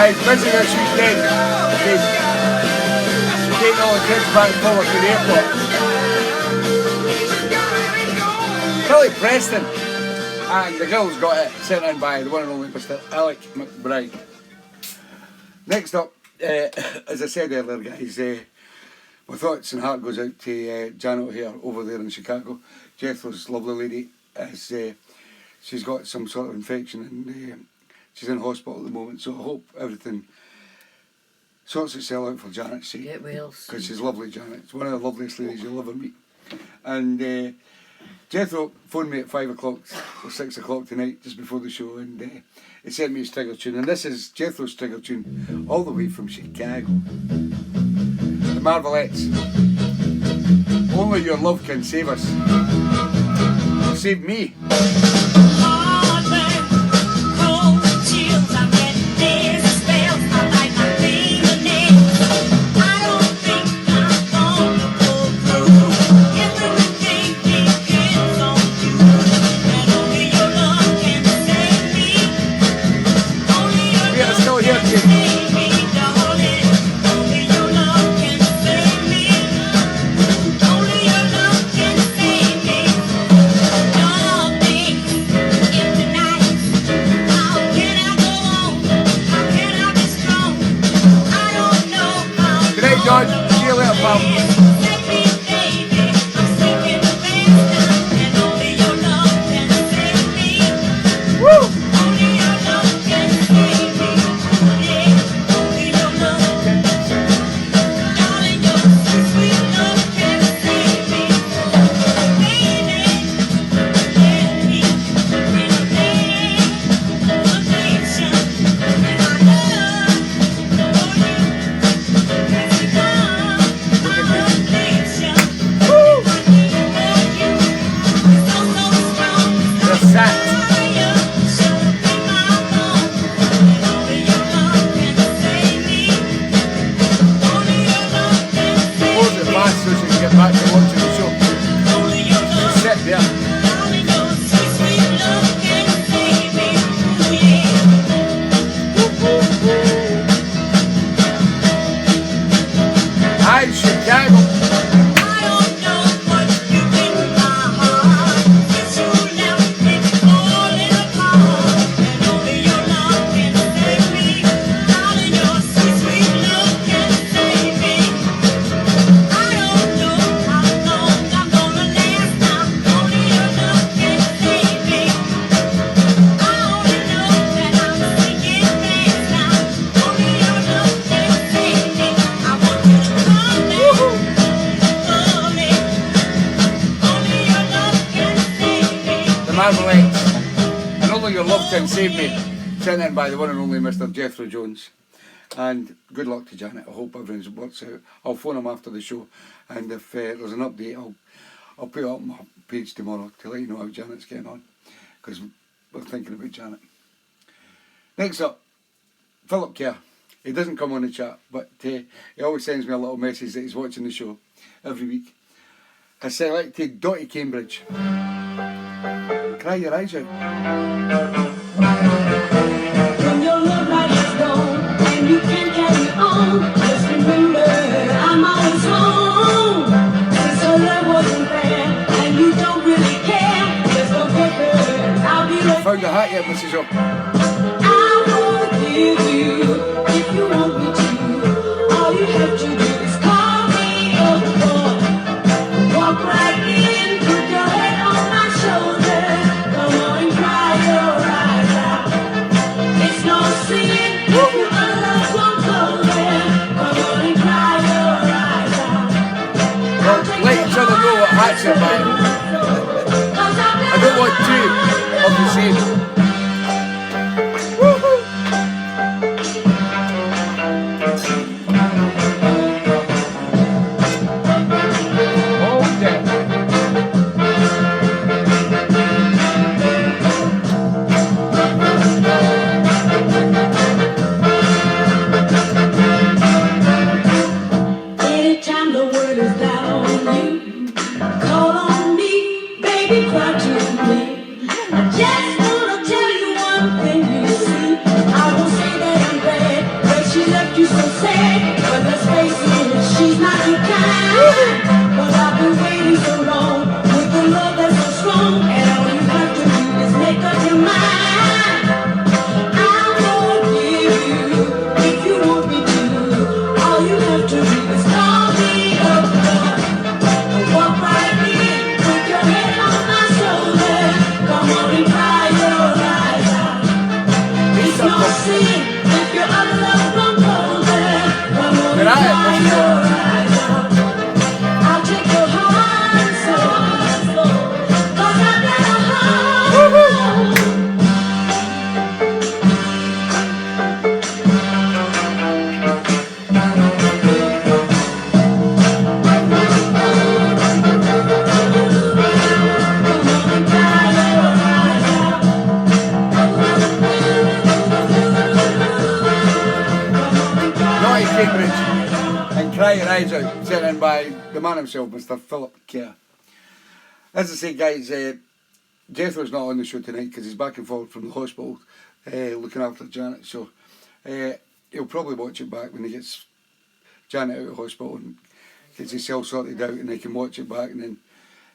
Guys, busy this weekend. Okay. Taking all the kids back and forward to the airport. Billy Preston. And the girl's got it sent in by the one and only Mr. Alec McBride. Next up, as I said earlier, guys, my thoughts and heart goes out to Janet here over there in Chicago. Jethro's lovely lady. As she's got some sort of infection and she's in hospital at the moment, so I hope everything sorts itself out for Janet's sake. Get well. Because she's lovely, Janet. It's one of the loveliest ladies you'll ever meet. And Jethro phoned me at 5 o'clock or 6 o'clock tonight, just before the show, and he sent me his trigger tune. And this is Jethro's trigger tune, all the way from Chicago. The Marvelettes. Only your love can save us. Save me. And Only Your Love Can Save Me, sent in by the one and only Mr. Jethro Jones. And good luck to Janet. I hope everything works out. I'll phone him after the show, and if there's an update, I'll put it up on my page tomorrow to let you know how Janet's getting on, because we're thinking about Janet. Next up, Philip Kerr. He doesn't come on the chat, but he always sends me a little message that he's watching the show every week. I selected Dottie Cambridge. Cry your eyes out. When your love light is gone and you can't carry on, just remember I'm always home. Since our love wasn't fair and you don't really care, there's no purpose. I'll be there. Found the hat yet, Mrs. Up? I will give you if you want me to. All you have to do is call me on the phone. Walk right in, put your head on my shoulder. Come on and cry your eyes out. It's no sin if you unlove one closer. Come on and cry your eyes out. Well, let each other know what hats you're buying. I don't want two of the same. Anytime the world is down on you, call on me, baby, cry to me. I just wanna tell at it. This is I'll take your heart and soul, 'cause I've got a heart. Naughty Cambridge and Cry Your Eyes Out, sent in by the man himself, Mr. Philip Kerr. As I say, guys, Jethro's not on the show tonight because he's back and forth from the hospital looking after Janet, so he'll probably watch it back when he gets Janet out of hospital and gets himself sorted out, and he can watch it back, and then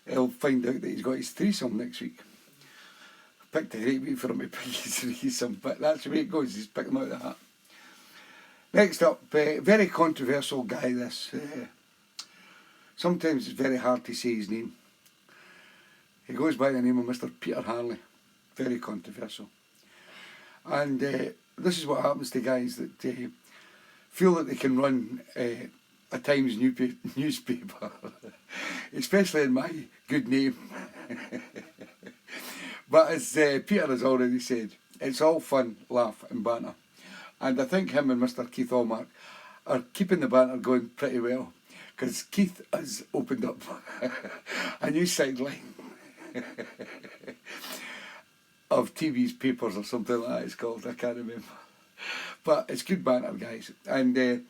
he'll find out that he's got his threesome next week. Picked a great week for him to pick his threesome, but that's the way it goes, he's picked them out of the hat. Next up, very controversial guy this. Sometimes it's very hard to say his name. He goes by the name of Mr. Peter Harley. Very controversial. And this is what happens to guys that feel that they can run a Times newspaper, especially in my good name. But as Peter has already said, it's all fun, laugh and banter. And I think him and Mr. Keith Allmark are keeping the banter going pretty well, because Keith has opened up a new sideline of TeeBee's Papers or something like that it's called, I can't remember. But it's good banter, guys. And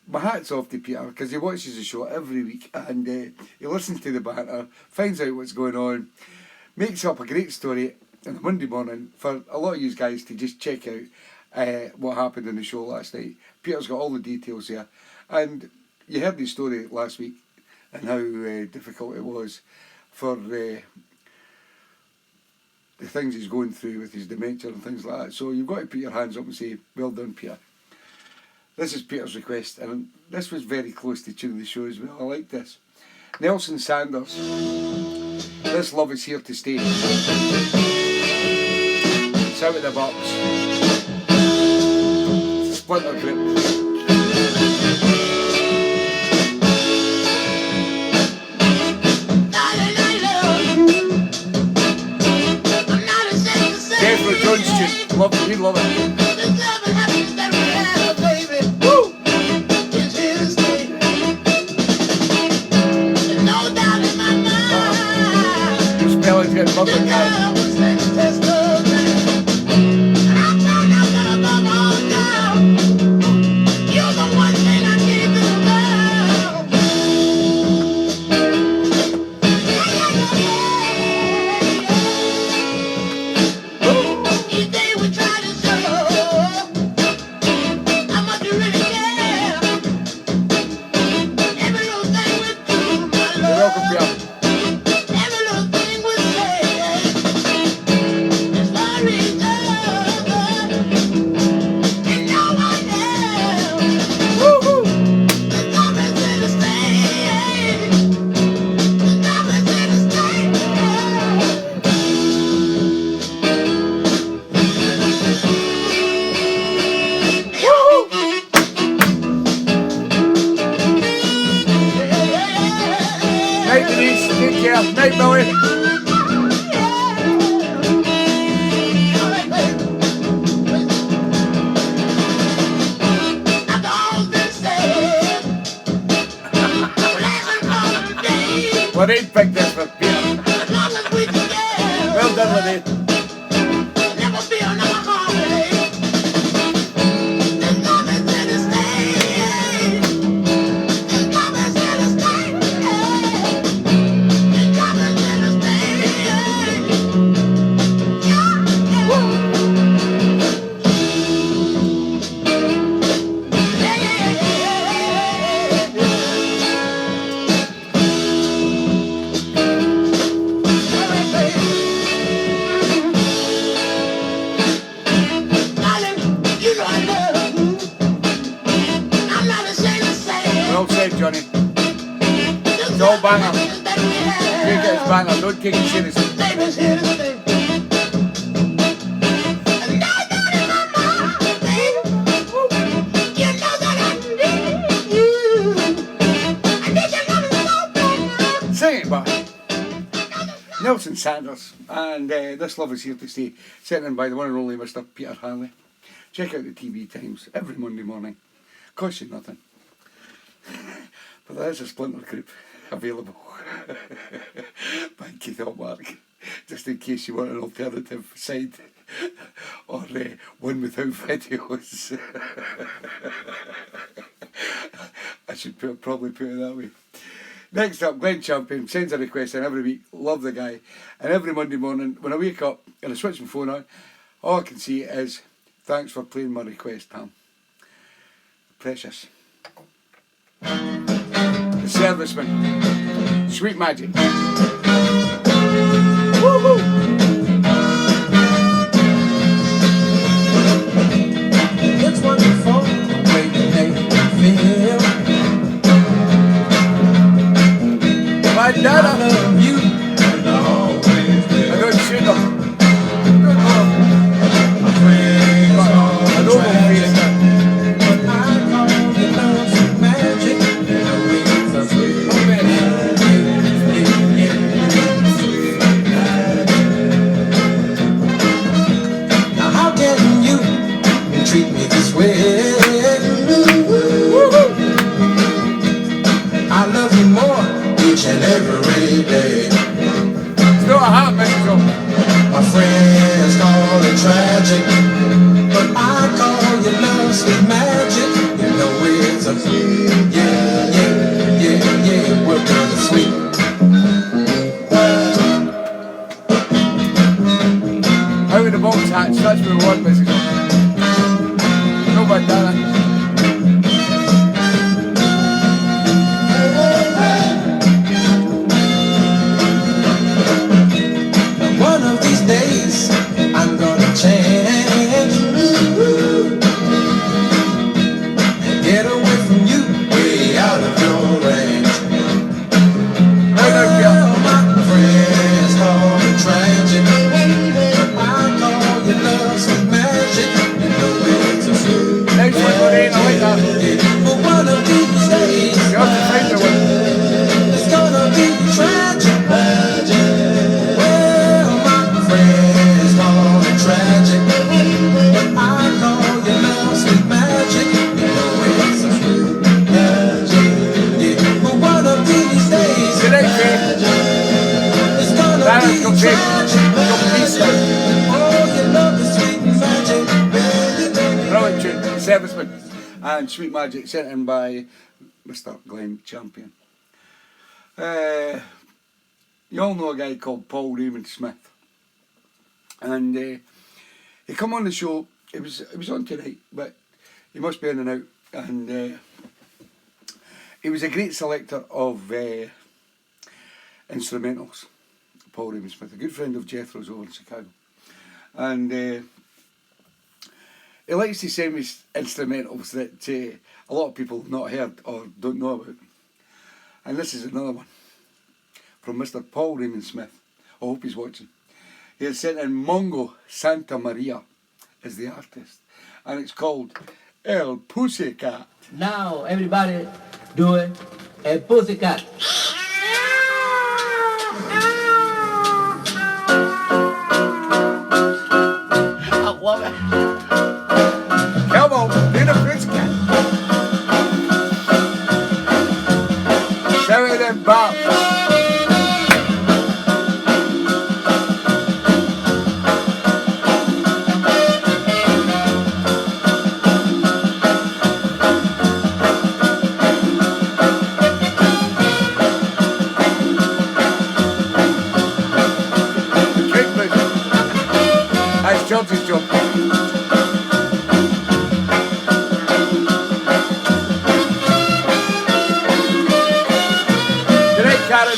my hat's off to Peter, because he watches the show every week and he listens to the banter, finds out what's going on, makes up a great story on a Monday morning for a lot of you guys to just check out what happened in the show last night. Peter's got all the details there, and you heard the story last week and how difficult it was for the things he's going through with his dementia and things like that. So you've got to put your hands up and say, well done, Peter. This is Peter's request, and this was very close to tune of the show as well. I like this. Nelson Sanders, This Love Is Here to Stay. It's out of the box. Splinter Grip. Jethro Jones tune. Love it, we love it. Your spelling's getting bubbling, guys. Night, Billy. Lorraine picked this for Peter. Well done, Lorraine. Well said, Johnny. It's all banger. Take it as banger, don't take it seriously. Nelson Sanders, and This Love Is Here to Stay, sent in by the one and only Mr. Peter Hanley. Check out the TV Times every Monday morning. Costs you nothing. But there is a splinter group available by Keith Mark, just in case you want an alternative side or one without videos. I should probably put it that way. Next up, Glenn Champion sends a request in every week. Love the guy. And every Monday morning, when I wake up and I switch my phone on, all I can see is, thanks for playing my request, Tam. Precious. The Serviceman. Sweet Magic. Woo-hoo! It's wonderful the way you make me feel. My I dada. love you and always will. I don't shoot them. I don't know. My friends call I it don't know tragic, feeling. but I call it love sweet magic. You know it's a sweet magic. Now how can you treat me this way? I love you more each and every day. It's not a hot message though. My friends call it tragic, but I call your love sweet magic. You know it's a yeah, yeah, yeah, yeah. We're kind of sweet. Out of the box hatch, that's where one message goes. No bandana. One of these days, I'm gonna change and get away from you, way out of your range. Well, my friends call it tragic, but I call your love sweet magic. You know it's a fool. Next one, Lorraine, I like that. But one of these days, You have to find the one. it's gonna be tragic. Well, my friends call it tragic, but I call your love sweet magic. You know it's a sweet magic. Yeah. But one of these days, Good night, Jay. it's gonna Darren, be come take- tragic. come peace out. Oh, your love is sweet magic, baby, baby. Brilliant tune, Serviceman. And Sweet Magic, sent in by Mr. Glenn Champion. You all know a guy called Paul Raymond Smith. And he come on the show, it was on tonight, but he must be in and out. And he was a great selector of instrumentals, Paul Raymond Smith, a good friend of Jethro's over in Chicago. And he likes to send me instrumentals that a lot of people have not heard or don't know about. And this is another one from Mr. Paul Raymond Smith. I hope he's watching. He has sent in Mongo Santa Maria as the artist. And it's called El Pussycat. Now, everybody do it. A pussycat. I love it. Come on, do the Pussycat. Shout it in, Bob. Chelsea job. Good night, Karen.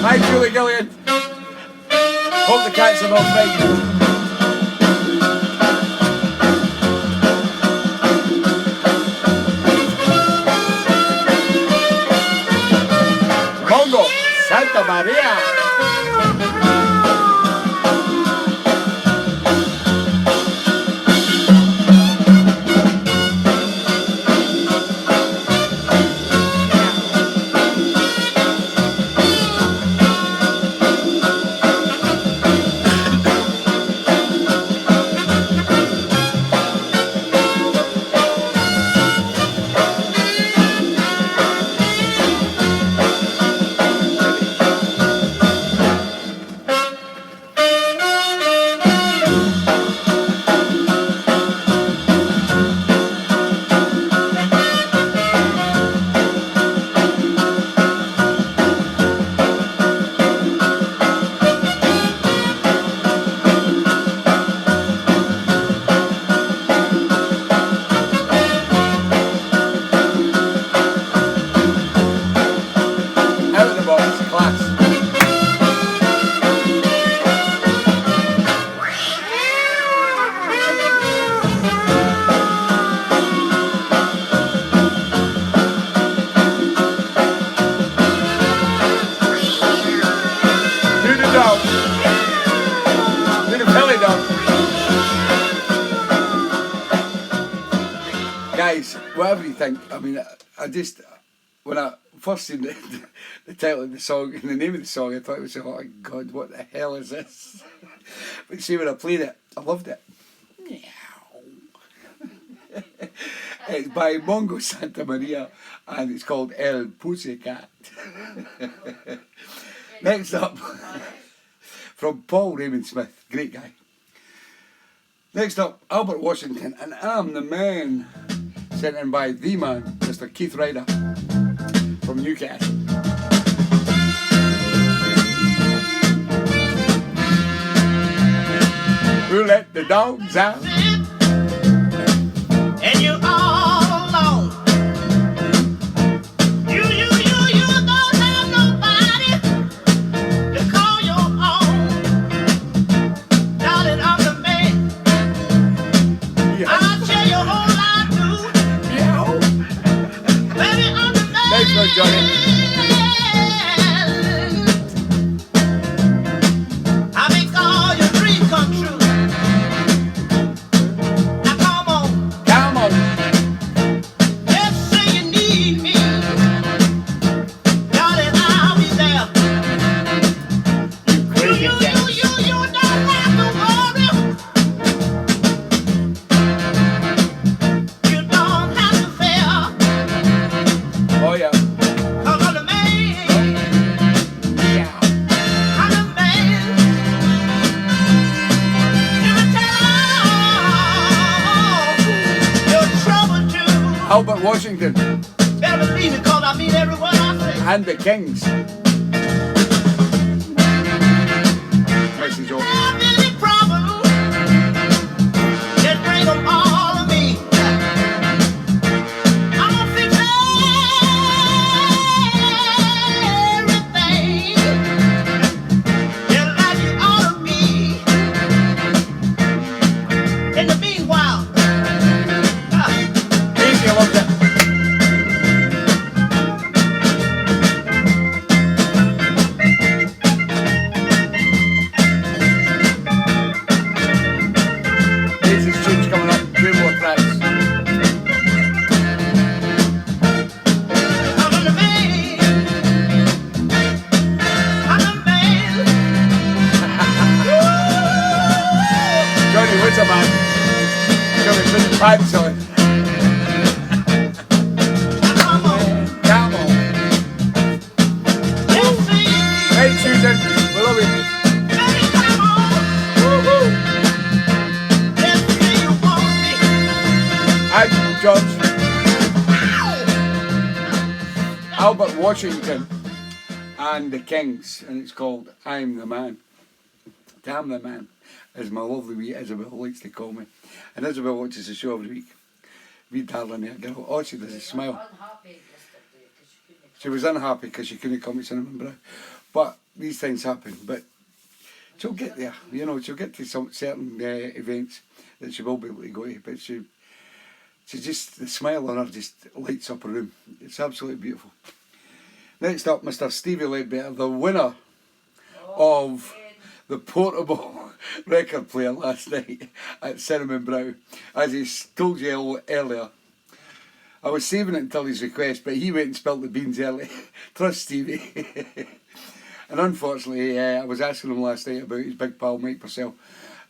Hi, Julie Gillian. Hope the cats are not frightened. Mongo Santa Maria. guys, whatever you think, I mean, I just, when I first seen the title of the song and the name of the song, I thought it was, oh my God, what the hell is this? But see, when I played it, I loved it. It's by Mongo Santa Maria and it's called El Pussycat. Next up, from Paul Raymond Smith, great guy. Next up, Albert Washington and I'm the Man, sent in by the man, Mr. Keith Ryder from Newcastle. Who let the dogs out? And you're all alone. You don't have nobody to call your own. Darling, I'm the man. I'll tell you a whole lot too. Baby, I'm the man. Thanks for joining. I make all your dreams come true. Now come on. Come on. Just say you need me. Darling, I'll be there. You don't have to worry. You don't have to fear. Oh yeah. 'Cause I'm the man. Yeah. I'm the man. You can tell your trouble too. Albert Washington Better believe it, 'cause I mean every word I say. and the Kings. Message over. Have any problem, just bring 'em all to me. I'm gonna fix everything just like it ought to be. In the meanwhile, Easy, I loved it. Easy's tunes coming up, 2 more tracks. I'm the man. I'm the man. Johnny, what's up, man? Johnny, put his pants on. Come on. Come on. Just say Hey, Susan, we love you. baby, come on. Woo-hoo. Just say you want me. And George. Albert Washington and the Kings, and it's called I'm the Man. Damn the Man, as my lovely wee Isabel likes to call me. And Isabel watches the show every week. Wee darling there, girl. Oh, she does a smile. Unhappy yesterday because she couldn't. She was unhappy because she couldn't come to Cinnamon Brow. But these things happen. But she'll get there. You know, she'll get to some certain events that she will be able to go to. But she just, the smile on her just lights up a room. It's absolutely beautiful. Next up, Mr. Stevie Ledbetter, the winner of the portable record player last night at Cinnamon Brow. As he told you earlier, I was saving it until his request, but he went and spilt the beans early. Trust Stevie. And unfortunately, I was asking him last night about his big pal Mike Purcell,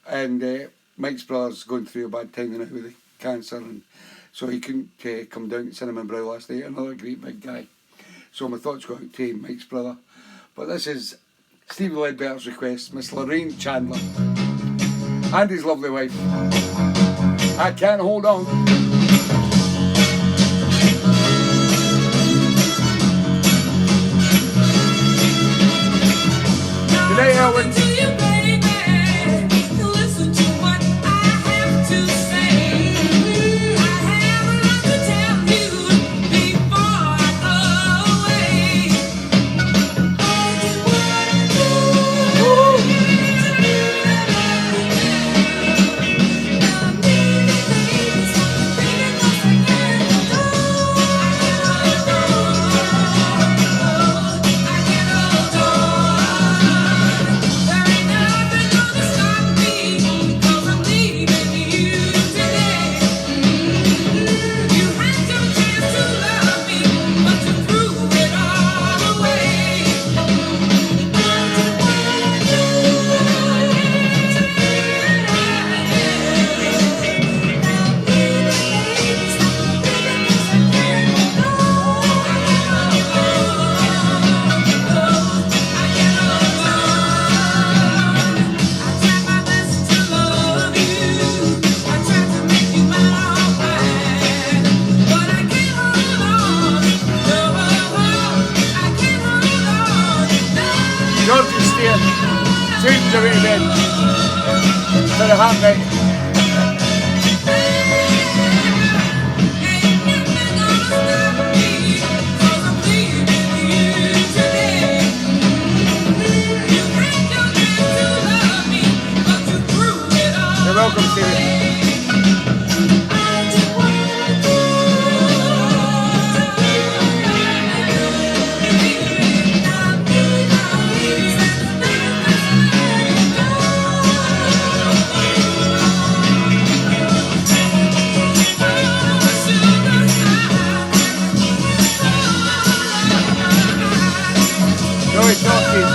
and Mike's brother's going through a bad time now with the cancer, and so he couldn't come down to Cinnamon Brow last night. Another great big guy. So my thoughts go out to Mike's brother. But this is Stevie Ledbetter's request, Miss Lorraine Chandler and his lovely wife. I Can't Hold On. Good night, Elwin. I your way to bed. For the heart night. You're welcome, Stevie. No, it's not, Steve.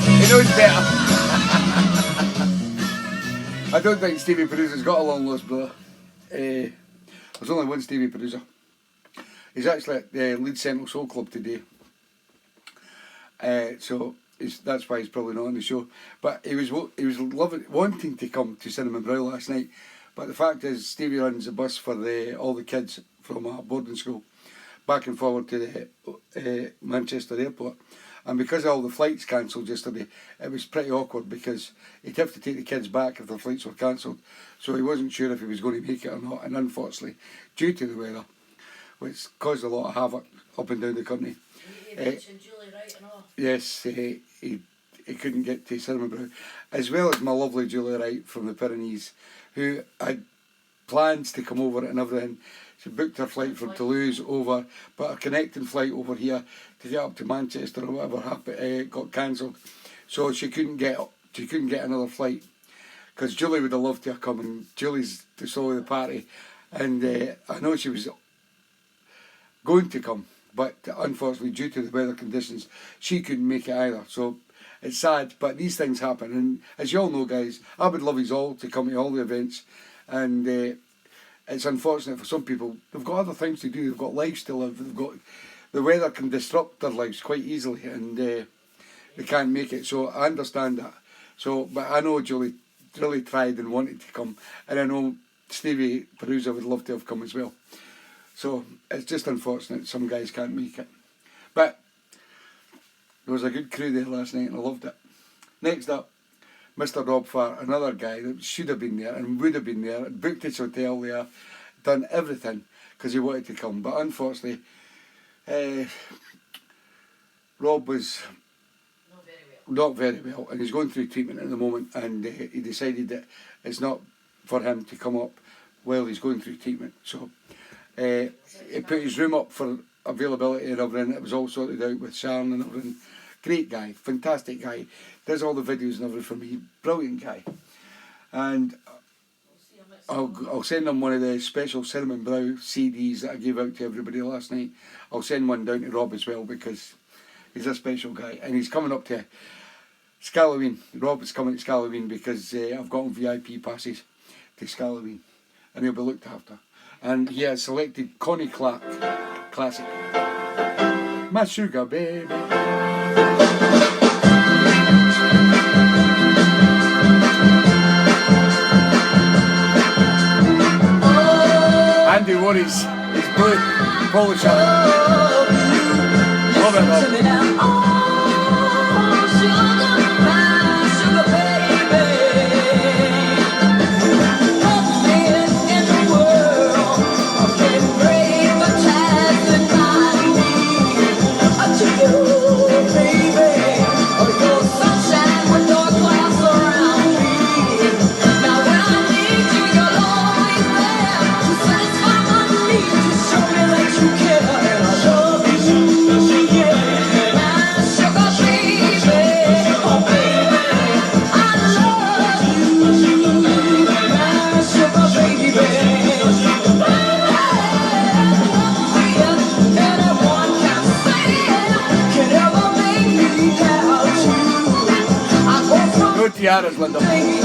He knows better. I don't think Stevie Producer's got a long lost brother. There's only one Stevie Producer. He's actually at the Leeds Central Soul Club today. So that's why he's probably not on the show. But he was wanting to come to Cinnamon Brow last night. But the fact is, Stevie runs a bus for all the kids from a boarding school back and forward to the Manchester airport. And because all the flights cancelled yesterday, it was pretty awkward because he'd have to take the kids back if the flights were cancelled. So he wasn't sure if he was going to make it or not. And unfortunately, due to the weather, which caused a lot of havoc up and down the country. You mentioned Julie Wright and all. Yes, he couldn't get to Cinnamon Brow. As well as my lovely Julie Wright from the Pyrenees, who had plans to come over and everything. She booked her flight from Toulouse over, but her connecting flight over here to get up to Manchester or whatever happened got cancelled, so she couldn't get another flight. Because Julie would have loved to have come, and Julie's the soul of the party, and I know she was going to come, but unfortunately due to the weather conditions, she couldn't make it either. So it's sad, but these things happen, and as you all know, guys, I would love you all to come to all the events, and it's unfortunate for some people. They've got other things to do. They've got lives to live. The weather can disrupt their lives quite easily, and they can't make it. So I understand that. So, but I know Julie really tried and wanted to come, and I know Stevie Producer would love to have come as well. So it's just unfortunate some guys can't make it. But there was a good crew there last night, and I loved it. Next up, Mr. Rob Farr, another guy that should have been there and would have been there, booked his hotel there, done everything because he wanted to come. But unfortunately, Rob was not very well, and he's going through treatment at the moment, and he decided that it's not for him to come up while he's going through treatment. So he put his room up for availability and everything. It was all sorted out with Sharon and everything. Great guy, fantastic guy. Does all the videos and everything for me. Brilliant guy. And I'll send him one of the special Cinnamon Brow CDs that I gave out to everybody last night. I'll send one down to Rob as well because he's a special guy. And he's coming up to Scalloween. Rob is coming to Scalloween because I've got him VIP passes to Scalloween. And he'll be looked after. And he has selected Connie Clark classic. My sugar baby. Andy Worries, his blue polo shirt. Love it, Rob. No tiaras, Linda. Please.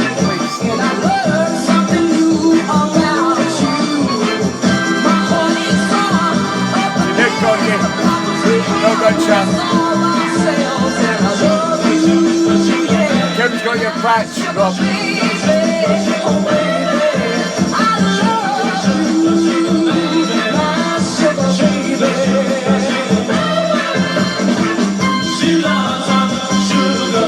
Nick got you. No gunshot. Kim's got your patch, Rob. She loves sugar.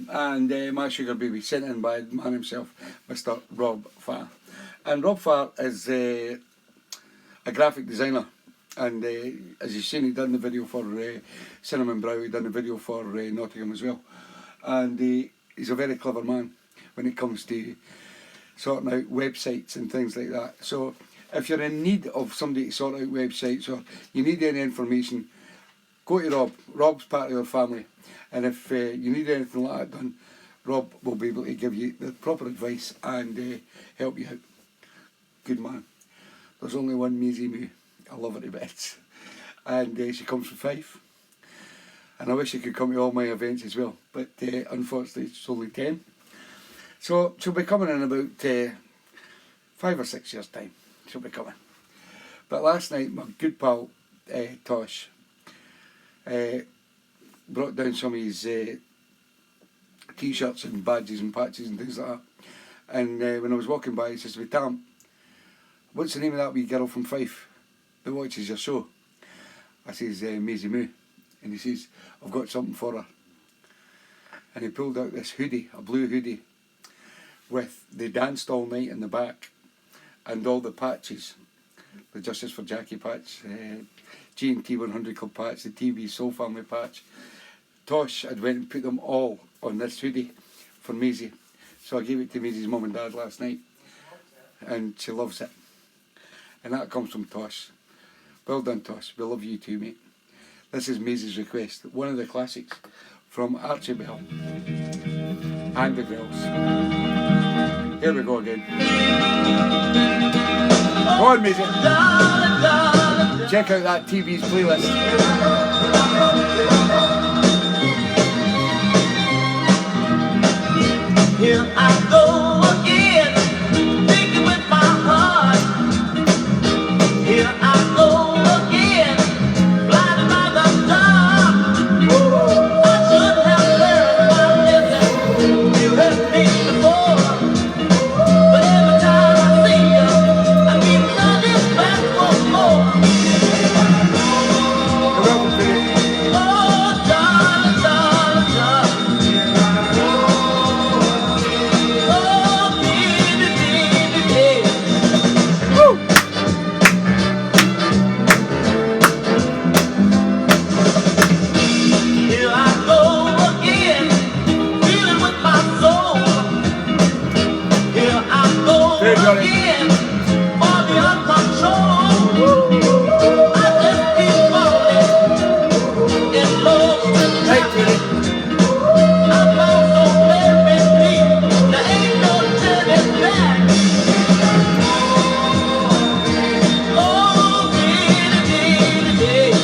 and My Sugar Baby, sent in by the man himself, Mr. Rob Farr. And Rob Farr is a graphic designer, and as you've seen, he done the video for Cinnamon Brow, he done the video for Nottingham as well, and he's a very clever man when it comes to sorting out websites and things like that. So if you're in need of somebody to sort out websites, or you need any information, go to Rob. Rob's part of your family, and if you need anything like that done, Rob will be able to give you the proper advice and help you out. Good man. There's only one Maisie Moo. I love her to bits, and she comes from Fife, and I wish she could come to all my events as well, but unfortunately it's only 10. So she'll be coming in about 5 or 6 years time. She'll be coming. But last night my good pal Tosh brought down some of his t-shirts and badges and patches and things like that, and when I was walking by, he says to me, "Tam, what's the name of that wee girl from Fife that watches your show?" I says, "Maisie Moo." And he says, "I've got something for her." And he pulled out this hoodie, a blue hoodie, with the Danced All Night in the back, and all the patches, the Justice for Jackie patch, G&T 100 Club patch, the TeeBee's Soul Family patch. Tosh had went and put them all on this hoodie for Maisie. So I gave it to Maisie's mum and dad last night, and she loves it. And that comes from Tosh. Well done, Tosh. We love you too, mate. This is Maisie's request, one of the classics from Archie Bell and the Girls. Here we go again. Go on, Maisie. Check out that TeeBee's playlist. Here I go again, thinking with my heart. Here I go again, blinded by the dark. I should have learned my lesson. You have been before, but every time I see you, I keep running back for more. You're welcome, Philip. Oh, darling, darling, darling. Oh, baby, baby, baby. Here I go again, dealing with my soul. Here I go Hey, Johnny. again, for the uncontrolled. I just keep falling in love with Hey, you. Philip. I'm all so very deep, there ain't no turning back. Oh, baby, baby, baby.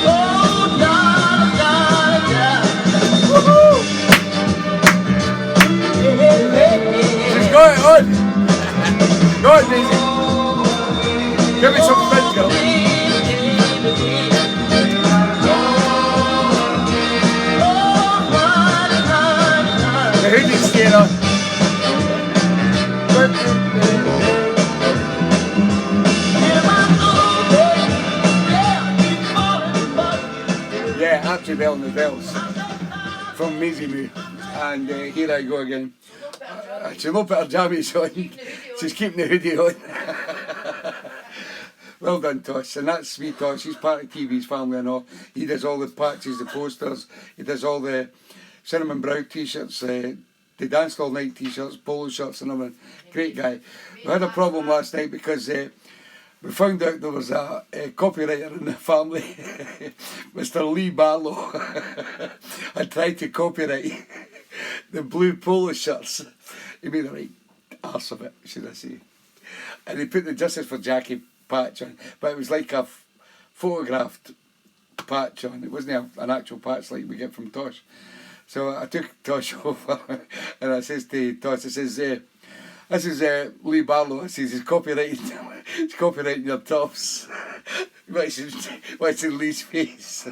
Oh, darling, darling, darling. Woo-hoo. Hey, hey, hey, She's hey. got it on. Go on, Maisie. Give me some friends, girl. The hoodie's staying on. Yeah, Archie Bell and the Bells from Maisie Moo. And here I go again. She'll not put her jammies on. She's keeping the hoodie on. Well done, Tosh. And that's sweet Tosh. He's part of TeeBee's family and all. He does all the patches, the posters. He does all the Cinnamon Brow t-shirts, the Danced All Night t-shirts, polo shirts and everything. Great guy. We had a problem last night because we found out there was a copywriter in the family, Mr. Lee Barlow, had tried to copyright the blue polo shirts. He made a right arse of it, should I say. And he put the Justice for Jackie patch on, but it was like a photographed patch on. It wasn't an actual patch like we get from Tosh. So I took Tosh over and I says to Tosh, I says, this is Lee Barlow. I says, he's copyrighting your tops. What's in Lee's face?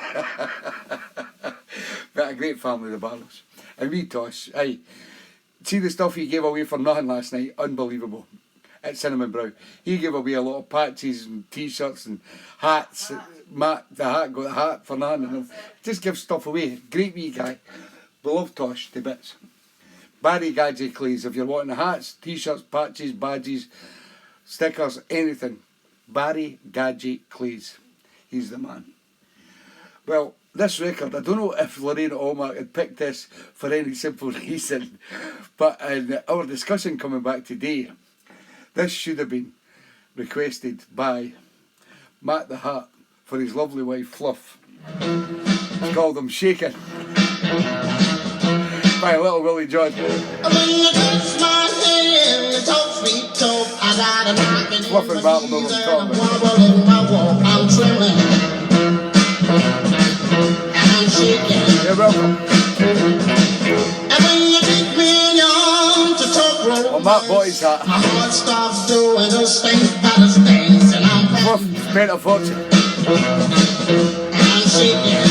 But a great family, the Barlows. And we, Tosh, aye, see the stuff he gave away for nothing last night? Unbelievable. at Cinnamon Brow. He gave away a lot of patches and t-shirts and hats. Matt, the hat, got a hat for Nan, and just gives stuff away. Great wee guy. We love Tosh to bits. Barry Gadget Clays, if you're wanting hats, t-shirts, patches, badges, stickers, anything. Barry Gadget Clays. He's the man. Well, this record, I don't know if Lorraine Allmark had picked this for any simple reason, but in our discussion coming back today, this should have been requested by Matt the Hat for his lovely wife Fluff. It's called I'm Shaking by Little Willie John. When you touch my hand, you talk sweet talk. I got a knock in Fluff and Battle know what I'm talking about. wobbling my walk, I'm trembling, and I'm shaking. You're welcome. And when you take me in your arms to talk roll, Well, Matt bought his hat. my heart starts doing the stings by the stings, and I'm Fluff spent a fortune. and I'm shaking.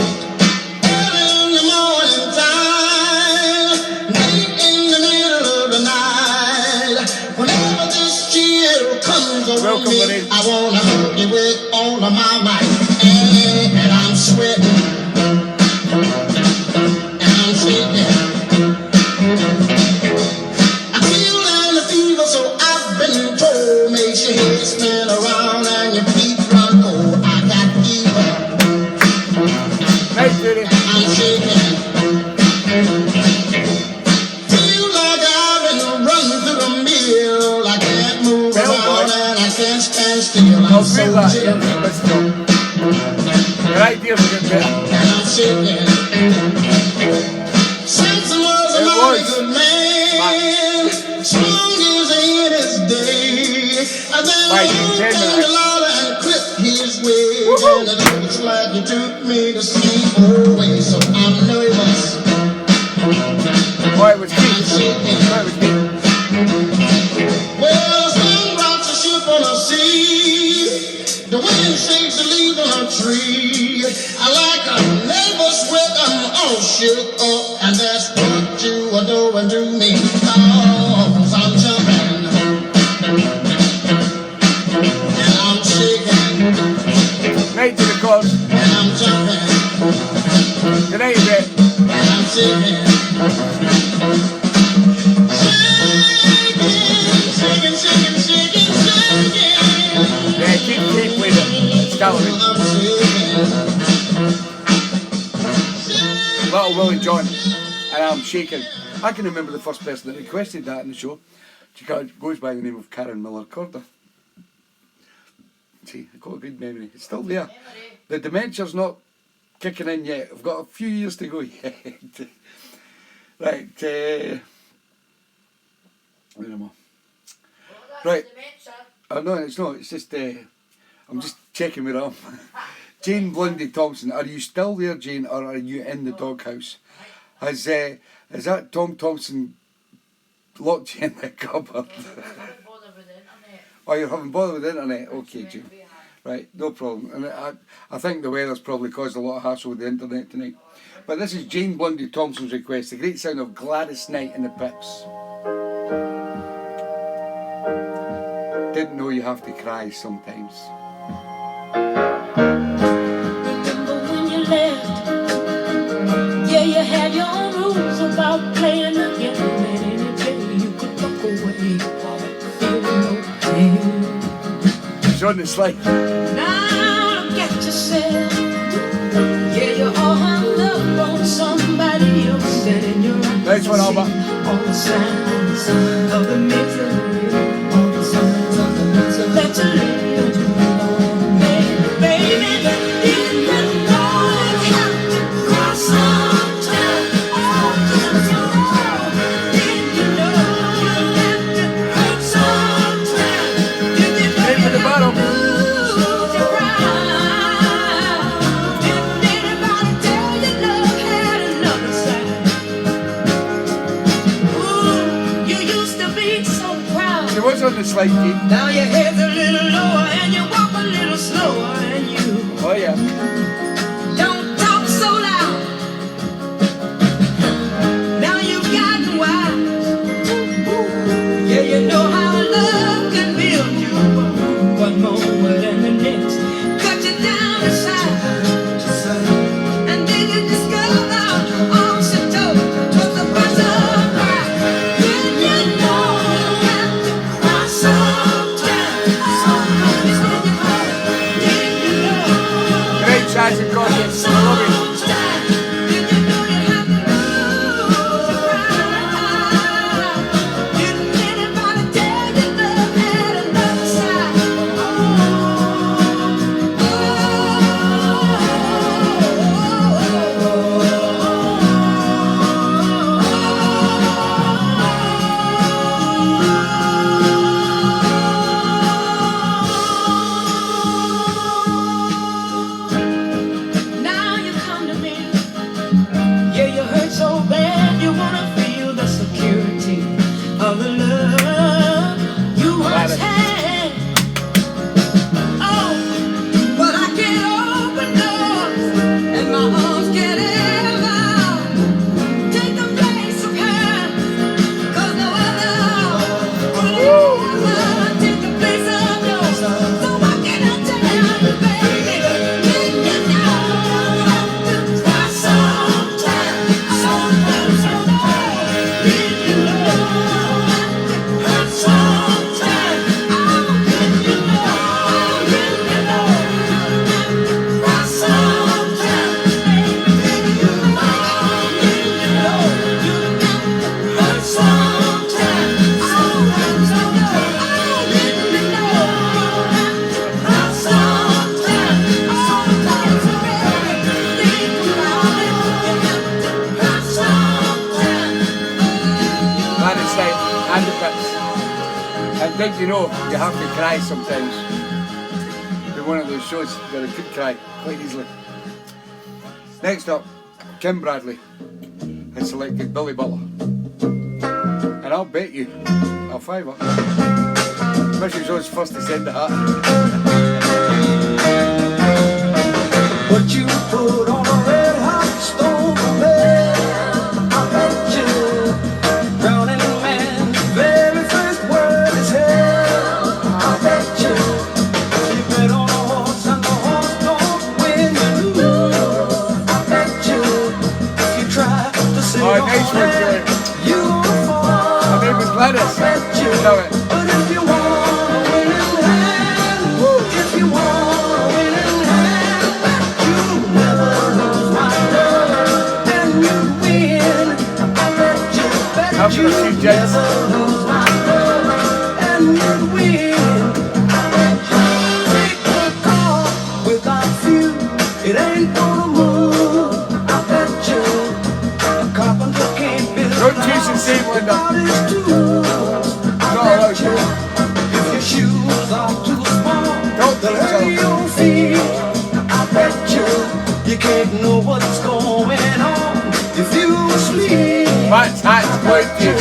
Early in the morning time, late in the middle of the night, whenever this chill comes over Welcome, me, Lorraine. I wanna hug you with all of my might, and I'm sweating, and I'm shaking. I feel like a fever, so I've been told, makes your head spin around and your feet run cold. I got fever, Night, Judy. I'm shaking. Feel like I've been running through the mill. I can't move Well, around boy. and I can't stand still. I'm I'll so feel that. chill, Let's go. Your ideas are getting better. and I'm shaking. Samson was a It mighty was. good man, strong as in his day. And then Right, the 10 Lord turned minutes. the Lord and clipped his way. Woohoo. And it looks like he took me to sleep away. So I'm nervous, Oh, it was I'm Keith. shaking. Oh, it was Keith. Well, the sun rocks a ship on the sea. The wind shakes the leaves on a tree. I like a nervous wreck, I'm all shook up. And that's what you are doing to me. 'Cause I'm jumping, and I'm shaking, Night to the cause. and I'm jumping, Good night, Brett. and I'm shaking. Shaking, shaking, shaking, shaking. Yeah, Keith played it. It's Gallery. I'm shaking. Little Willie John. And I'm shaking. I can remember the first person that requested that in the show. She goes by the name of Karen Miller Corder. See, I've got a good memory. It's still there. The dementia's not kicking in yet. I've got a few years to go yet. Right, where am I? Right. Oh no, it's not. It's just I'm just checking where I am. Jane Blundy Thompson, are you still there, Jane, or are you in the doghouse? Has that Tom Thompson locked you in the cupboard? Oh, you're having bother with the internet? Okay, Jane. Right, no problem. And I think the weather's probably caused a lot of hassle with the internet tonight. But this is Jane Blundy Thompson's request, the great sound of Gladys Knight and the Pips. Didn't know you have to cry sometimes. Remember when you left? Yeah, you had your own rules about playing the game, and any day you could walk away, feeling no pain. It's on the slide. Now look at yourself. Yeah, you're all hung up on somebody else, and in your eyes Nice one, Alba. all the signs of the misery, all the signs of the misery that you live. Baby, didn't you know you have to cry sometime? Oh, didn't you know? Didn't you know you have to hurt sometime? Did you know Into the bottom. lose your pride? Didn't anybody tell you love had another side? Ooh, you used to be so proud. She was on the slide, Kate. Now your head's a little lower and you walk a little slower, and you Oh yeah. don't talk so loud. Now you've gotten wise. Did you know you have to cry sometimes? In one of those shows where I could cry quite easily. Next up, Kim Bradley has selected Billy Butler. And I'll bet you a fiver. Mrs. Jones first to send the hat. What you put on a red hot stove, I bet you drowning man's very first word is hell. I bet you bet on a horse and the horse don't win you lose. I bet you if you try to sit on nice one, there, Julie. you'll fall. Her name was Gladys. I bet you, Know it. but if you want a winning hand, if you want a winning hand, you never lose my love, and you win. I bet you After a few jets. never lose my love, and you win. I bet you take the car without you, it ain't gonna move. I bet you a carpenter can't build Don't chase the same window. without his tools. I No, bet no, you if your shoes are too small, Don't they'll think so. hurt your feet. I bet you can't know what's going on if you sleep. Matt's hat's going to you.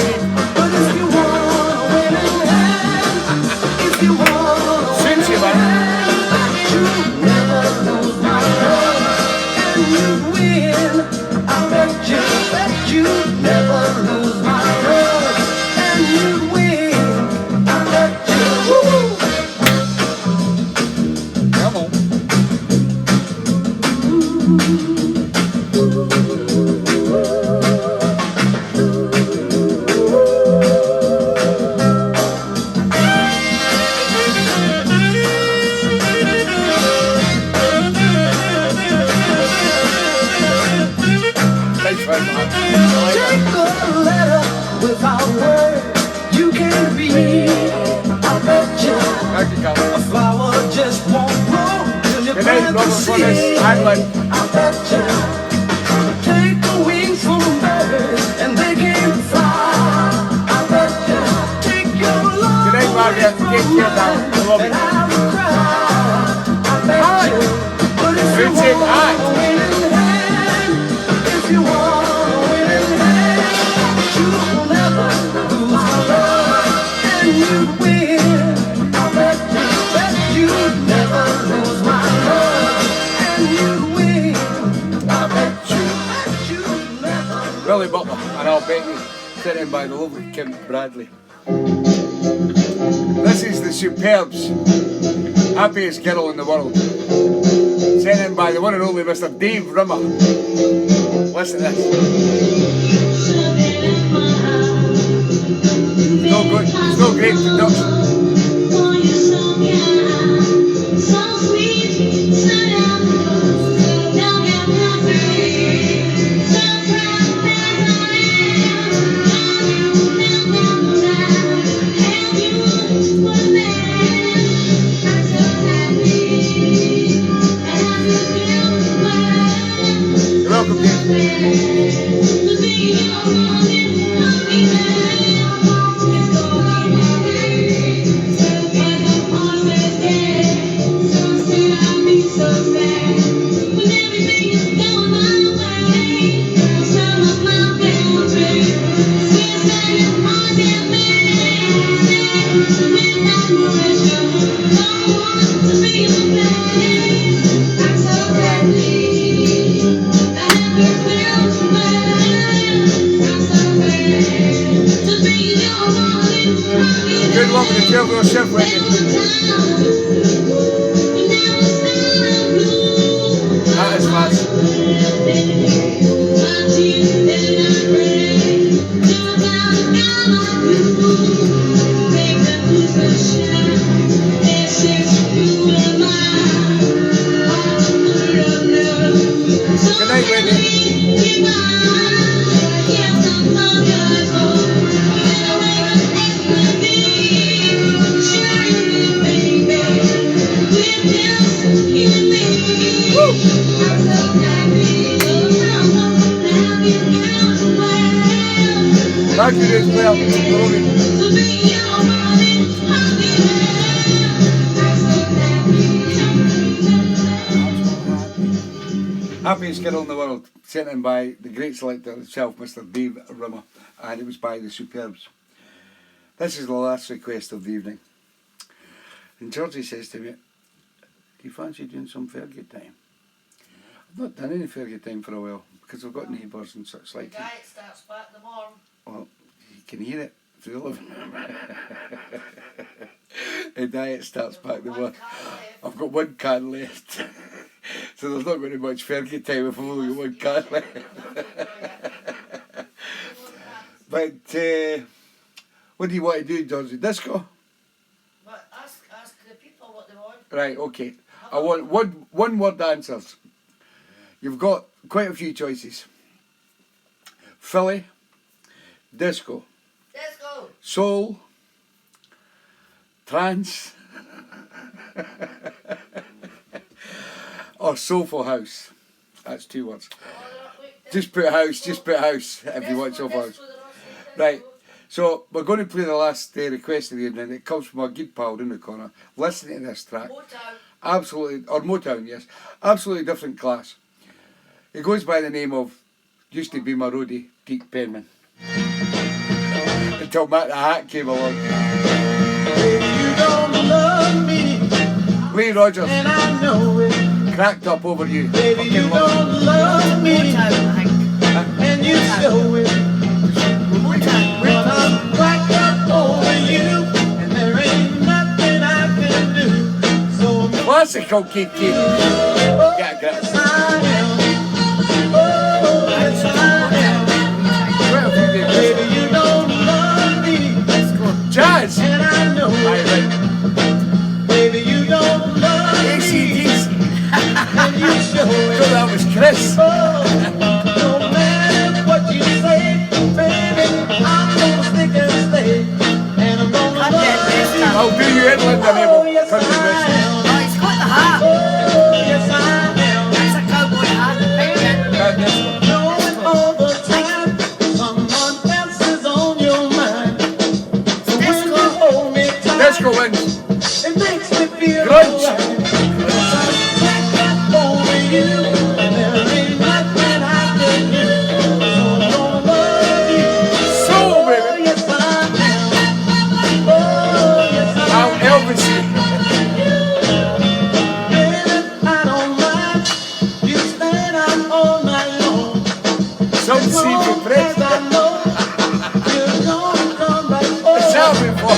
But if you want a winning hand, if you want a Suits you, man. you never lose my love, and you win. I bet you never lose my love, and you win. I bet you. Come on. Nice one, man. I like that. Take a letter without words you can't read. I bet you Thank you, a Carl. flower just won't grow till you Good night, plant the Robert Flores. seed. England. I bet you take the wings from birds and they can't fly. I bet you take your love Good night, Margaret. Take care, darling. I love and you. I will cry. I bet Hi. you, but if you Who said want hi? a winning hand, if you want a winning hand, you'll never lose my love, and you win. I bet you never lose my love, and you win. I bet you never. Billy Butler, and I'll bet you, sent in by the lovely Kim Bradley. This is the Superbs, happiest girl in the world. Sent in by the one and only Mr. Dave Rimmer. Listen to this. It's no great production. You're welcome, Dave. Good luck with the 12-wheel shift wagon. That is fast. Good night, Wendy. Thank you, as well. Love you. Happiest Girl in the World, sent in by the great selector himself, Mr. Dave Rimmer, and it was by the Superbs. This is the last request of the evening. And Georgie says to me, do you fancy doing some Fergie time? I've not done any Fergie time for a while, because I've got neighbours and such like. The diet starts back in the morning. Well, you can hear it through the living room. The diet starts back the morning. I've got one can left. So there's not going to be much Fergie time if I've only got one can left. But what do you want to do, Georgie? Disco? But ask the people what they want. Right, okay. I want one word answers. You've got quite a few choices. Philly, disco, Let's go. soul, trance, or soulful house. That's 2 words. Just put house if you want soulful house. Right, so we're going to play the last request of the evening. It comes from our good pal in the corner. Listen to this track. Motown. Absolutely, or Motown, yes. Absolutely different class. It goes by the name of, used to be my roadie, Pete Penman. Until Matt the Hat came along. Baby, you don't love me, Lee Rogers, and I know it. cracked up over you. Baby, you Fucking love don't love me, Motown, I think. and you show it. Motown. But I'm cracked up over you, and there ain't nothing I can do. So I'm classical Keith Keith. Yeah, yes, get I am. Oh, yes, I am. quite a few days. Baby, you don't love me, Jazz. and I know Aye, it. right. Baby, you don't love me, ACDC. and you show So it. that was Chris. Oh, no matter what you say, baby, I'm gonna stick and stay, and I'm gonna Cut that love best you. time. I'll do you in London, Oh, Abel. yes, I Country best. am. Oh, he's got the hat. Oh, yes, I am. That's a cowboy hat. That disco. Knowing all the time someone else is on your mind. So when you hold me tight, Disco wins. it makes me feel Grunge. alright. I'm cracked up over you, and there ain't nothing I can do. So I'm gonna love you. Soul, Oh, baby. yes, I am. Oh, yes, I I'll am. Elvis you. Baby, I don't mind you staying out all night long. Some As secret long as press. I know you're gonna come back home. Selfie for.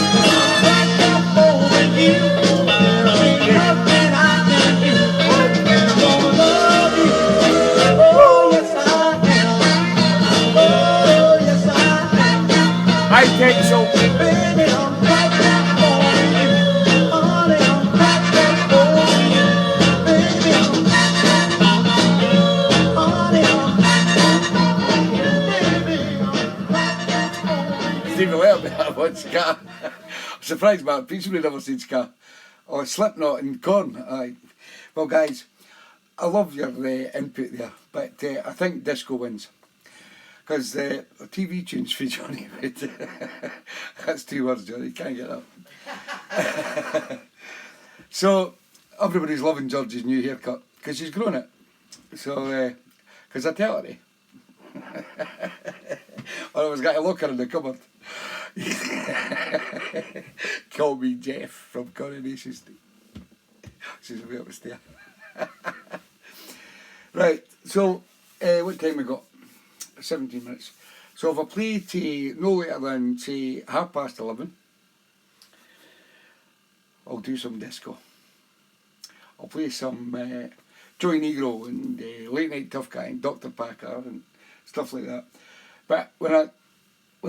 Cracked up over you, there ain't nothing I can do. And I'm gonna love you. Oh, yes, I am. Oh, yes, I am. I take so. Baby, I'm cracked up over you. Honey, I'm cracked up over you. Baby, I'm honey, I'm baby, I'm cracked up over you. Stephen Webb, I want Ska. I'm surprised, man. Pete's really never seen Ska. Oh, Slipknot and Korn. Aye. Well, guys, I love your input there, but I think disco wins. Because TV tunes for Johnny Wood. That's 2 words, Johnny. Can't get up. So, everybody's loving George's new haircut because she's grown it. So, because I tell her, or I was going to look her in the cupboard. Call me Jeff from Coronation Street. She's way upstairs. Right, so what time we got? 17 minutes. So if I play to no later than say 11:30, I'll do some disco. I'll play some Joey Negro and Late Night Tough Guy and Dr. Packer and stuff like that. But when I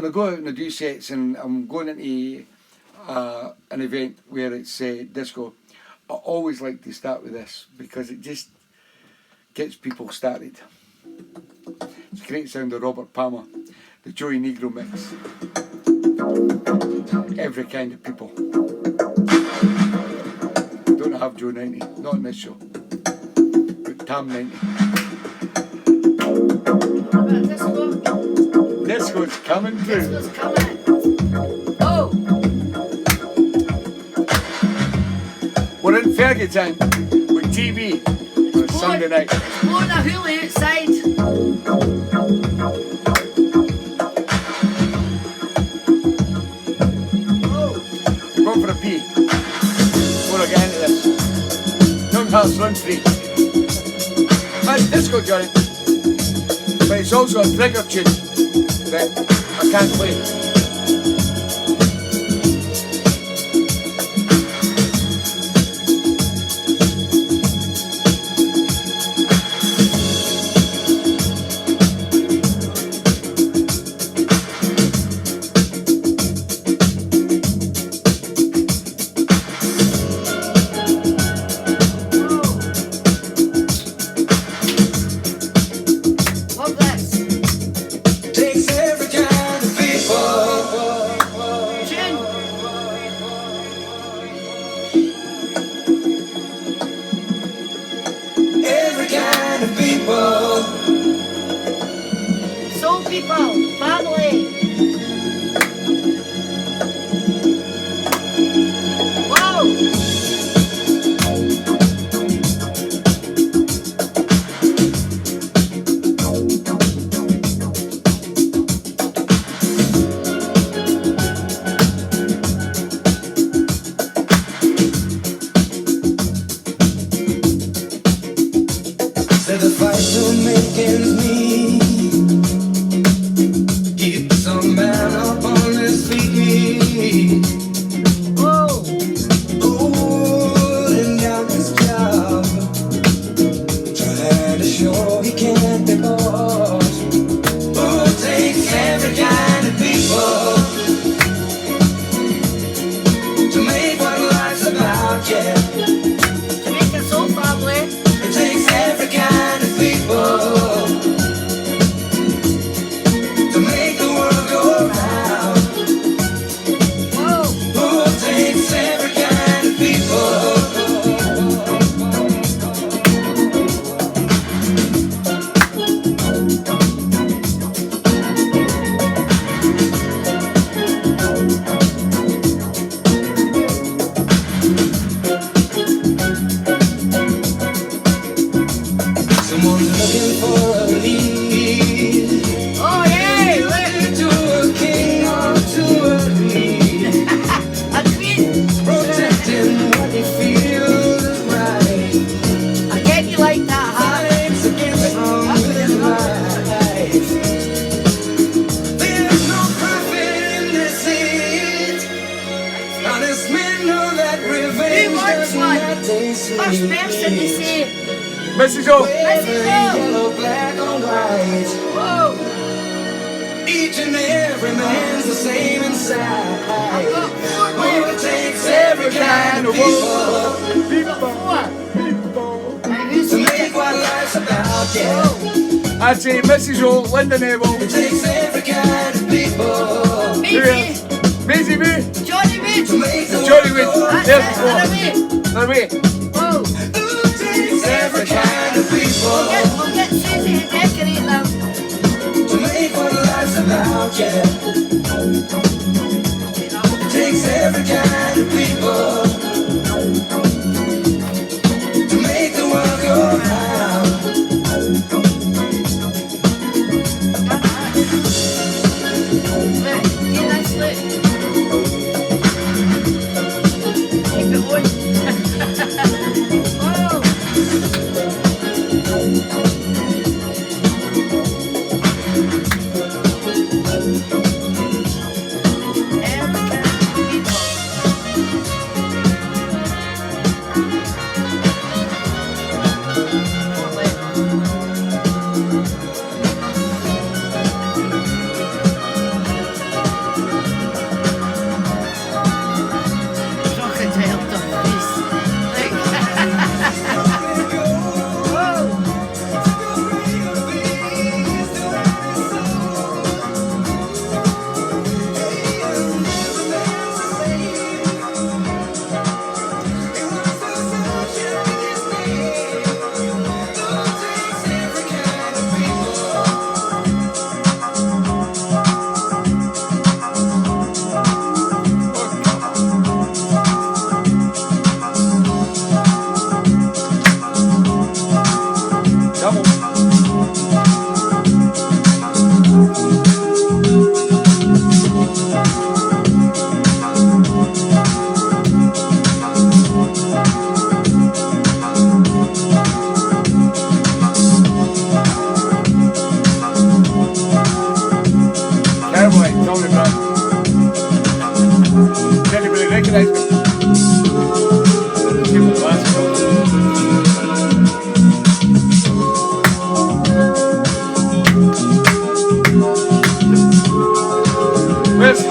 go out and I do sets and I'm going into an event where it's disco, I always like to start with this because it just gets people started. It's a great sound of Robert Palmer, the Joey Negro mix. Every kind of people. Don't have Joe 90, not in this show. But TAM 90. Disco. Disco's coming through. Disco's coming. Oh. We're in Fergie time with TB on a Sunday tonight. Blowing a hula outside. Oh, Going for a pee. Before I get into this. Young Hearts Run Free. That's disco, Johnny. But it's also a trigger tune that I can't play. love this. Takes every kind of people. Tune. Every kind of people. Soul people. Family. Whoa. Said the fight to make ends meet. Keep some man up on his feet. Whoa. Holding down his job. Trying to show he can't be bought. Oh, it takes every kind of people to make what life's about, yeah. To make a soul family. It takes every kind of people to make the world go round. Whoa. Oh, it takes every kind of people. Someone's looking for a lead. Oh, yay. Look. To a king or to a queen. A queen. Protecting what you feel is right. I get you like that, huh? Fights against wrong with life. There's no profit in deceit. Honest men know that revenge does not taste sweet. First person to say. Mrs. O. Whether yellow, black or white, Whoa. each and every man's the same inside. I've got four Oh, it left. takes every kind of people I've got four. Right, who's to the make what life's about, yeah. I'd say Mrs. O, Linda Neville, It takes every kind of people Maisie. Maisie Boo, Johnny Wood. to make the Johnny world Wood. go That's There it. we And go. away. Now wait. Whoa. Ooh, it takes every kind of people We'll get Susie to decorate them. to make what life's about, yeah. It takes every kind of people to make the world go round. Look, get that slit. Keep it going. Whoa. Every kind of people.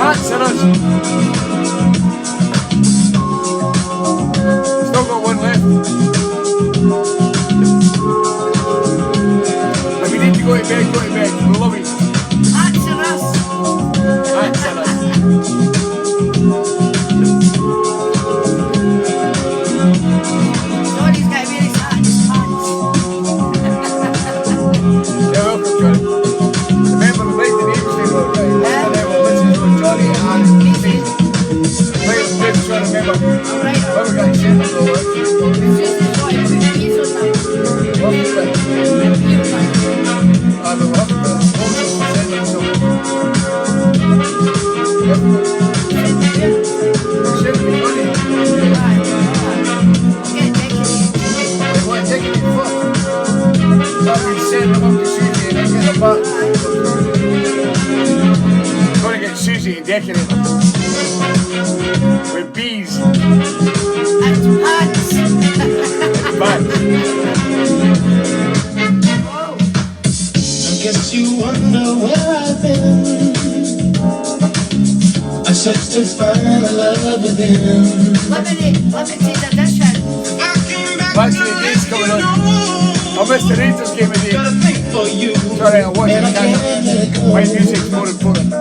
Answer us. Still got one left. If you need to go to bed, go to bed. We love you. Answer us. Answer us. Johnny's got really sad in his pants. You're welcome, Johnny. Remember, we played the names today, right? Listening to Johnny and Casey. Played the names, trying to remember. Alright. When we got to share them, though, It's just as well, it's with peas on them. what was it? With peas on them. I don't know. Also, send them some. Share them with Johnny. Right. Get decorated. They want to take it first. That means send them up to Susie and then get them back. Gotta get Susie and decorate them. With bees. And pants. Back. Oh. I guess you wonder where I've been. I searched to find a love within. Let me take the addition. Back to the days coming on. I missed the Rangers game of the Gotta day. think for you. Sorry, I watched And the I can't candle. let go. My music's more important. My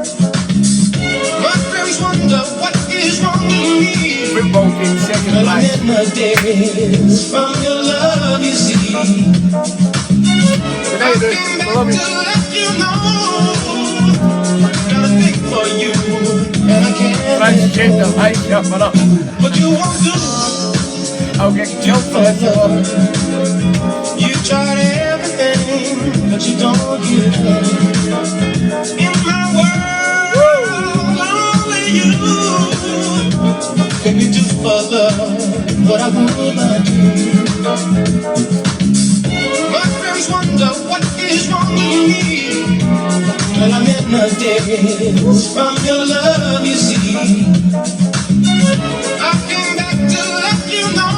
friends wonder what is wrong with me. Football game, second Well, I'm life. in the days from your love, you see. Good night, dude. I love you. To let you know. Gotta think for you. And I can't Thanks, let Jake. go. I'll hype you up and up. But you won't do. I'll get killed for this. You tried everything, but you don't give up. In my world, only you can you do for love what I would not do. My friends wonder what is wrong with me. Well, I'm in the days from your love, you see. I came back to let you know.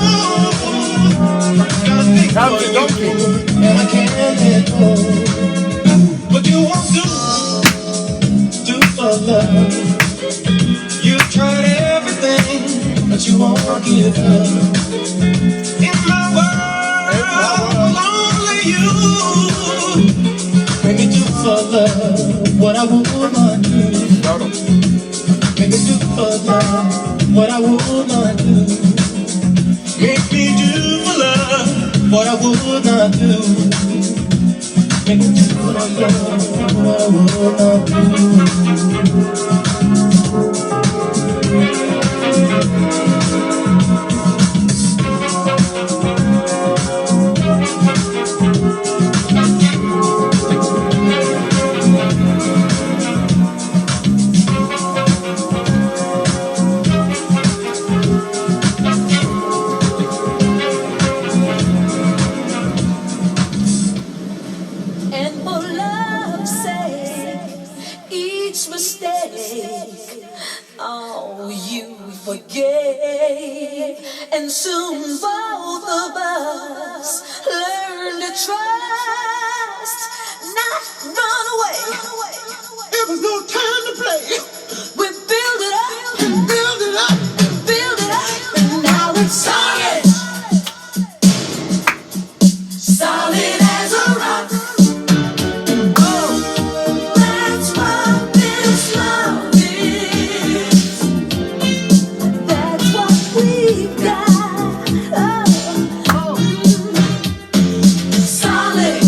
Gotta think Time for to you, donkey. and I can't let go. But you won't do for love. You tried everything, but you won't give up. In my world, only you make me do for love what I would not do. Make me do for love what I would not do. Make me do for love what I would not do. Make me do for love what I would not do. And for love's sake, each mistake, oh, you forgave. And soon both of us learn to trust, not run away. There was no time to play. We build it up, Build it up. build it up, and now it's solid. Solid as a rock. Oh, that's what this love is. That's what we've got. Oh, solid.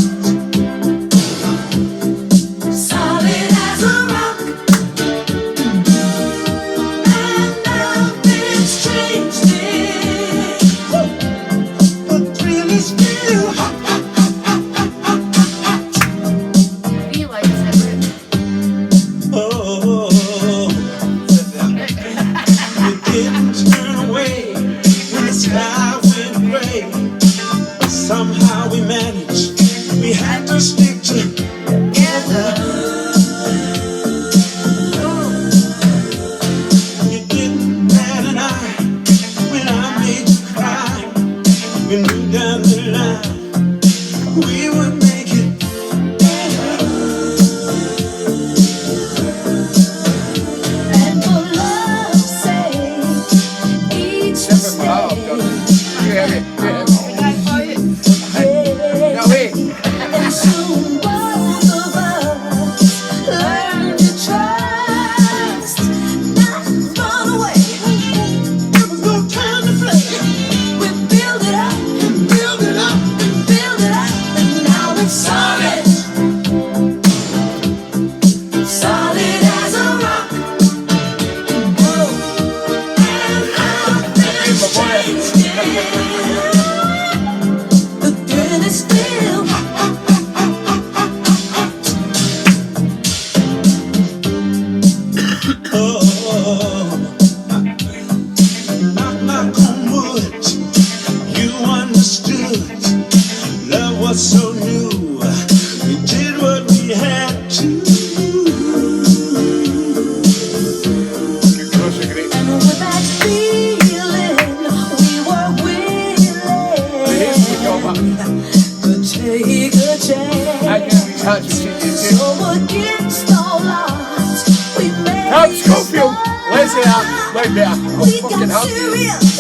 That's what she did too. So against all odds, we made Tom it Schofield. start. Let's say that. Way better. Oh, We fucking got hell. serious.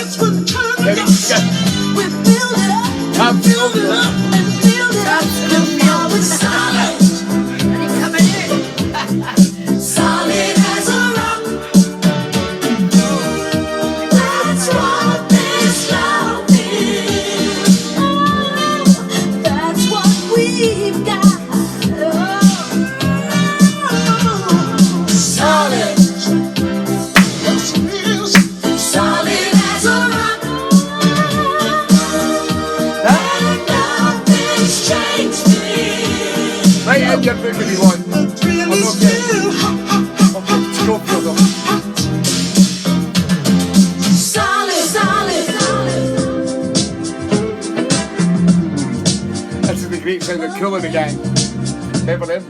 It's when turn There it we up. go. We build it up, Tom build it up, and build it up. And now it's solid, Coming in. solid as a rock. That's what this love is. That's what we've got. Solid, solid as a rock. And nothing's changed me. Right in your book if you want. I'm not getting Schofield though. Solid, solid, This is the great sound of Cool in the Gang. Remember them?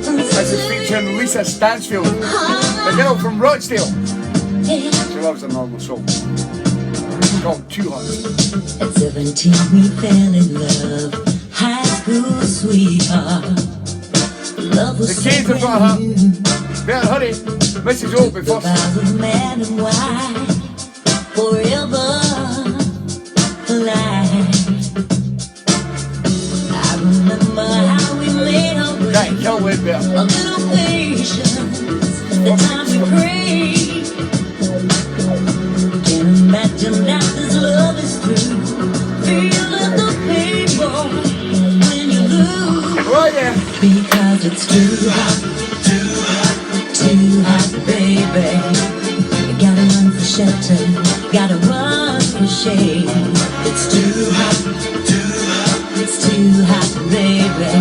This is featuring Lisa Stansfield, the girl from Rochdale. She loves a normal soul. It's called Too Hot. At 17 we fell in love, high school sweetheart. Love was The kids have got her. Better hurry. Mrs. Old before. vows of man and wife, forever life. I remember how we made our way. Right, kill way better. A little patience, the time we prayed. Can't imagine that this love is true. Feel the paper when you lose. Oh yeah. Because it's too hot, baby. You gotta run for shelter, gotta run for shade. It's too hot, it's too hot, baby.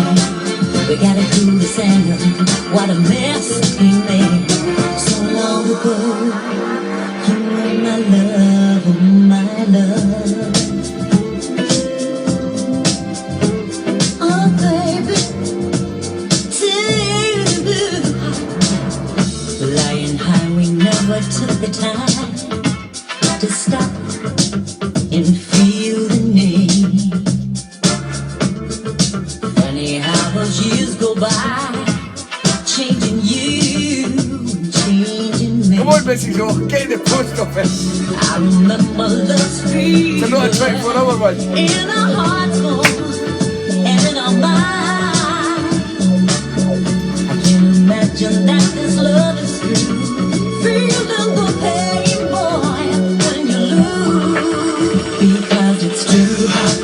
We gotta cool this anger, what a mess we made. So long ago, you were my love, oh my love. Oh baby, lying high, we never took the time to stop and feel the need. Funny how those years go by, changing you, changing me. Come on, Mrs. O, get in the post office. I remember the street It's not a 24-hour one. in our hearts and in our minds. I can't imagine that this love is true. Feeling the pain, boy, when you lose. Because it's too hot,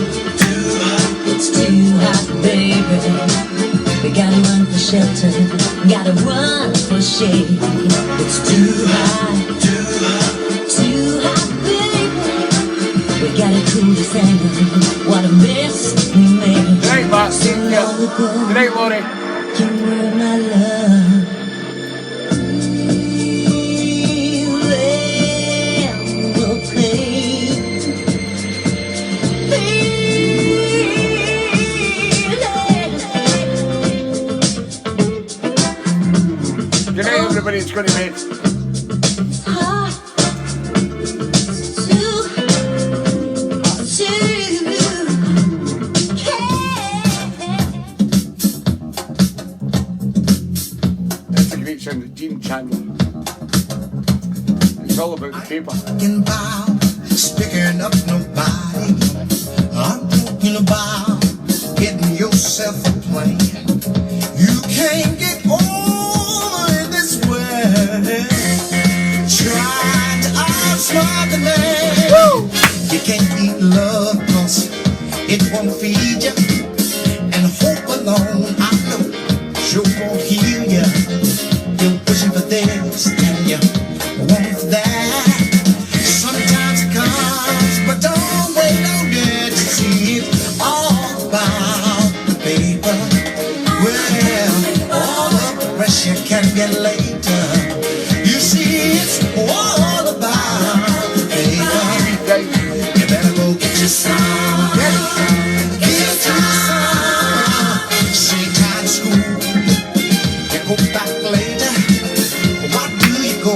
baby. We gotta run for shelter, gotta run for shade. It's too hot, baby. We gotta cool this anger, what a mess we made. Good night, Matt. So long ago, Good night, Laurie. you were my love. Good night, everybody. It's Scotty Mate. That's a great sound of Gene Chandler. It's all about the paper. Talking about sticking up nobody. I'm talking about getting yourself a plan. You can't get over in this world. Trying to outsmart the man. You can't beat love 'cause it won't feed you. And hope alone, I know, sure won't heal you. You're pushing for this and you want that. Sometimes it comes, but don't wait on it to see it all about the paper. Well, all of the pressure can get later. You see, it's all about the paper. You better go get your some. Get your some. Same time school. You go back later. Why do you go?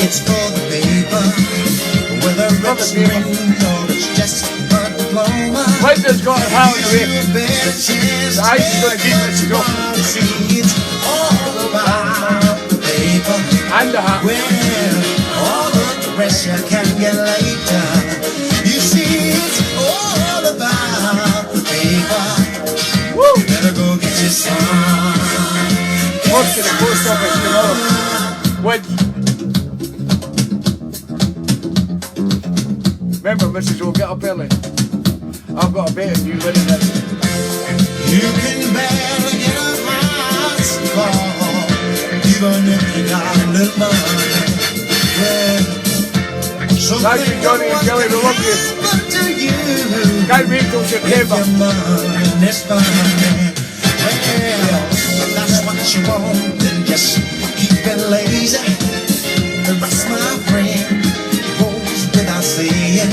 It's for the paper. Whether it's green or it's just a diploma. Linda's got her hat on the way. a better chance. The ice is going to keep this up. See, it's all about the paper. And the hat. Well, all of the rest you can get later. You see, it's all about the paper. Woo! You better go get your some. Work to the post office tomorrow. Wins. Remember, Mrs. O, get up early. I've got a bet on you winning it. You can barely get a house call, even if you got a little money. Well, so Thank you, Johnny and Kelly, we love you. But to you, Can't wait till if September. your money's funny, well, if that's what you want, then just keep it lazy. The rest, my friend, goes without saying.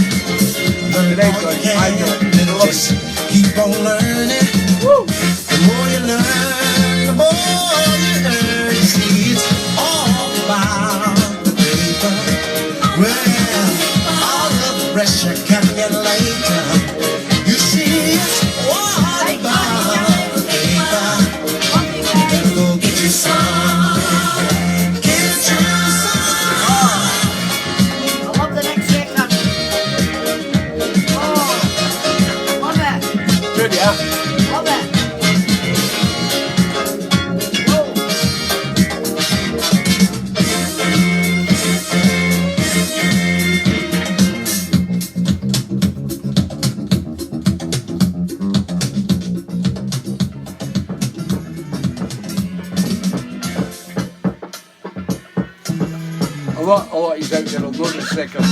The Today, more Johnny, you I do can, it. then just keep on learning. Woo! The more you learn, the more you earn. You see, it's all about the paper. Well, all of the rest you can get later. You see, it's all about the paper. You better go get you some. Get you some. I love the next record. Oh, love it. Good, yeah. Love it. A lot is out there, I'll know in a second.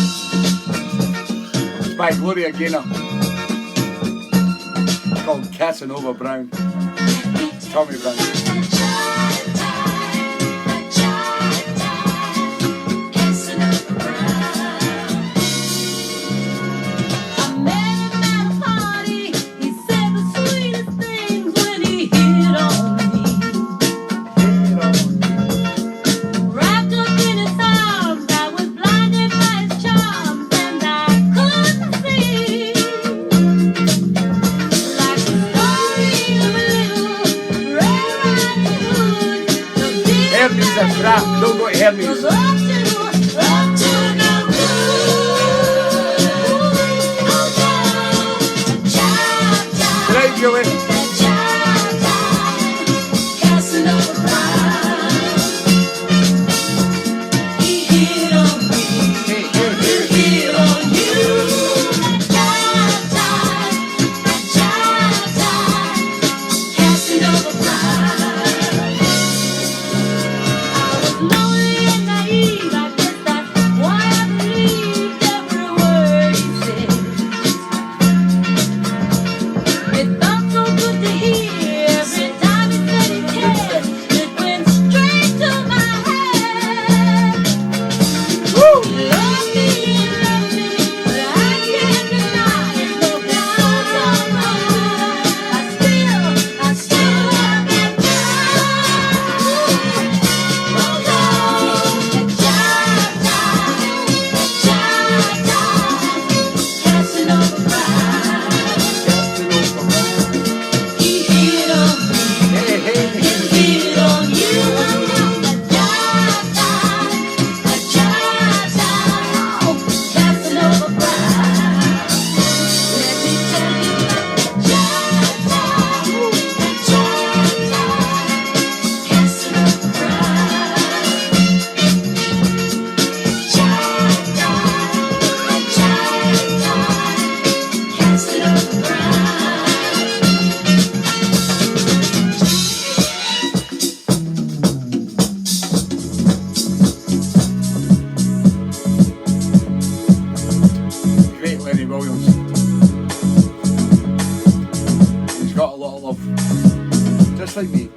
It's by Gloria Gaynor. It's called Casanova Brown. Tommy Brown. Hermes and crap, don't go to Hermes. Right, Julie. Just like me.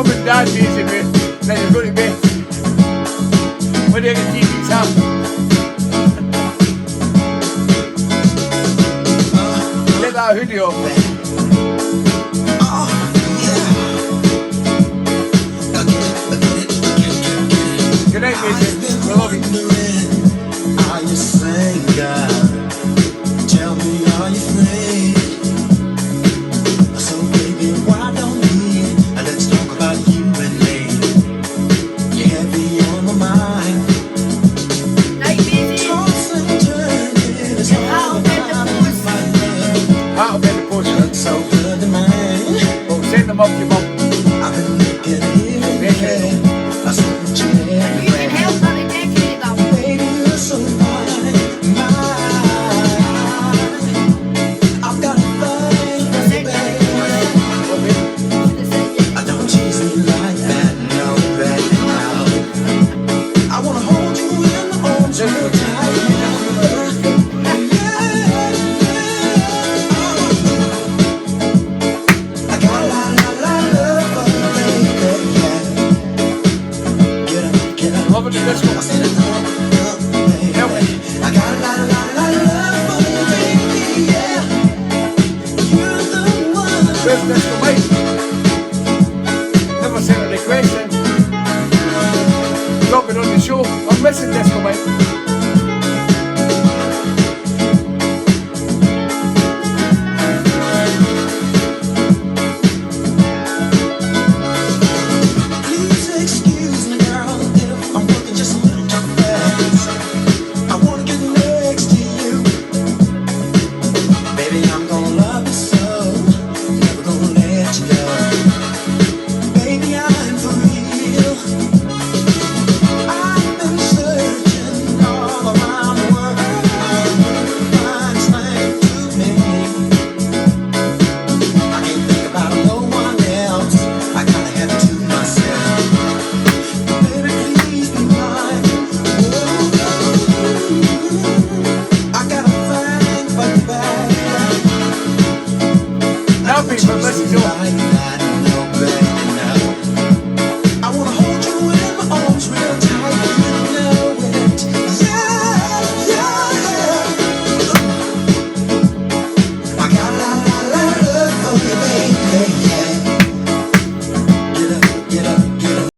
mum and dad basically, then you're going to bed. What do you get TeeBee's ham? Get that hoodie off. Good night, Mason. We love you. Are you single? Tell me, are you free? So baby, why don't we let's talk about you and me? You're heavy on my mind. Night, baby. Toss and turn, it's all Out in the about post. my love. Out of bed the post. It's so good to mine. Well, send them up to your mum. I've been looking here and there. I saw that you You can help her to decorate them. baby, you're so fine. I've got a thing, baby. Don't tease me like that, no, baby, no. I wanna hold you in the arms real tight. I got a lot of love for you, baby, yeah. Get up, Love it, let's go. I said